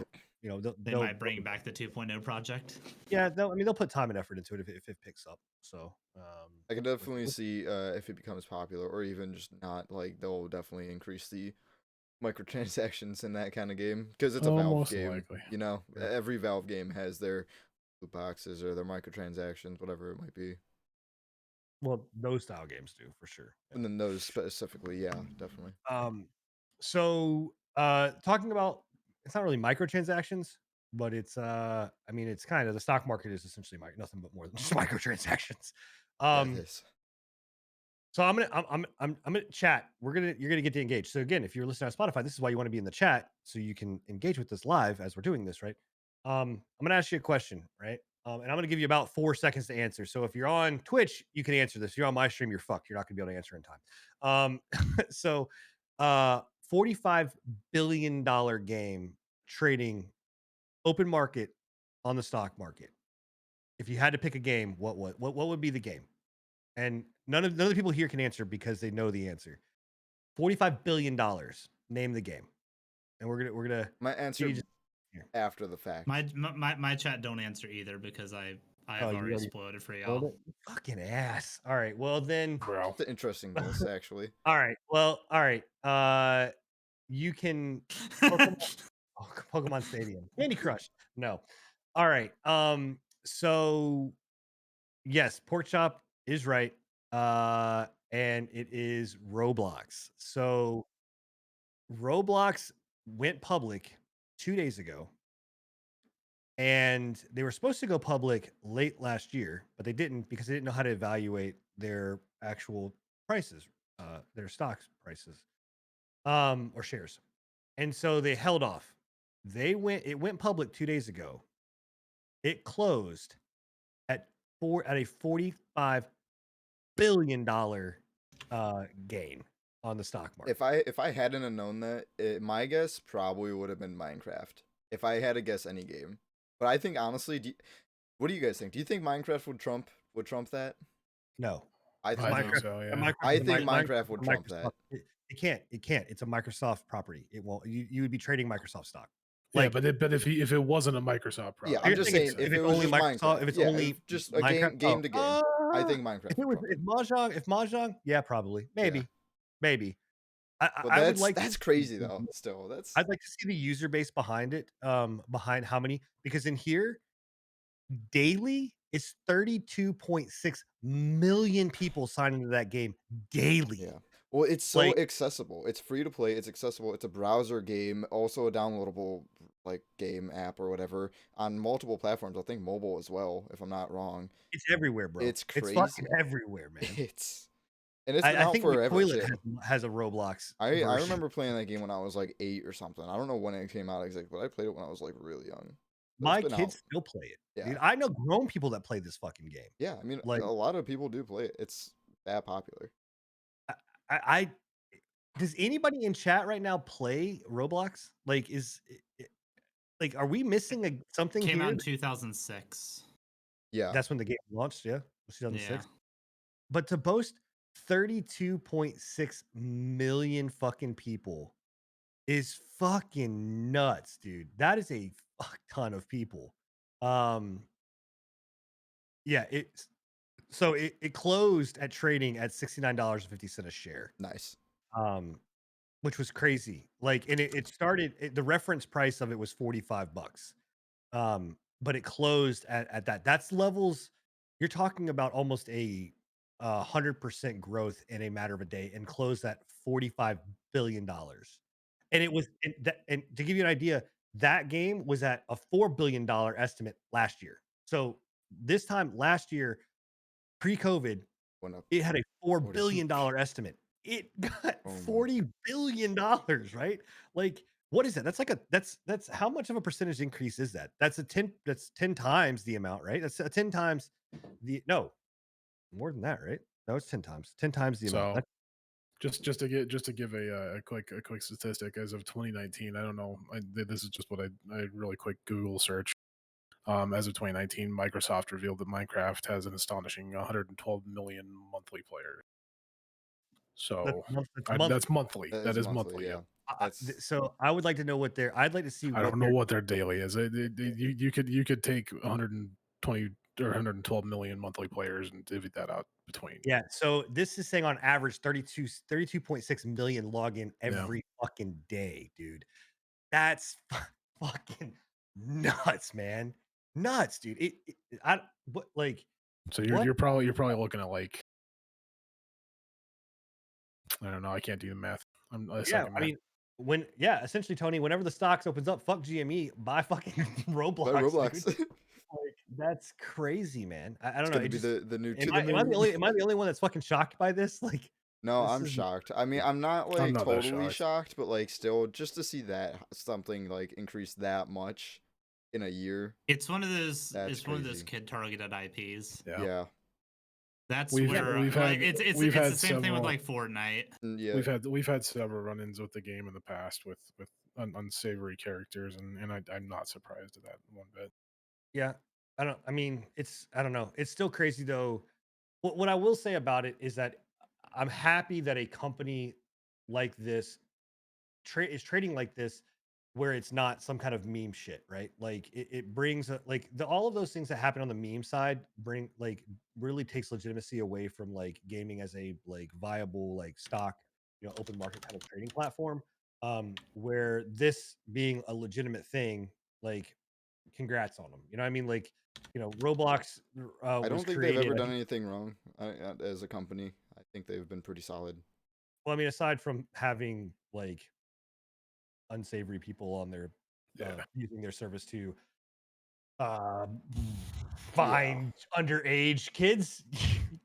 will, they might bring back the 2.0 project. Yeah, they'll put time and effort into it if it picks up. So I can definitely see if it becomes popular, or even just not, like, they'll definitely increase the microtransactions in that kind of game, because it's a Valve most game. likely. Yeah. Every Valve game has their loot boxes or their microtransactions, whatever it might be. Well, those style games do for sure. Yeah. And then those specifically, yeah, definitely. So talking about, it's not really microtransactions, but it's it's kind of, the stock market is essentially nothing but more than just microtransactions. Yeah, it is. So I'm gonna chat. You're gonna get to engage. So again, if you're listening on Spotify, this is why you want to be in the chat, so you can engage with us live as we're doing this, right? I'm gonna ask you a question, right? And I'm gonna give you about 4 seconds to answer. So if you're on Twitch, you can answer this. If you're on my stream, you're fucked. You're not gonna be able to answer in time. So $45 billion game trading open market on the stock market. If you had to pick a game, what would be the game? And none of the people here can answer because they know the answer. $45 billion. Name the game. And we're gonna My answer here. after the fact. My chat don't answer either because I've Oh, you already already spoiled it for spoiled y'all. it? You fucking ass. All right. Well then. Bro. It's an interesting list, actually. All right. Well. All right. You can Pokemon, oh, Pokemon Stadium, Candy Crush. No. All right. So yes, Pork Chop is right. And it is Roblox. So Roblox went public 2 days ago, and they were supposed to go public late last year, but they didn't because they didn't know how to evaluate their actual prices, their stocks prices, or shares. And so they held off. It went public 2 days ago. It closed at a $45 billion gain on the stock market. If I hadn't have known that, my guess probably would have been Minecraft. If I had to guess any game, but I think honestly, what do you guys think? Do you think Minecraft would trump that? No, I I think think so, yeah. I think Minecraft would trump that. It can't. It can't. It's a Microsoft property. It won't. You would be trading Microsoft stock. Yeah, Like, but if it wasn't a Microsoft product, Yeah, I'm you're just saying saying if if it's it was only just Microsoft, Minecraft, if it's yeah, only if just a Minecraft, game to game, I think Minecraft if would it was trump it. if Mahjong, yeah, probably, maybe. But I would like that's crazy though. Still, that's I'd like to see the user base behind it, behind how many, because in here daily it's 32.6 million people sign into that game daily. yeah. Well, it's so Like, accessible. It's free to play. It's accessible. It's a browser game, also a downloadable like game app or whatever on multiple platforms. I think mobile as well, if I'm not wrong. it's everywhere, bro. It's It's crazy. fucking everywhere, man. It's been I out think the forever toilet too. has a Roblox I version. remember playing that game when I was like 8 or something. I don't know when it came out exactly, but I played it when I was like really young. So My it's been kids out. still play it. Yeah. Dude, I know grown people that play this fucking game. Yeah, I mean, Like, a lot of people do play it. It's that popular. I does anybody in chat right now play Roblox? Like, like, are we missing something Came here? out in 2006. Yeah. That's when the game launched, yeah, 2006. Yeah. But to boast 32.6 million fucking people is fucking nuts, dude. That is a fuck ton of people. Yeah, it closed at trading at $69.50 a share. Nice. Which was crazy. Like, and it started, the reference price of it was $45. But it closed at that. That's levels. You're talking about almost a 100% growth in a matter of a day, and closed at $45 billion. And it was, and to give you an idea, that game was at a $4 billion estimate last year. So this time last year, pre-COVID, Went up. it had a $4 40. billion estimate. It got Oh my. $40 billion, right? Like, what is that? That's like that's how much of a percentage increase is that? That's 10 times the amount, right? That's 10 times no, more than that, right? No, it's 10 times. 10 times the amount. So That's, just to give a quick statistic as of 2019. I don't know. This is just what I really quick Google search. As of 2019, Microsoft revealed that Minecraft has an astonishing 112 million monthly players. So that's monthly. That is monthly. Yeah. So I would like to know what I'd like to see. I don't know what their daily is. You could take 120 or 112 million monthly players and divvy that out between. Yeah, so this is saying on average 32.6 million login every fucking day, dude. That's fucking nuts, man. Nuts, dude. So you're probably looking at like, I don't know. I can't do the math. Yeah, I mean, essentially, Tony, whenever the stocks opens up, fuck GME, buy fucking Roblox. But Roblox. Dude. Like, that's crazy, man. I don't It's know. gonna be the new. Am I the only one that's fucking shocked by this? Like, No, this I'm is- shocked. I mean, I'm not like I'm not that totally shocked. shocked, but like still, just to see that something like increase that much in a year. It's one of those. That's It's one of those crazy. kid targeted IPs. Yeah. That's We've where had- it's we've had the same thing with several- like Fortnite. Yeah. We've had several run-ins with the game in the past with unsavory characters, and I'm not surprised at that one bit. Yeah, I don't know. It's still crazy though. What I will say about it is that I'm happy that a company like this is trading like this, where it's not some kind of meme shit, right? Like it brings all of those things that happen on the meme side bring like really takes legitimacy away from like gaming as a like viable like stock, open market kind of trading platform. Where this being a legitimate thing, like congrats on them. You know what I mean? Like, Roblox I was don't think they've created. ever I done think, anything wrong as a company. I think they've been pretty solid. well, I mean, aside from having like unsavory people on their Yeah. using their service to uh, Yeah. find underage kids,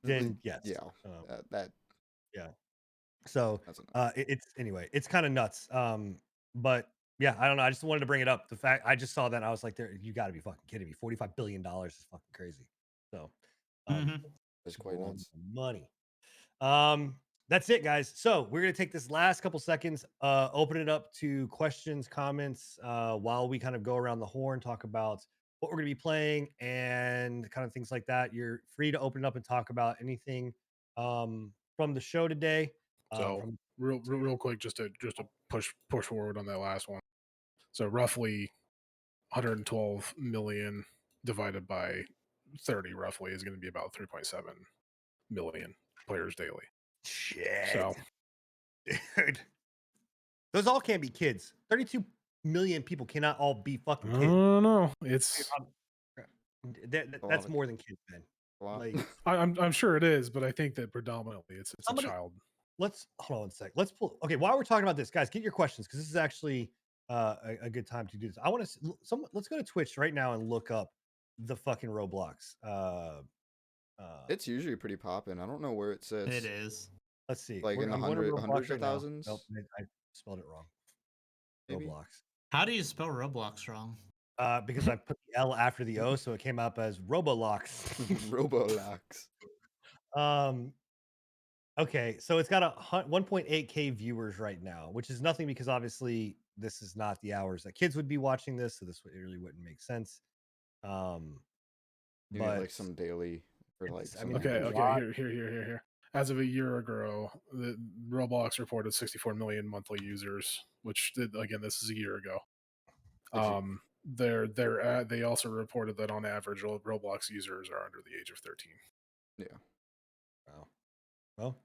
then yes. Yeah. That Yeah. So that's enough. it's anyway, it's kind of nuts. But yeah, I don't know. I just wanted to bring it up. The fact I just saw that and I was like, there, you got to be fucking kidding me. $45 billion is fucking crazy. So Mhm. It's Super quite Bowl nuts. money. That's it, guys. So we're gonna take this last couple seconds, open it up to questions, comments, while we kind of go around the horn, talk about what we're gonna be playing and kind of things like that. You're free to open it up and talk about anything from the show today. So From real quick, just to push forward on that last one. So roughly 112 million divided by 30 roughly is going to be about 3.7 million players daily. shit, So dude, those all can't be kids. 32 million people cannot all be fucking kids. no, it's That's more than kids, man. A lot. Like, I'm sure it is, but I think that predominantly it's Somebody- a child. let's hold on one sec. Let's pull. Okay, while we're talking about this, guys, get your questions because this is actually a good time to do this. I want to. Let's go to Twitch right now and look up the fucking Roblox. It's usually pretty popping. I don't know where it says. It is. Let's see. Like in the I'm going to Roblox hundreds of right now. thousands? Nope, I spelled it wrong. Maybe? Roblox. How do you spell Roblox wrong? Because I put the L after the O, so it came up as Robolox. Robolox. Okay, so it's got a 1.8K viewers right now, which is nothing because obviously this is not the hours that kids would be watching this, so this really wouldn't make sense. You But need like some daily for like. I mean, Okay, a okay, lot. here. As of a year ago, the Roblox reported 64 million monthly users, which again, this is a year ago. They also reported that on average, Roblox users are under the age of 13. Yeah. Wow. Well,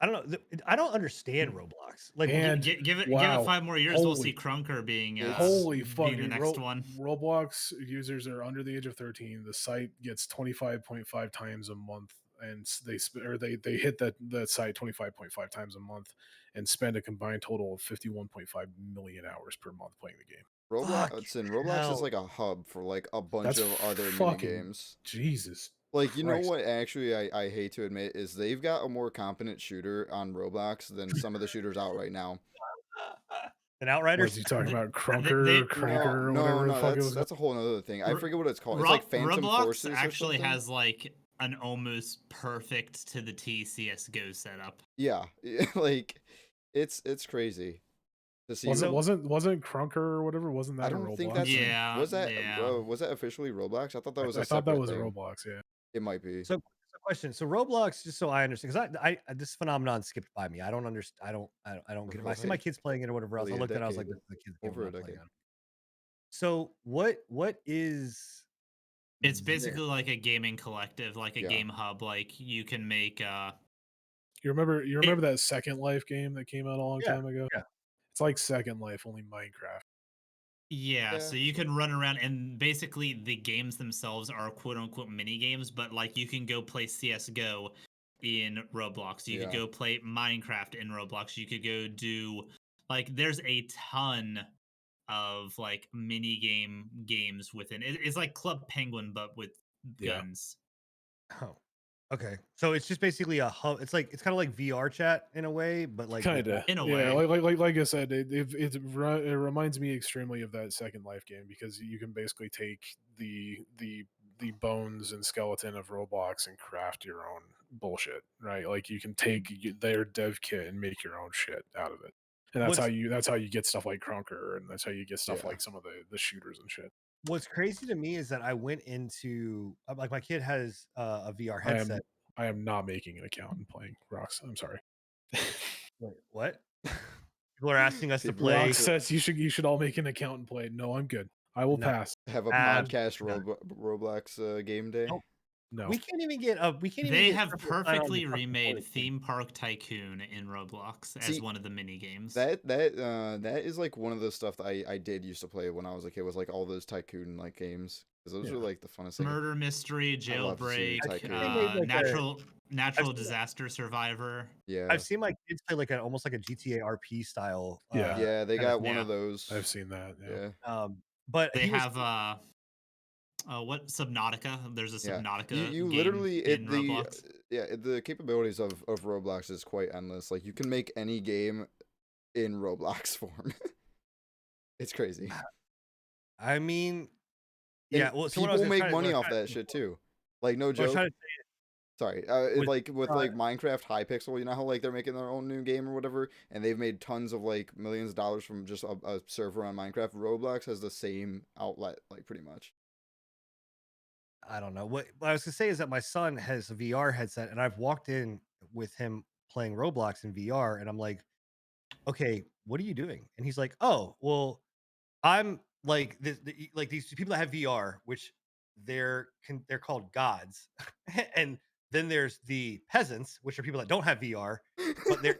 I don't know. I don't understand Roblox. Like, And Give it wow, 5 more years, we'll see holy- Krunker being Holy being fucking the next one. Roblox users are under the age of 13. The site gets 25.5 times a month, and they hit that site 25.5 times a month and spend a combined total of 51.5 million hours per month playing the game. Roblox is like a hub for like a bunch That's of other mini fucking- games. Jesus. Like, you know Christ. what, actually, I hate to admit, is they've got a more competent shooter on Roblox than some of the shooters out right now. an Outriders. Was he talking about they- Cranker or whatever the fuck it was? That's a whole other thing. I Ro- forget what it's called. It's like Phantom Roblox Forces actually or something. has like an almost perfect to the T CS:GO setup. Yeah, like it's crazy to see. Wasn't Crunker or whatever? Wasn't that I a don't Roblox? think that's Yeah, was that yeah. was that officially Roblox? I thought that was I a thought that separate was thing. Roblox. Yeah. It might be. So question. So Roblox, just so I understand, because I this phenomenon skipped by me. I don't understand. I don't get it. I see my Right. kids playing it or whatever else. Really I a looked at it. I was like, decade. the kids Over game a I'm not playing decade. on. So what is? It's there? basically like a gaming collective, like a Yeah. game hub. Like you can make You remember that Second Life game that came out a long Yeah, time ago? yeah. It's like Second Life, only Minecraft. Yeah, so you can run around and basically the games themselves are quote unquote mini games, but like you can go play CS:GO in Roblox. You could Yeah. go play Minecraft in Roblox. You could go do like there's a ton of like mini games within it's like Club Penguin but with Yeah. guns. Oh, okay. So it's just basically a hub. It's kind of like VR chat in a way, but like Kind of, In a yeah. way. Like I said, it reminds me extremely of that Second Life game because you can basically take the bones and skeleton of Roblox and craft your own bullshit, right? Like you can take their dev kit and make your own shit out of it, and that's how you get stuff like Crunker, and that's how you get stuff Yeah. like some of the shooters and shit. What's crazy to me is that I went into like my kid has a VR headset. I am not making an account and playing Rocks. I'm sorry. Wait, what? People are asking us to People play. Rock says you should all make an account and play. No, I'm good. I will No. pass. Have a Abs- podcast no. Roblox game day. Nope. No. We can't even get we can't even They get have Triple to sign on to perfectly fucking remade play. Theme Park Tycoon in Roblox as See, one of the mini games. That is like one of the stuff that I did used to play when I was a kid, was like all those tycoon like games, because those were Yeah. like the funnest thing. Murder mystery, I love seeing jailbreak, Tycoon. They made, like, natural I've seen- disaster survivor. Yeah, I've seen my kids play like almost like a GTA RP style. Yeah. yeah, they kinda got one yeah. of those. I've seen that. Yeah. Yeah, But They he was- have what Subnautica? There's a yeah. Subnautica You game literally in Roblox. the capabilities of Roblox is quite endless. Like you can make any game in Roblox form. It's crazy. I mean, And yeah. Well, so what I was people gonna make try- what I money was off trying- that shit too. Like no what I was joke. trying to say Sorry, with, like with like Minecraft Hypixel, you know how like they're making their own new game or whatever, and they've made tons of like millions of dollars from just a server on Minecraft. Roblox has the same outlet, like pretty much. I don't know what I was gonna say is that my son has a VR headset, and I've walked in with him playing Roblox in VR, and I'm like, okay, what are you doing? And he's like, oh, well, I'm like like these people that have VR, which they're called gods, and then there's the peasants, which are people that don't have VR, but they're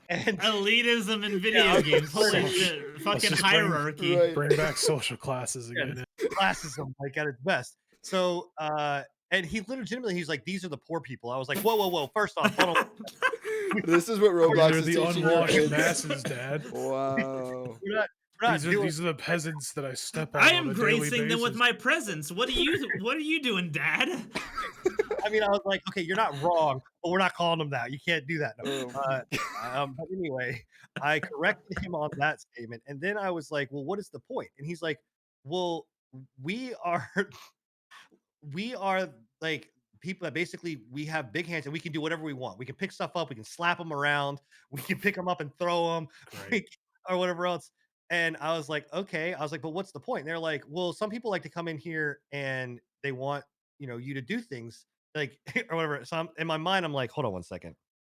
and Elitism in video Yeah, games. Holy so- shit. Fucking just bring- hierarchy. Right. Bring back social classes Yeah, again. classism like at its best. So and he legitimately he's like, these are the poor people. I was like, whoa. First off, hold on. This is what Roblox They're is the teaching your unwashed kids. masses, Dad. Wow. We're not doing These are the peasants that I step on. I on am a daily gracing them with basis. my presence. What are you doing, Dad? I mean, I was like, okay, you're not wrong, but we're not calling them that. You can't do that. No. But anyway, I corrected him on that statement, and then I was like, well, what is the point? And he's like, well, we are we are like people that basically we have big hands and we can do whatever we want. We can pick stuff up, we can slap them around, we can pick them up and throw them, Right. or whatever else. And I was like, okay. I was like, but what's the point? And they're like, well, some people like to come in here and they want you to do things like or whatever. So in my mind, I'm like, hold on one second.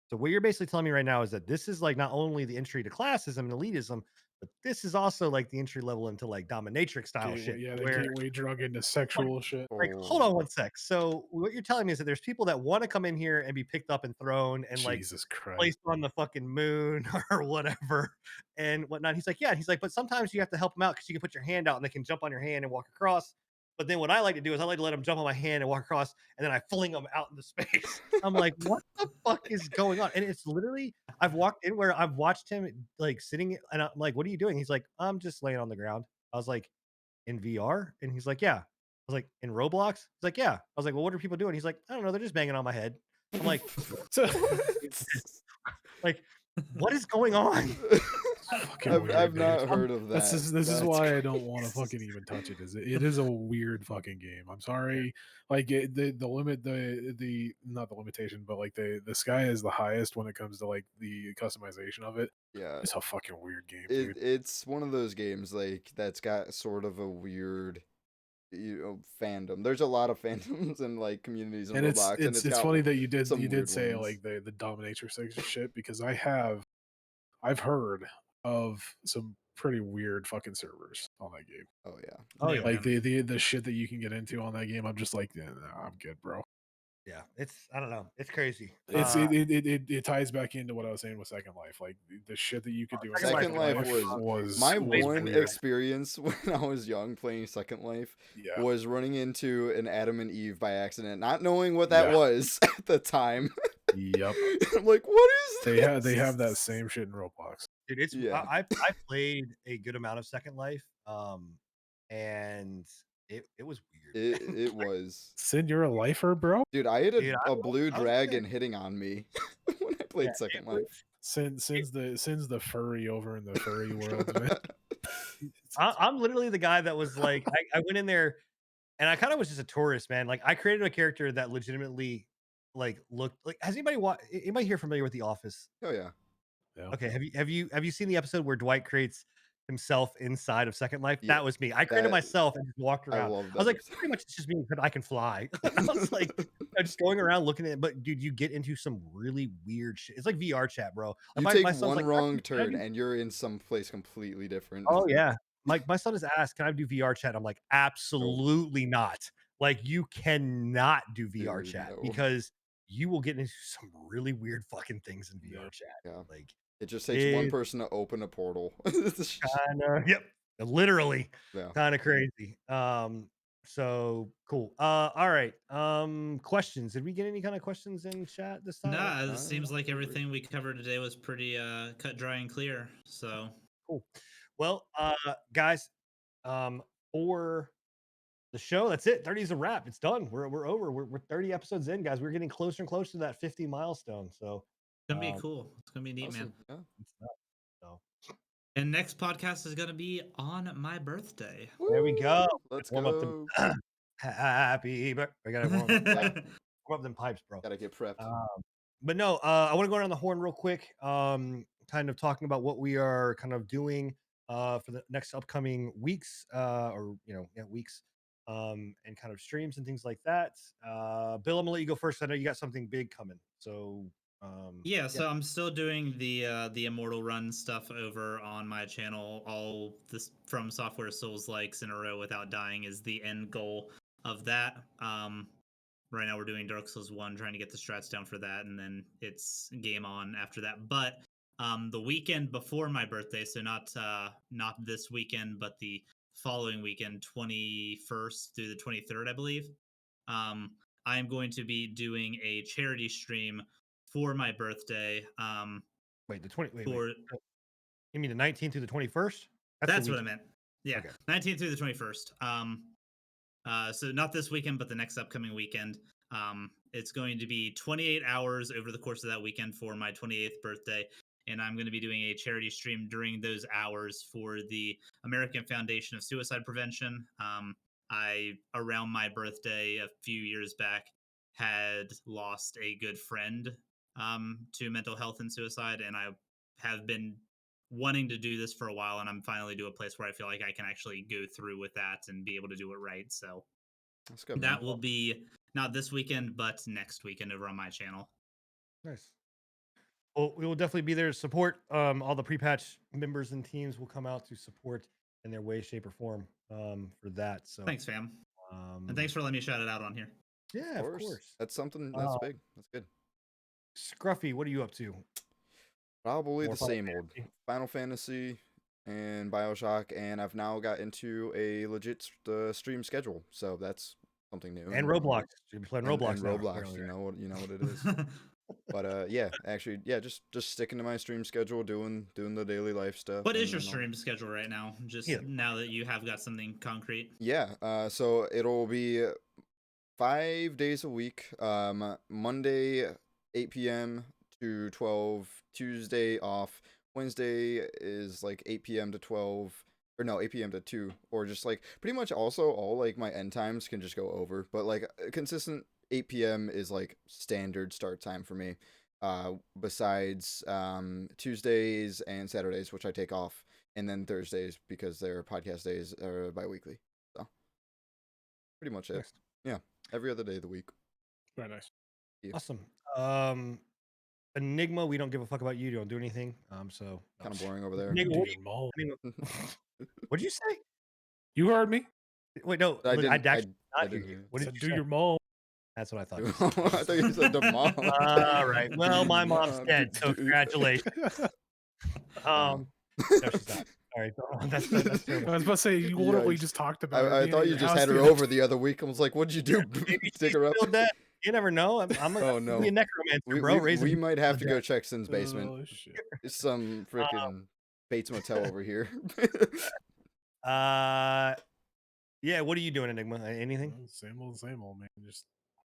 So what you're basically telling me right now is that this is like not only the entry to classism and elitism, but this is also like the entry level into like dominatrix style Gateway- shit. yeah, they where gateway drug into sexual shit. like, hold on one sec. So what you're telling me is that there's people that want to come in here and be picked up and thrown and like Jesus Christ. placed on the fucking moon or whatever and whatnot. He's like, yeah. And he's like, but sometimes you have to help them out because you can put your hand out and they can jump on your hand and walk across. But then what I like to do is I like to let them jump on my hand and walk across, and then I fling them out into space. I'm like, what the fuck is going on? And it's literally, I've walked in where I've watched him like sitting, and I'm like, what are you doing? He's like, I'm just laying on the ground. I was like, in VR? And he's like, yeah. I was like, in Roblox? He's like, yeah. I was like, well, what are people doing? He's like, I don't know. They're just banging on my head. I'm like, like, what is going on? Fucking I've weird, not dude. heard of that. This is That's why I don't want to crazy. fucking even touch it. It is a weird fucking game. I'm sorry. Like the limit the not the limitation, but like the sky is the highest when it comes to like the customization of it. Yeah. It's a fucking weird game, dude. It's one of those games like that's got sort of a weird fandom. There's a lot of fandoms and like communities in And Roblox, and it's got funny that you did some weird say ones. like the dominatrix shit, because I've heard of some pretty weird fucking servers on that game. Oh yeah. Oh, yeah. Like the shit that you can get into on that game, I'm just like, yeah, nah, I'm good, bro. Yeah. I don't know. It's crazy. It ties back into what I was saying with Second Life. Like the shit that you could do in Second Second Life Life was My way one weird. experience when I was young playing Second Life yeah. was running into an Adam and Eve by accident, not knowing what that Yeah. was at the time. Yep. I'm like, what is They have that same shit in Roblox. Dude, it's Yeah. I played a good amount of Second Life. And it was weird. It was. Sin, you're a lifer, bro. Dude, I had Dude, a blue I was dragon hitting on me when I played Yeah, Second it Life. was- Sin's the furry over in the furry world, man. I'm literally the guy that was like, I went in there and I kind of was just a tourist, man. Like I created a character that legitimately like looked like, has anybody here familiar with The Office? Oh yeah. Yeah. Okay. Have you seen the episode where Dwight creates himself inside of Second Life. Yeah, That was me. I created that- myself and just walked I around. love I was that like, pretty much it's just me because I can fly. I was like, just going around looking at it. But dude, you get into some really weird shit. It's like VR chat, bro. You My take son's one like, wrong can I turn do and you're in some place completely different. Oh yeah. My son has asked, "Can I do VR chat?" I'm like, "Absolutely not. Like, you cannot do VR Dude, chat no. because you will get into some really weird fucking things in VR Yeah. chat." Yeah. Like, It just takes one It- person to open a portal. yep, literally Yeah. kind of crazy. So cool. All right. Questions. Did we get any kind of questions in chat this time? Nah, Uh, it seems like over. everything we covered today was pretty cut, dry, and clear. So Cool. Well, guys, for the show, that's it. 30 is a wrap. It's done. We're over. We're 30 episodes in, guys. We're getting closer and closer to that 50 milestone. So it's gonna be Um, cool. It's gonna be neat, man. Awesome. Yeah. it's nuts. So And next podcast is gonna be on my birthday. there we go. Woo! Let's Warm up go. the happy birthday. I gotta warm up, warm up them pipes, bro. Gotta get prepped. But no, I want to go around the horn real quick. Kind of talking about what we are kind of doing for the next upcoming weeks, or weeks, and kind of streams and things like that. Bill, I'm gonna let you go first. I know you got something big coming. So Yeah, so I'm still doing the Immortal Run stuff over on my channel. All this from Software Souls likes in a row without dying is the end goal of that. Right now we're doing Dark Souls 1, trying to get the strats down for that, and then it's game on after that. But the weekend before my birthday, so not this weekend, but the following weekend, 21st through the 23rd, I believe. I am going to be doing a charity stream for my birthday. wait, the 20. Wait, For wait. You mean the 19th through the 21st? that's what I meant. Yeah, Okay. 19th through the 21st. So not this weekend, but the next upcoming weekend. It's going to be 28 hours over the course of that weekend for my 28th birthday, and I'm going to be doing a charity stream during those hours for the American Foundation of Suicide Prevention. I, around my birthday a few years back, had lost a good friend to mental health and suicide, and I have been wanting to do this for a while, and I'm finally to a place where I feel like I can actually go through with that and be able to do it right. So That's good, man. that will be not this weekend, but next weekend over on my channel. Nice. Well, we will definitely be there to support. All the pre-patch members and teams will come out to support in their way, shape, or form for that. So Thanks, fam. And thanks for letting me shout it out on here. Yeah, of course. That's something that's big. That's good. Scruffy, what are you up to? Probably More the Final same old Fantasy? Final Fantasy and BioShock, and I've now got into a legit stream schedule, so that's something new. And Roblox. You'll be playing Roblox and now, Roblox, apparently, you right? know what it is. But yeah, actually, yeah, just sticking to my stream schedule, doing the daily life stuff. What is your and all. stream schedule right now? Just Yeah. now that you have got something concrete. Yeah, so it'll be 5 days a week. Monday 8 p.m. to 12. Tuesday off. Wednesday is like 8 p.m. to 12. Or no, 8 p.m. to 2. Or just like pretty much also all like my end times can just go over. But like consistent 8 p.m. is like standard start time for me. Besides Tuesdays and Saturdays, which I take off, and then Thursdays because their podcast days are bi-weekly. So pretty much it. Nice. Yeah, every other day of the week. Very nice. Yeah. Awesome. Enigma, we don't give a fuck about you. You don't do anything. So no. Kind of boring over there. Enigma, Do what, your mole. what'd you say? You heard me. Wait, no, I but didn't. actually I not hear didn't you. hear. What Said did do you say? your mole. That's what I thought. I you said. thought you said the mom. All right. Well, my mom's dead, so dude. congratulations. No, she's not. All right, that's I terrible. was about to say you literally Yikes. just talked about. her I being thought at you your just house had her the other over the other week. I was like, "What'd you do? Maybe Dig she's her up?" still dead. You never know. I'm Oh, a, no. be a necromancer, We, bro. we, raising we people might from have the to go dead. check Sin's basement. Oh, shit. It's some freaking Bates Motel over here. Yeah. What are you doing, Enigma? Anything? Same old, man. Just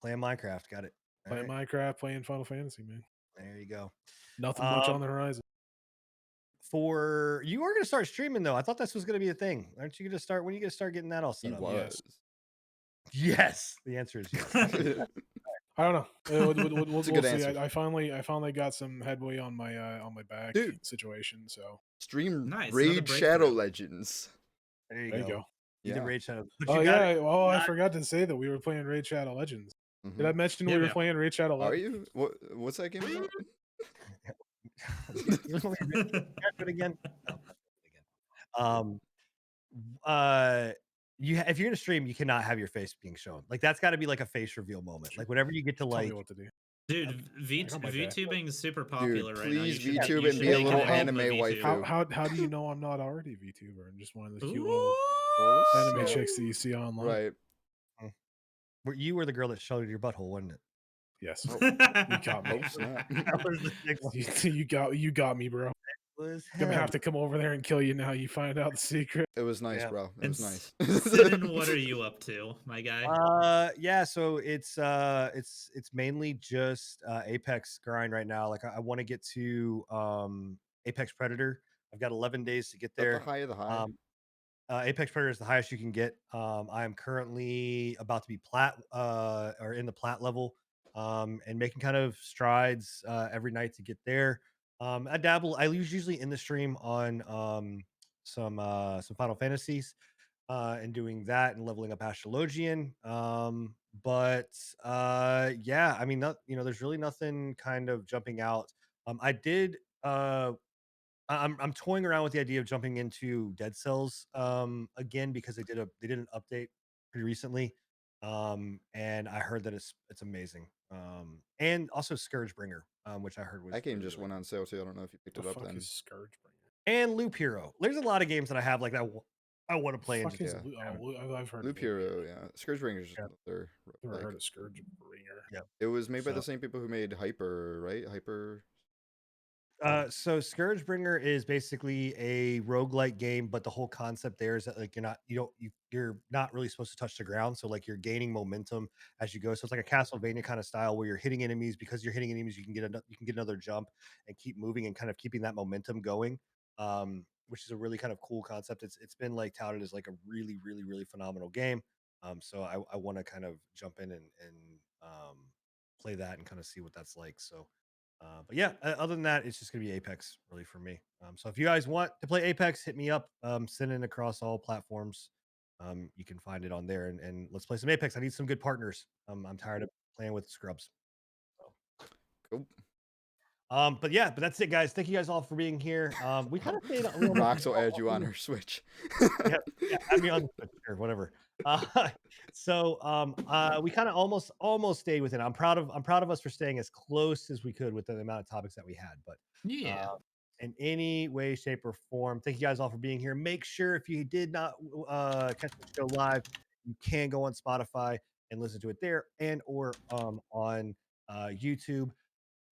Playing Minecraft. Got it. All playing right, Minecraft, playing Final Fantasy, man. there you go. Nothing much on the horizon. For you are gonna start streaming though. I thought this was gonna be a thing. Aren't you gonna start? When are you gonna start getting that all He set up? was. Yes. The answer is yes. I don't know. We'll It's a good see. answer. I finally got some headway on my back Dude. situation. So Stream Nice, another Raid Shadow breakthrough. Legends. There you there you go. go. You did Yeah. Raid Shadow. But Oh you got yeah. it. Oh, I got- forgot to say that we were playing Raid Shadow Legends. Did I Mhm. mention Yeah, we were yeah. playing Raid Shadow Are Legends? you? What's that game about? You want me to do it again? No, I'm not doing it again. If you're in a stream, you cannot have your face being shown. Like that's got to be like a face reveal moment. Like whenever you get to Tell me like, what to do. Dude, I got my back. VTubing is super Dude, popular right now. please You should VTube you and should be a make little an anime VTuber. waifu. How do you know I'm not already VTuber and just one of the cute Ooh. little Oh, anime snap. chicks that you see online? Right. you were the girl that showed your butthole, wasn't it? Yes. Oh, You got me. oh snap. That was the next You got me, bro. was Gonna him. have to come over there and kill you now. You find out the secret. It was nice, Yeah. bro. It And was nice. Sidon, what are you up to, my guy? Yeah, so it's mainly just Apex grind right now. Like I want to get to Apex Predator. I've got 11 days to get Is that there. the high of the high? Apex Predator is the highest you can get. I am currently about to be plat or in the plat level, and making kind of strides every night to get there. I dabble. I usually in the stream on some Final Fantasies, and doing that and leveling up Astrologian. But yeah, I mean, not, there's really nothing kind of jumping out. I did. I'm toying around with the idea of jumping into Dead Cells again because they did an update pretty recently, and I heard that it's amazing. And also Scourgebringer, which I heard was That game really, just really went on sale too. I don't know if you picked The it up fuck then. is Scourgebringer? and Loop Hero. There's a lot of games that I have like that I want to play and Fuck just is yeah. I've heard Loop of Loop Hero, yeah. Scourgebringer's just Yeah. another Never like heard of Scourgebringer. it was made by the So- same people who made Hyper, right? Hyper. So Scourgebringer is basically a roguelike game, but the whole concept there is that like you're not really supposed to touch the ground. So like you're gaining momentum as you go. So it's like a Castlevania kind of style where you're hitting enemies. Because you're hitting enemies, you can get another jump and keep moving and kind of keeping that momentum going. Which is a really kind of cool concept. It's been like touted as like a really, really, really phenomenal game. So I want to kind of jump in and play that and kind of see what that's like. So but yeah, other than that, it's just gonna be Apex really for me. So if you guys want to play Apex, hit me up. Send it across all platforms. You can find it on there, and let's play some Apex. I need some good partners. I'm tired of playing with scrubs. Cool. But yeah, but that's it, guys. Thank you guys all for being here. We kind of stayed. Rox will add you on her Switch. yeah, add me on or whatever. We kind of almost stayed within. I'm proud of us for staying as close as we could with the amount of topics that we had. But Yeah. in any way, shape, or form, thank you guys all for being here. Make sure if you did not catch the show live, you can go on Spotify and listen to it there, and or on YouTube.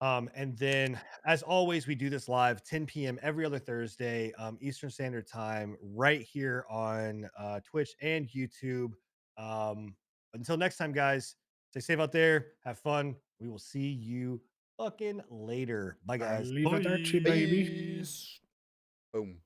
And then, as always, we do this live 10 p.m. every other Thursday, Eastern Standard Time, right here on Twitch and YouTube. Until next time, guys, stay safe out there. Have fun. We will see you fucking later. Bye, guys. Arrivederci, baby. Peace. Boom.